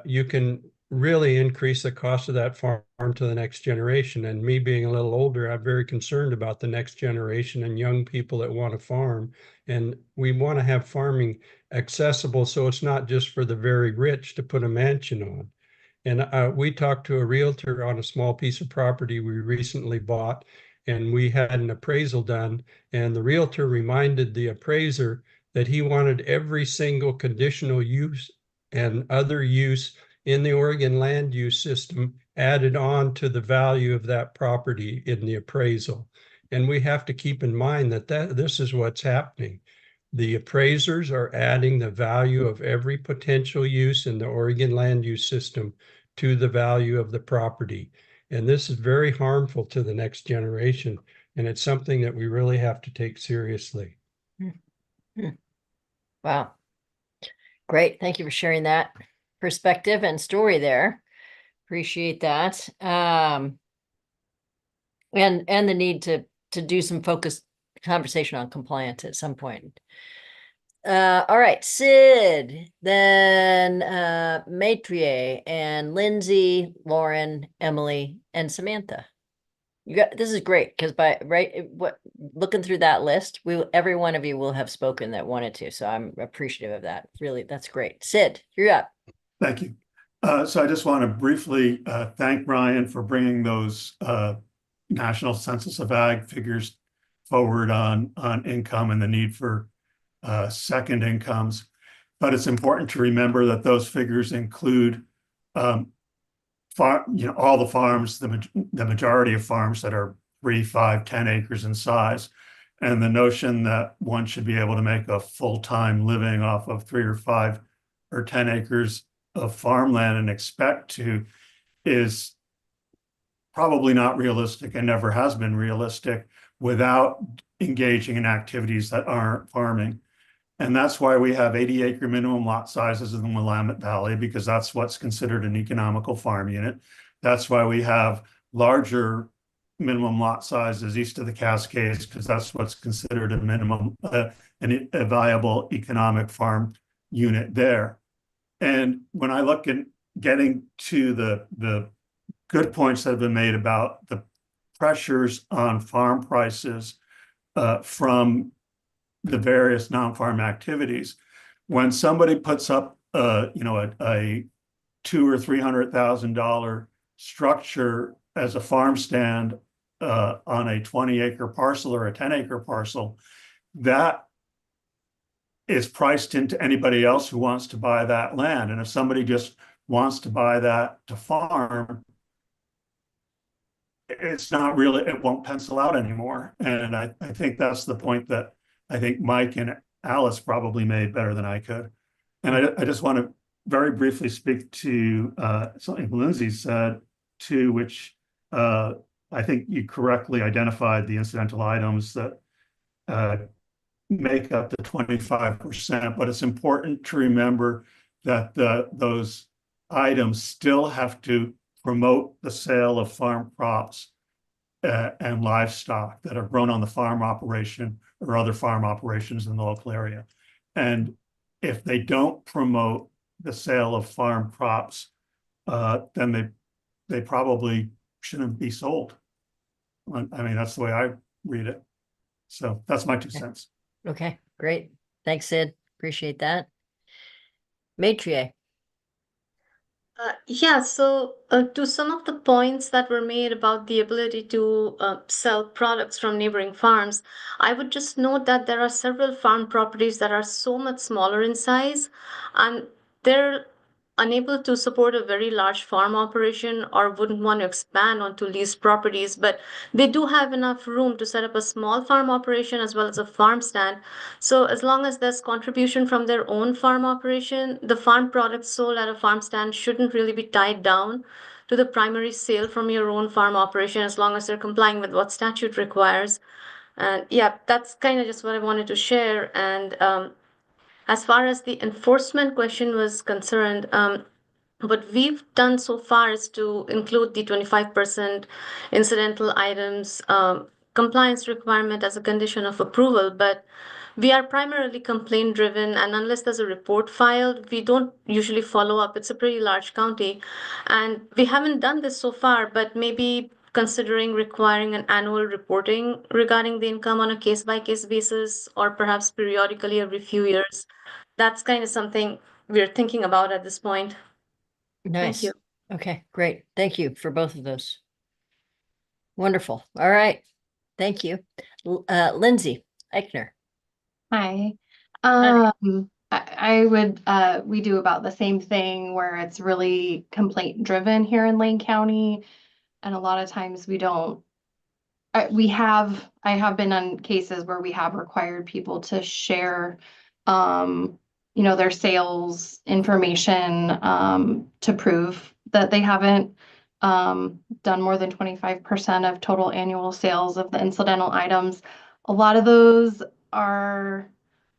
you can really increase the cost of that farm to the next generation. And me being a little older, I'm very concerned about the next generation and young people that want to farm. And we want to have farming accessible so it's not just for the very rich to put a mansion on. And we talked to a realtor on a small piece of property we recently bought, and we had an appraisal done. And the realtor reminded the appraiser that he wanted every single conditional use and other use in the Oregon land use system added on to the value of that property in the appraisal. And we have to keep in mind that this is what's happening. The appraisers are adding the value of every potential use in the Oregon land use system to the value of the property. And this is very harmful to the next generation. And it's something that we really have to take seriously. Wow. Great. Thank you for sharing that perspective and story there. Appreciate that. And the need to do some focused conversation on compliance at some point. All right, Sid, then Maitrier and Lindsay, Lauren, Emily, and Samantha. This is great because looking through that list, every one of you will have spoken that wanted to. So I'm appreciative of that. Really, that's great. Sid, you're up. Thank you. So I just want to briefly thank Ryan for bringing those National Census of Ag figures forward on income and the need for second incomes. But it's important to remember that those figures include all the farms, the majority of farms that are 3, 5, 10 acres in size. And the notion that one should be able to make a full-time living off of 3 or 5 or 10 acres of farmland and expect to is probably not realistic and never has been realistic without engaging in activities that aren't farming. And that's why we have 80-acre minimum lot sizes in the Willamette Valley, because that's what's considered an economical farm unit. That's why we have larger minimum lot sizes east of the Cascades, because that's what's considered a minimum, a viable economic farm unit there. And when I look at getting to the good points that have been made about the pressures on farm prices from the various non-farm activities, when somebody puts up a $200,000 or $300,000 structure as a farm stand on a 20-acre parcel or a 10-acre parcel, that is priced into anybody else who wants to buy that land. And if somebody just wants to buy that to farm, it's not really, it won't pencil out anymore. And I think that's the point that I think Mike and Alice probably made better than I could. And I just want to very briefly speak to something Lindsay said too, which I think you correctly identified the incidental items that make up the 25%, but it's important to remember that those items still have to promote the sale of farm crops and livestock that are grown on the farm operation or other farm operations in the local area. And if they don't promote the sale of farm crops, then they probably shouldn't be sold. I mean, that's the way I read it. So that's my 2 cents. Okay, great. Thanks, Sid. Appreciate that. Maitrier. Yeah, so to some of the points that were made about the ability to sell products from neighboring farms, I would just note that there are several farm properties that are so much smaller in size, and they're unable to support a very large farm operation or wouldn't want to expand onto leased properties, but they do have enough room to set up a small farm operation as well as a farm stand. So as long as there's contribution from their own farm operation, the farm products sold at a farm stand shouldn't really be tied down to the primary sale from your own farm operation as long as they're complying with what statute requires. And yeah, that's kind of just what I wanted to share. And as far as the enforcement question was concerned, what we've done so far is to include the 25% incidental items compliance requirement as a condition of approval, but we are primarily complaint driven, and unless there's a report filed, we don't usually follow up. It's a pretty large county, and we haven't done this so far, but maybe considering requiring an annual reporting regarding the income on a case by case basis, or perhaps periodically every few years. That's kind of something we're thinking about at this point. Nice. you. Okay, great. Thank you for both of those. Wonderful. All right. Thank you. Lindsay Eichner. Hi. I would, we do about the same thing where it's really complaint driven here in Lane County. And a lot of times we don't, I have been on cases where we have required people to share, their sales information, to prove that they haven't, done more than 25% of total annual sales of the incidental items. A lot of those are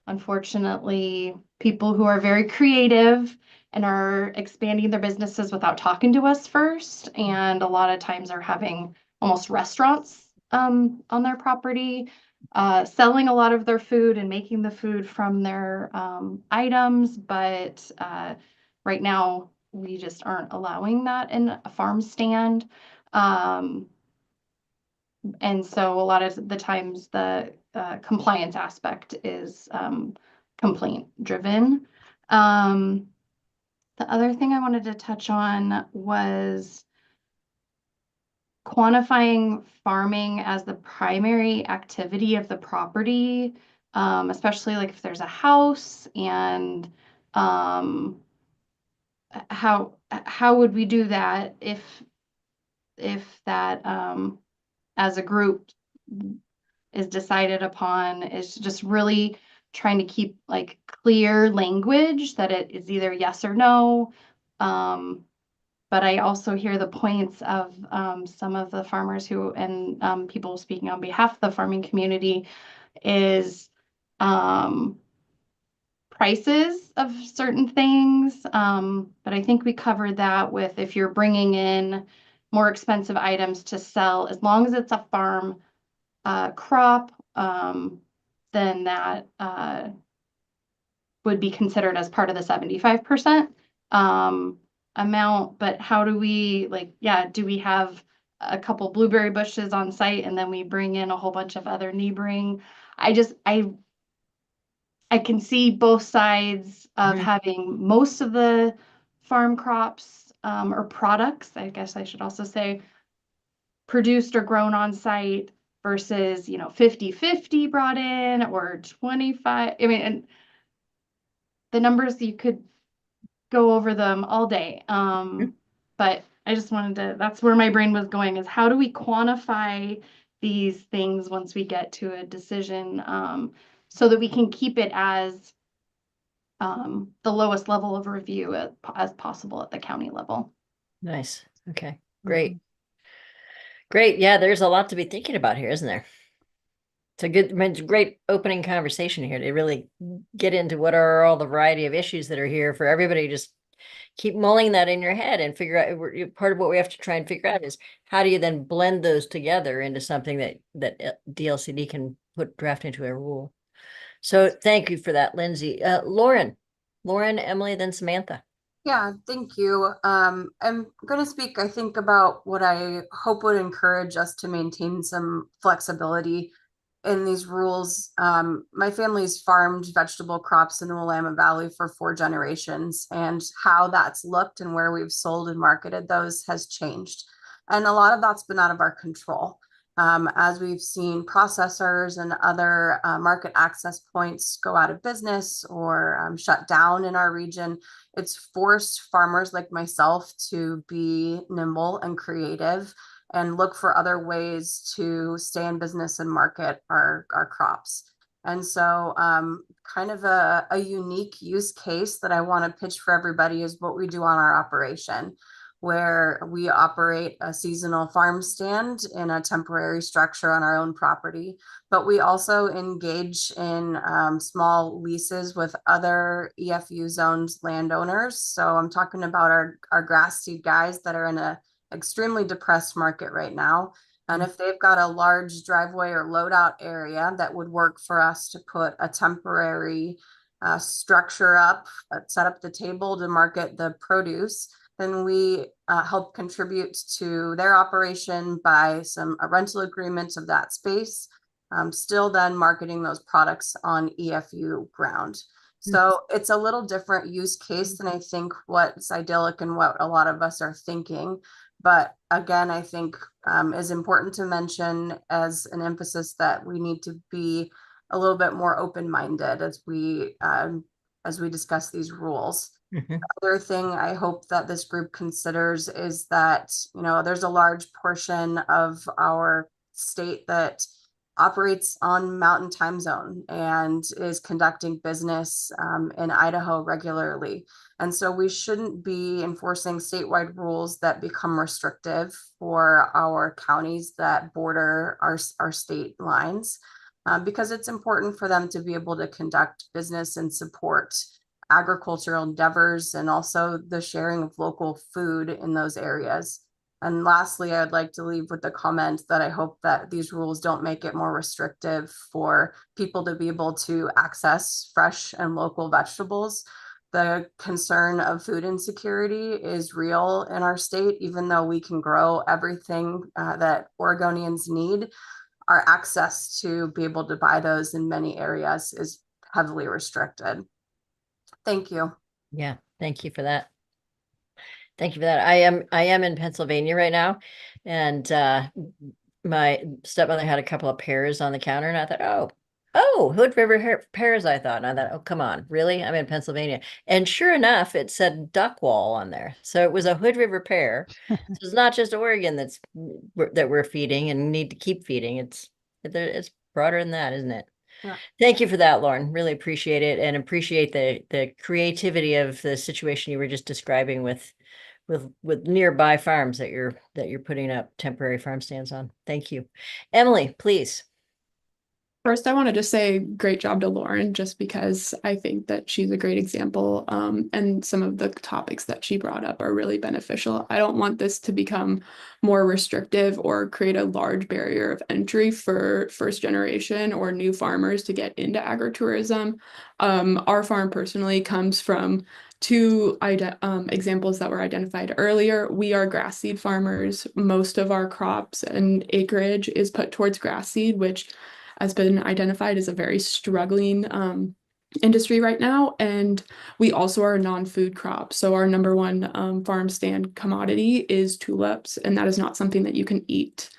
unfortunately people who are very creative and are expanding their businesses without talking to us first. And a lot of times are having almost restaurants on their property, selling a lot of their food and making the food from their items. But right now, we just aren't allowing that in a farm stand. And so a lot of the times the compliance aspect is complaint driven. The other thing I wanted to touch on was quantifying farming as the primary activity of the property, especially like if there's a house, and how would we do that if that as a group is decided upon, is just really trying to keep like clear language that it is either yes or no. But I also hear the points of some of the farmers who, and people speaking on behalf of the farming community, is prices of certain things. But I think we covered that with, if you're bringing in more expensive items to sell, as long as it's a farm crop, then that would be considered as part of the 75% amount. But how do we, do we have a couple blueberry bushes on site and then we bring in a whole bunch of other neighboring? I can see both sides of having most of the farm crops or products, I guess I should also say, produced or grown on site versus 50-50 brought in, or 25. I mean, and the numbers, you could go over them all day. But I just wanted to, that's where my brain was going, is how do we quantify these things once we get to a decision, so that we can keep it as the lowest level of review as possible at the county level. Nice. Okay, great. Great. Yeah, there's a lot to be thinking about here, isn't there? It's a great opening conversation here to really get into what are all the variety of issues that are here for everybody. Just keep mulling that in your head and figure out, part of what we have to try and figure out is how do you then blend those together into something that DLCD can draft into a rule. So thank you for that, Lindsay. Lauren, Emily, then Samantha. Yeah, thank you. I'm going to speak, I think, about what I hope would encourage us to maintain some flexibility in these rules. My family's farmed vegetable crops in the Willamette Valley for 4 generations, and how that's looked and where we've sold and marketed those has changed. And a lot of that's been out of our control. As we've seen processors and other market access points go out of business or shut down in our region, it's forced farmers like myself to be nimble and creative and look for other ways to stay in business and market our crops. And so kind of a unique use case that I want to pitch for everybody is what we do on our operation, where we operate a seasonal farm stand in a temporary structure on our own property, but we also engage in small leases with other EFU zoned landowners. So I'm talking about our grass seed guys that are in a extremely depressed market right now. And if they've got a large driveway or loadout area that would work for us to put a temporary structure up, set up the table to market the produce, then we help contribute to their operation by a rental agreement of that space, still then marketing those products on EFU ground. So it's a little different use case than I think what's idyllic and what a lot of us are thinking. But again, I think is important to mention as an emphasis that we need to be a little bit more open-minded as we discuss these rules. Other thing I hope that this group considers is that, you know, there's a large portion of our state that operates on Mountain Time Zone and is conducting business in Idaho regularly. And so we shouldn't be enforcing statewide rules that become restrictive for our counties that border our state lines, because it's important for them to be able to conduct business and support agricultural endeavors and also the sharing of local food in those areas. And lastly, I'd like to leave with the comment that I hope that these rules don't make it more restrictive for people to be able to access fresh and local vegetables. The concern of food insecurity is real in our state, even though we can grow everything that Oregonians need. Our access to be able to buy those in many areas is heavily restricted. Thank you. Yeah, thank you for that. Thank you for that. I am in Pennsylvania right now, and my stepmother had a couple of pears on the counter, and I thought, oh, Hood River pears, I thought. And I thought, oh, come on, really? I'm in Pennsylvania. And sure enough, it said duck wall on there. So it was a Hood River pear. So it's not just Oregon that we're feeding and need to keep feeding. It's broader than that, isn't it? Yeah. Thank you for that, Lauren. Really appreciate it, and appreciate the creativity of the situation you were just describing with nearby farms that you're putting up temporary farm stands on. Thank you. Emily, please. First, I want to just say great job to Lauren, just because I think that she's a great example, and some of the topics that she brought up are really beneficial. I don't want this to become more restrictive or create a large barrier of entry for first generation or new farmers to get into agritourism. Our farm personally comes from two examples that were identified earlier. We are grass seed farmers. Most of our crops and acreage is put towards grass seed, which has been identified as a very struggling industry right now. And we also are a non-food crop. So our number one farm stand commodity is tulips, and that is not something that you can eat.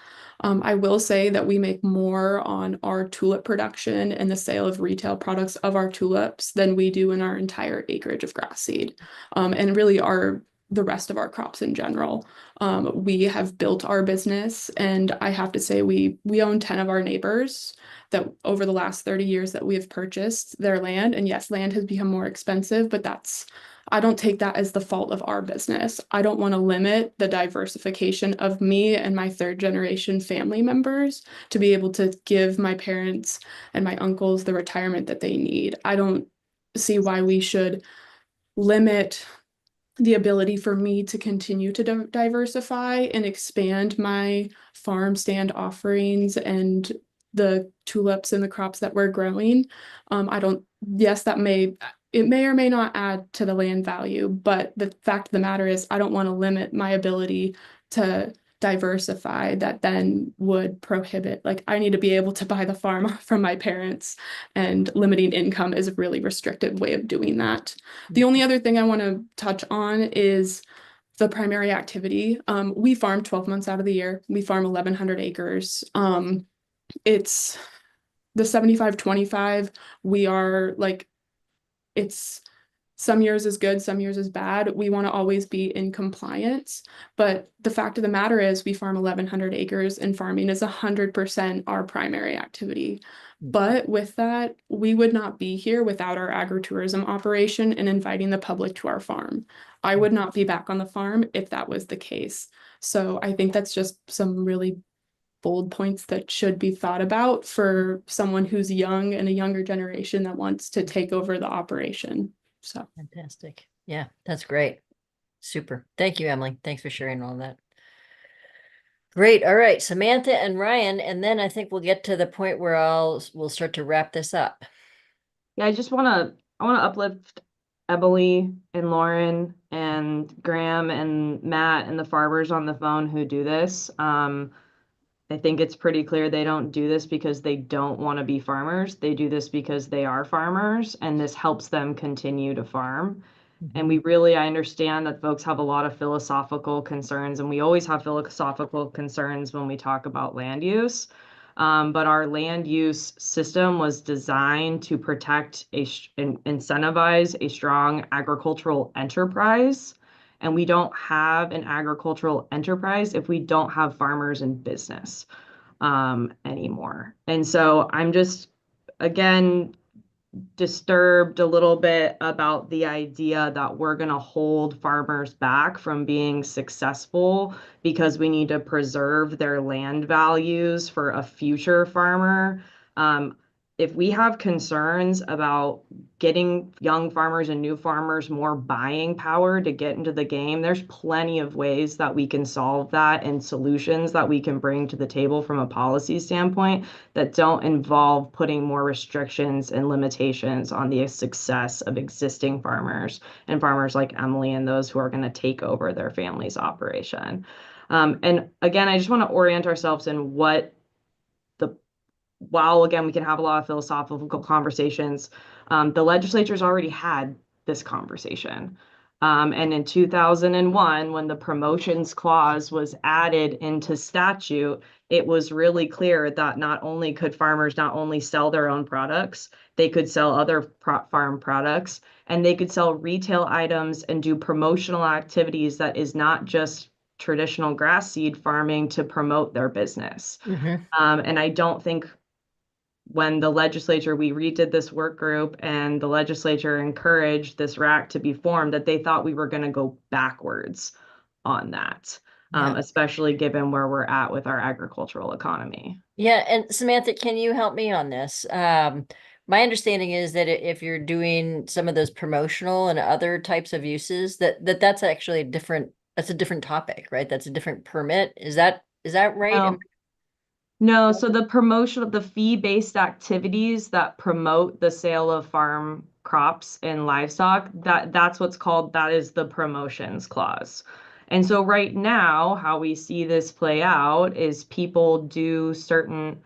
I will say that we make more on our tulip production and the sale of retail products of our tulips than we do in our entire acreage of grass seed, and really the rest of our crops in general. We have built our business, and I have to say we own 10 of our neighbors that over the last 30 years that we have purchased their land. And yes, land has become more expensive, but I don't take that as the fault of our business. I don't want to limit the diversification of me and my third generation family members to be able to give my parents and my uncles the retirement that they need. I don't see why we should limit the ability for me to continue to diversify and expand my farm stand offerings and the tulips and the crops that we're growing. Yes, it may or may not add to the land value, but the fact of the matter is I don't want to limit my ability to diversify that then would prohibit, like, I need to be able to buy the farm from my parents, and limiting income is a really restrictive way of doing that. The only other thing I want to touch on is the primary activity. We farm 12 months out of the year. We farm 1,100 acres. It's the 75-25. We are like, it's some years is good, some years is bad. We want to always be in compliance. But the fact of the matter is we farm 1,100 acres, and farming is 100% our primary activity. But with that, we would not be here without our agritourism operation and inviting the public to our farm. I would not be back on the farm if that was the case. So I think that's just some really bold points that should be thought about for someone who's young and a younger generation that wants to take over the operation. So fantastic. Yeah, that's great. Super. Thank you, Emily. Thanks for sharing all that. Great. All right, Samantha and Ryan, and then I think we'll get to the point where we'll start to wrap this up. Yeah, I wanna uplift Emily and Lauren and Graham and Matt and the farmers on the phone who do this. I think it's pretty clear they don't do this because they don't want to be farmers. They do this because they are farmers, and this helps them continue to farm. And I understand that folks have a lot of philosophical concerns, and we always have philosophical concerns when we talk about land use. But our land use system was designed to protect and incentivize a strong agricultural enterprise. And we don't have an agricultural enterprise if we don't have farmers in business anymore. And so I'm just, again, disturbed a little bit about the idea that we're going to hold farmers back from being successful because we need to preserve their land values for a future farmer. If we have concerns about getting young farmers and new farmers more buying power to get into the game, there's plenty of ways that we can solve that and solutions that we can bring to the table from a policy standpoint that don't involve putting more restrictions and limitations on the success of existing farmers and farmers like Emily and those who are going to take over their family's operation. And again, I just want to orient ourselves in while again, we can have a lot of philosophical conversations, the legislature's already had this conversation. And in 2001, when the promotions clause was added into statute, it was really clear that not only could farmers not only sell their own products, they could sell other farm products, and they could sell retail items and do promotional activities that is not just traditional grass seed farming to promote their business. And I don't think when the legislature, we redid this work group and the legislature encouraged this RAC to be formed, that they thought we were going to go backwards on that, especially given where we're at with our agricultural economy. Yeah, and Samantha, can you help me on this? My understanding is that if you're doing some of those promotional and other types of uses, that's actually that's a different topic, right? That's a different permit. Is that right? No, so the fee-based activities that promote the sale of farm crops and livestock, that's what's called, that is the promotions clause. And so right now, how we see this play out is people do certain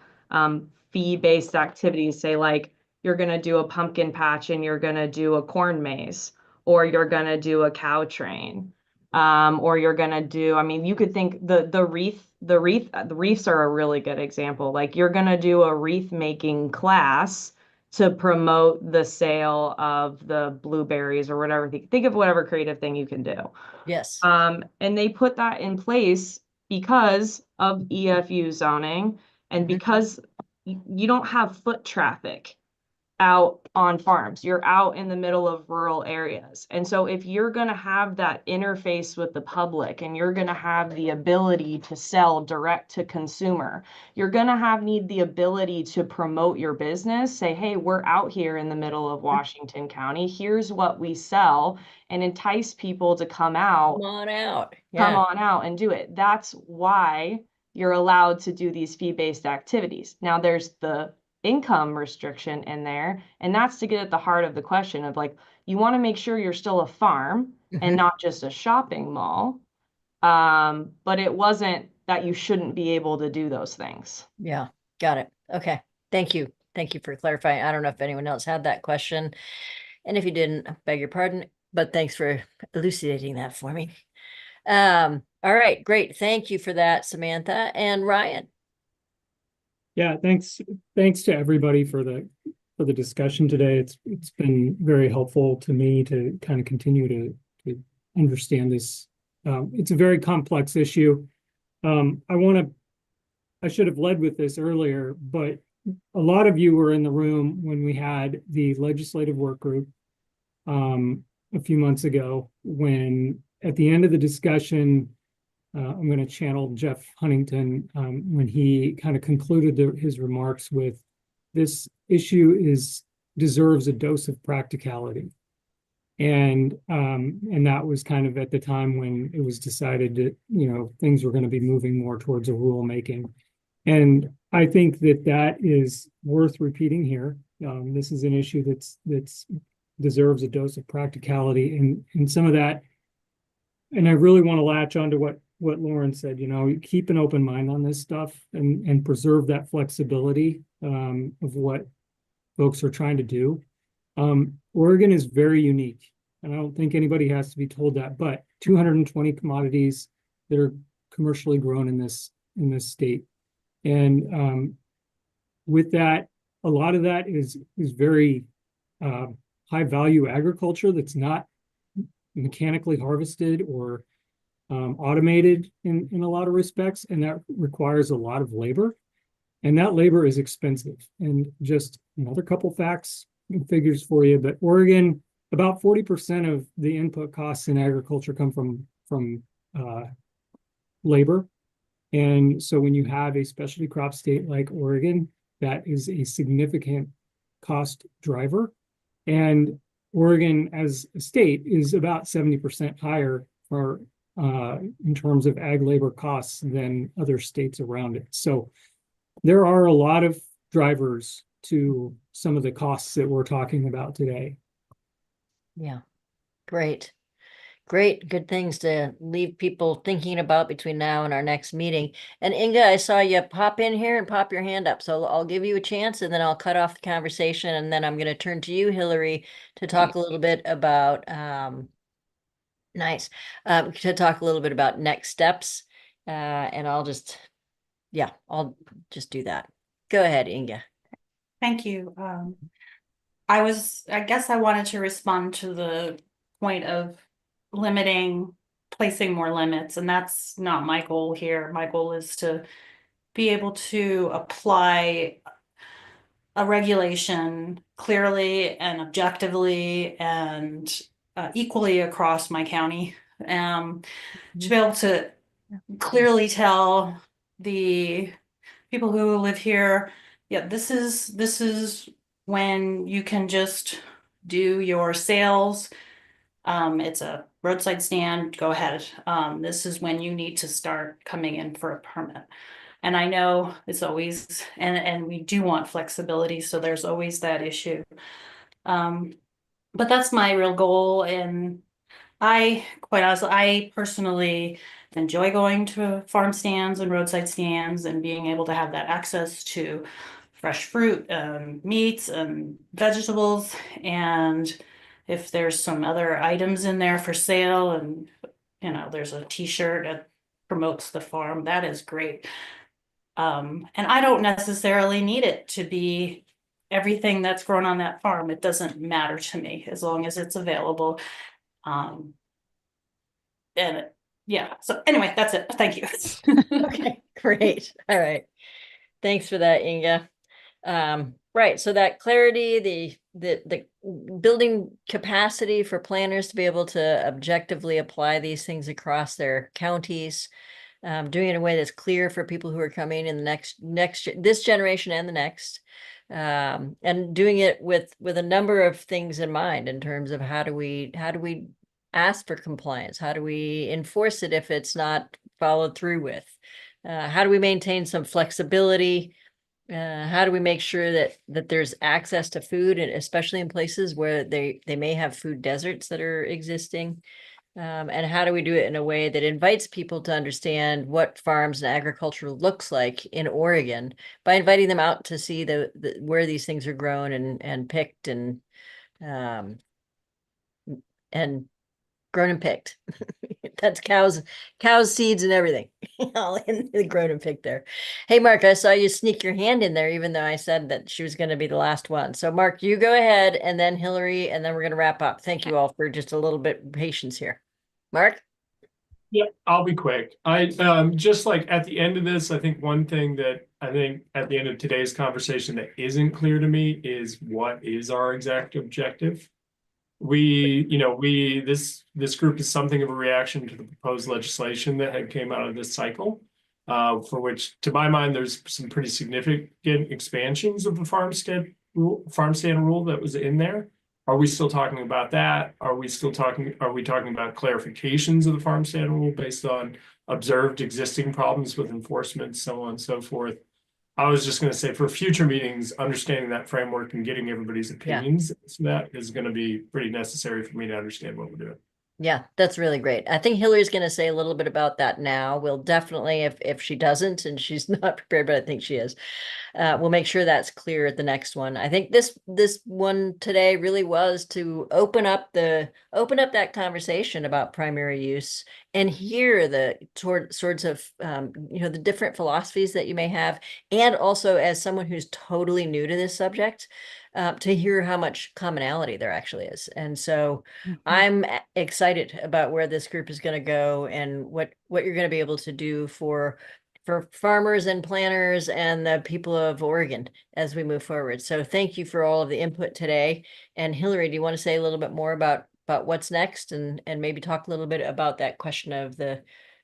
fee-based activities, say like you're going to do a pumpkin patch and you're going to do a corn maze, or you're going to do a cow train. Or you're gonna do, I mean, you could think the wreaths are a really good example. Like you're gonna do a wreath making class to promote the sale of the blueberries or whatever. Think of whatever creative thing you can do. Yes. And they put that in place because of EFU zoning and because you don't have foot traffic out on farms. You're out in the middle of rural areas. And so if you're going to have that interface with the public and you're going to have the ability to sell direct to consumer, you're going to need the ability to promote your business, say, hey, we're out here in the middle of Washington County. Here's what we sell, and entice people to come out. Come on out. Come on out and do it. That's why you're allowed to do these fee-based activities. Now there's the income restriction in there, and that's to get at the heart of the question of like, you want to make sure you're still a farm and not just a shopping mall. But it wasn't that you shouldn't be able to do those things. Yeah, got it. Okay. Thank you. Thank you for clarifying. I don't know if anyone else had that question. And if you didn't, I beg your pardon, but thanks for elucidating that for me. All right, great. Thank you for that, Samantha. And Ryan. Yeah, thanks to everybody for the discussion today. It's been very helpful to me to kind of continue to understand this. It's a very complex issue. I should have led with this earlier, but a lot of you were in the room when we had the legislative work group a few months ago, when at the end of the discussion, I'm going to channel Jeff Huntington when he kind of concluded his remarks with, this issue deserves a dose of practicality. And that was kind of at the time when it was decided that, things were going to be moving more towards a rulemaking. And I think that that is worth repeating here. This is an issue that's deserves a dose of practicality, and some of that. And I really want to latch onto what Lauren said. Keep an open mind on this stuff and preserve that flexibility of what folks are trying to do. Oregon is very unique, and I don't think anybody has to be told that. But 220 commodities that are commercially grown in this state. And with that, a lot of that is very high value agriculture that's not mechanically harvested or automated in a lot of respects, and that requires a lot of labor, and that labor is expensive. And just another couple facts and figures for you, but Oregon, about 40% of the input costs in agriculture come from labor. And so when you have a specialty crop state like Oregon, that is a significant cost driver. And Oregon as a state is about 70% higher in terms of ag labor costs than other states around it. So there are a lot of drivers to some of the costs that we're talking about today. Yeah, great. Great, good things to leave people thinking about between now and our next meeting. And Inga, I saw you pop in here and pop your hand up. So I'll give you a chance and then I'll cut off the conversation. And then I'm going to turn to you, Hillary, to talk a little bit about, to talk a little bit about next steps. And I'll just do that. Go ahead, Inga. Thank you. I guess I wanted to respond to the point of placing more limits, and that's not my goal here. My goal is to be able to apply a regulation clearly and objectively and equally across my county, to be able to clearly tell the people who live here, yeah, this is when you can just do your sales. It's a roadside stand, go ahead. This is when you need to start coming in for a permit. And I know it's always, and we do want flexibility, so there's always that issue. But that's my real goal. And quite honestly, I personally enjoy going to farm stands and roadside stands and being able to have that access to fresh fruit, meats and vegetables. And if there's some other items in there for sale and, there's a t-shirt that promotes the farm, that is great. And I don't necessarily need it to be everything that's grown on that farm. It doesn't matter to me as long as it's available. So anyway, that's it. Thank you. Okay, great. All right. Thanks for that, Inga. Right. So that clarity, the building capacity for planners to be able to objectively apply these things across their counties, doing it in a way that's clear for people who are coming in the this generation and the next, and doing it with a number of things in mind in terms of how do we ask for compliance? How do we enforce it if it's not followed through with? How do we maintain some flexibility? How do we make sure that there's access to food, and especially in places where they may have food deserts that are existing? And how do we do it in a way that invites people to understand what farms and agriculture looks like in Oregon by inviting them out to see where these things are grown and picked and grown and picked. That's cows, seeds, and everything, all in the grown and picked there. Hey, Mark, I saw you sneak your hand in there, even though I said that she was going to be the last one. So, Mark, you go ahead, and then Hillary, and then we're going to wrap up. Thank you all for just a little bit of patience here. Mark? Yeah, I'll be quick. I just like at the end of this, I think one thing that I think at the end of today's conversation that isn't clear to me is what is our exact objective. This group is something of a reaction to the proposed legislation that had came out of this cycle, for which, to my mind, there's some pretty significant expansions of the farm stand rule that was in there. Are we still talking about that? Are we talking about clarifications of the farm stand rule based on observed existing problems with enforcement, so on and so forth? I was just going to say for future meetings, understanding that framework and getting everybody's opinions, so that is going to be pretty necessary for me to understand what we're doing. Yeah, that's really great. I think Hillary's going to say a little bit about that now. We'll definitely, if she doesn't and she's not prepared, but I think she is, we'll make sure that's clear at the next one. I think this one today really was to open up that conversation about primary use and hear the sorts of the different philosophies that you may have, and also as someone who's totally new to this subject, to hear how much commonality there actually is. And so I'm excited about where this group is going to go and what you're going to be able to do for farmers and planners and the people of Oregon as we move forward. So thank you for all of the input today. And Hillary, do you want to say a little bit more about what's next and maybe talk a little bit about that question of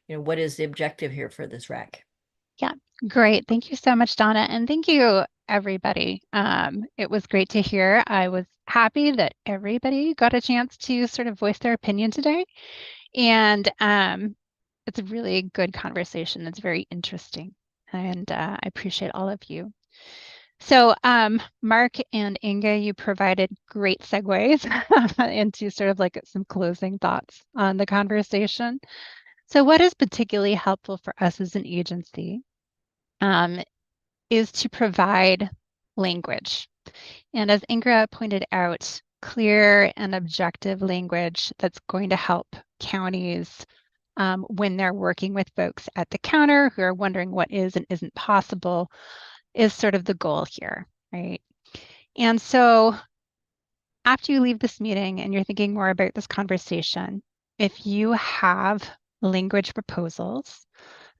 what is the objective here for this RAC? Yeah, great. Thank you so much, Donna. And thank you, everybody. It was great to hear. I was happy that everybody got a chance to sort of voice their opinion today. And it's a really good conversation. It's very interesting. And I appreciate all of you. So Mark and Inga, you provided great segues into sort of like some closing thoughts on the conversation. So what is particularly helpful for us as an agency is to provide language. And as Inga pointed out, clear and objective language that's going to help counties when they're working with folks at the counter who are wondering what is and isn't possible is sort of the goal here, right? And so after you leave this meeting and you're thinking more about this conversation, if you have language proposals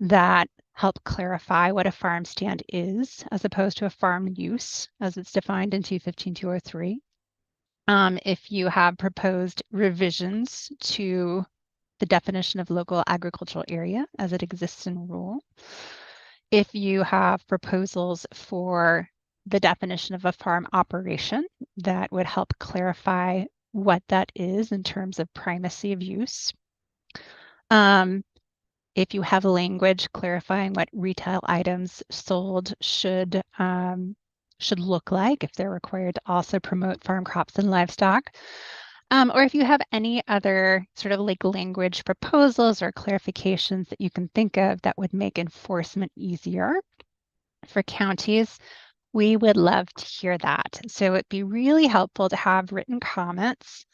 that help clarify what a farm stand is as opposed to a farm use as it's defined in 215-203, if you have proposed revisions to the definition of local agricultural area as it exists in rule, if you have proposals for the definition of a farm operation that would help clarify what that is in terms of primacy of use, if you have language clarifying what retail items sold should look like, if they're required to also promote farm crops and livestock, or if you have any other sort of like language proposals or clarifications that you can think of that would make enforcement easier for counties, we would love to hear that. So it'd be really helpful to have written comments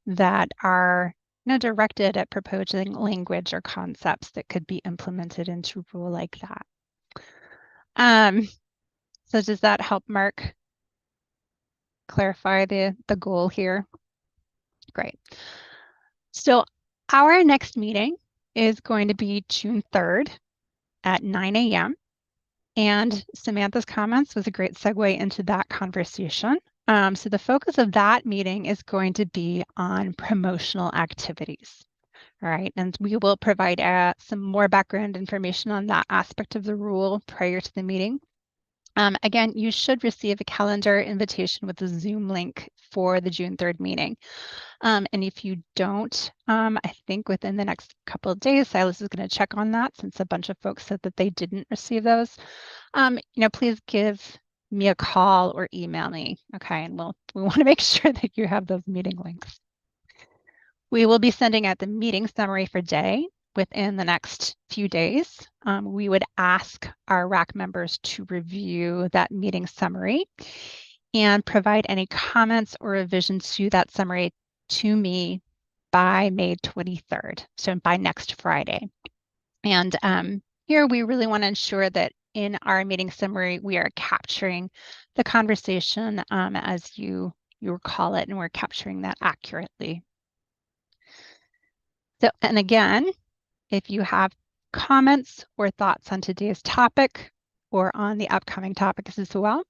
that are directed at proposing language or concepts that could be implemented into rule like that. So does that help, Mark, clarify the goal here? Great. So our next meeting is going to be June 3rd at 9 a.m. And Samantha's comments was a great segue into that conversation. So the focus of that meeting is going to be on promotional activities. All right, and we will provide some more background information on that aspect of the rule prior to the meeting. Again, you should receive a calendar invitation with a Zoom link for the June 3rd meeting. And if you don't, I think within the next couple of days, Silas is going to check on that since a bunch of folks said that they didn't receive those. Please give me a call or email me, okay? And we want to make sure that you have those meeting links. We will be sending out the meeting summary for day within the next few days. We would ask our RAC members to review that meeting summary and provide any comments or revisions to that summary to me by May 23rd, so by next Friday. And here we really want to ensure that in our meeting summary, we are capturing the conversation as you recall it, and we're capturing that accurately. So, and again, if you have comments or thoughts on today's topic or on the upcoming topics as well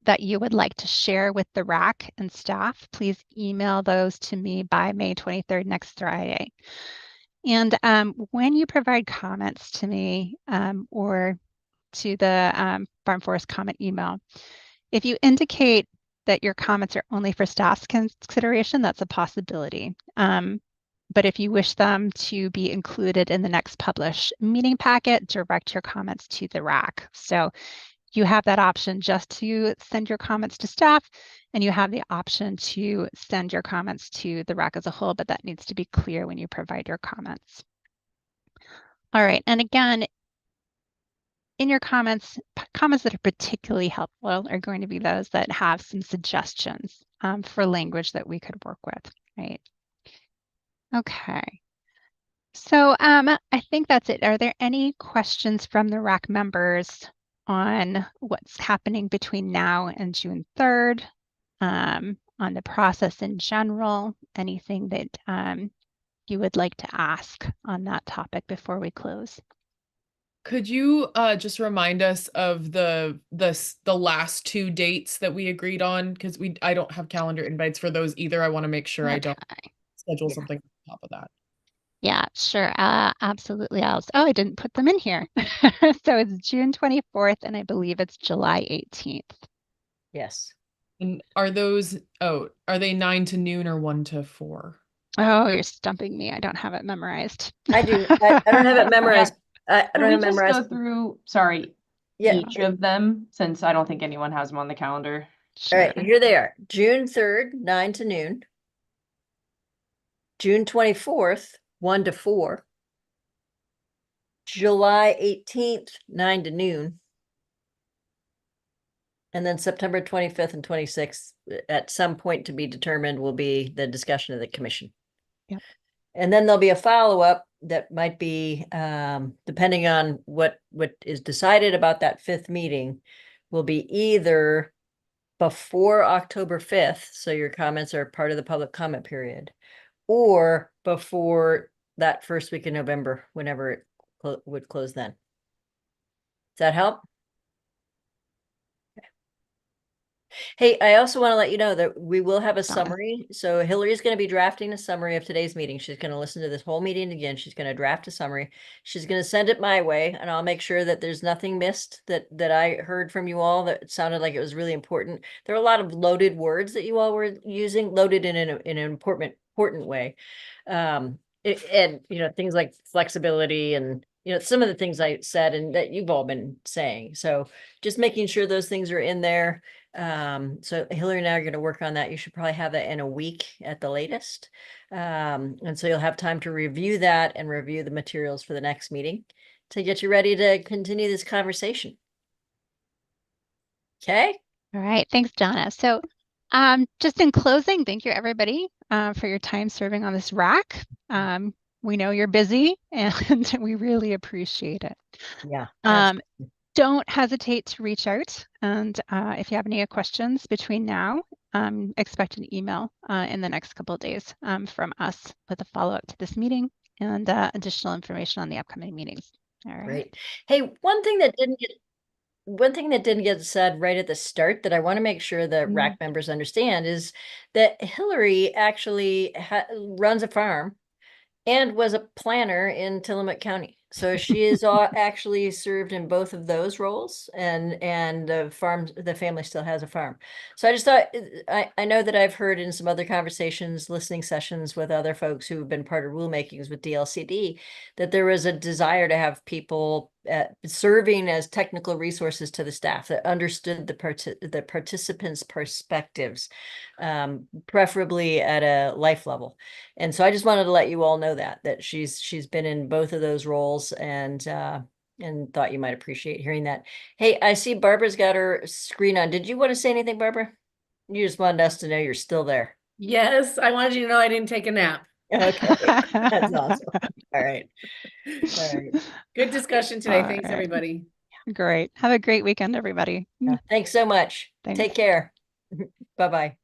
that you would like to share with the RAC and staff, please email those to me by May 23rd, next Friday. And when you provide comments to me or to the Farm Forest comment email, if you indicate that your comments are only for staff's consideration, that's a possibility. But if you wish them to be included in the next published meeting packet, direct your comments to the RAC. So you have that option just to send your comments to staff, and you have the option to send your comments to the RAC as a whole, but that needs to be clear when you provide your comments. All right, and again, in your comments that are particularly helpful are going to be those that have some suggestions for language that we could work with, right? Okay. So I think that's it. Are there any questions from the RAC members on what's happening between now and June 3rd, on the process in general? Anything that you would like to ask on that topic before we close? Could you just remind us of the last 2 dates that we agreed on? Because I don't have calendar invites for those either. I want to make sure I don't schedule something on top of that. Yeah, sure. Absolutely, Alice. Oh, I didn't put them in here. So it's June 24th, and I believe it's July 18th. Yes. And are they 9 to noon or 1 to 4? Oh, you're stumping me. I don't have it memorized. I do. I don't have it memorized. I don't have it Just memorized. go through, sorry, Yeah. each of them, since I don't think anyone has them on the calendar. All right, here they are. June 3rd, 9 to noon. June 24th, 1 to 4. July 18th, 9 to noon. And then September 25th and 26th, at some point to be determined, will be the discussion of the commission. Yep. And then there'll be a follow-up that might be, depending on what is decided about that 5th meeting, will be either before October 5th, so your comments are part of the public comment period, or before that first week in November, whenever it would close then. Does that help? Hey, I also want to let you know that we will have a summary. So Hillary's going to be drafting a summary of today's meeting. She's going to listen to this whole meeting again. She's going to draft a summary. She's going to send it my way, and I'll make sure that there's nothing missed that I heard from you all that sounded like it was really important. There are a lot of loaded words that you all were using, loaded in an important way. And things like flexibility and some of the things I said and that you've all been saying. So just making sure those things are in there. So Hillary and I are going to work on that. You should probably have that in a week at the latest. And so you'll have time to review that and review the materials for the next meeting to get you ready to continue this conversation. Okay. All right. Thanks, Donna. So just in closing, thank you everybody for your time serving on this RAC. We know you're busy and we really appreciate it. Yeah. Don't hesitate to reach out. And if you have any questions between now, expect an email in the next couple of days from us with a follow-up to this meeting and additional information on the upcoming meetings. All right. Great. Hey, one thing that didn't get said right at the start that I want to make sure the RAC members understand is that Hillary actually runs a farm and was a planner in Tillamook County. So she is actually served in both of those roles, and the family still has a farm. So I just thought, I know that I've heard in some other conversations, listening sessions with other folks who have been part of rulemakings with DLCD, that there was a desire to have people serving as technical resources to the staff that understood the participants' perspectives, preferably at a life level. And so I just wanted to let you all know that she's been in both of those roles, and thought you might appreciate hearing that. Hey, I see Barbara's got her screen on. Did you want to say anything, Barbara? You just wanted us to know you're still there. Yes, I wanted you to know I didn't take a nap. Okay, that's awesome. All right. Good discussion today. All Thanks, right. everybody. Great. Have a great weekend, everybody. Thanks so much. Thanks. Take care. Bye-bye.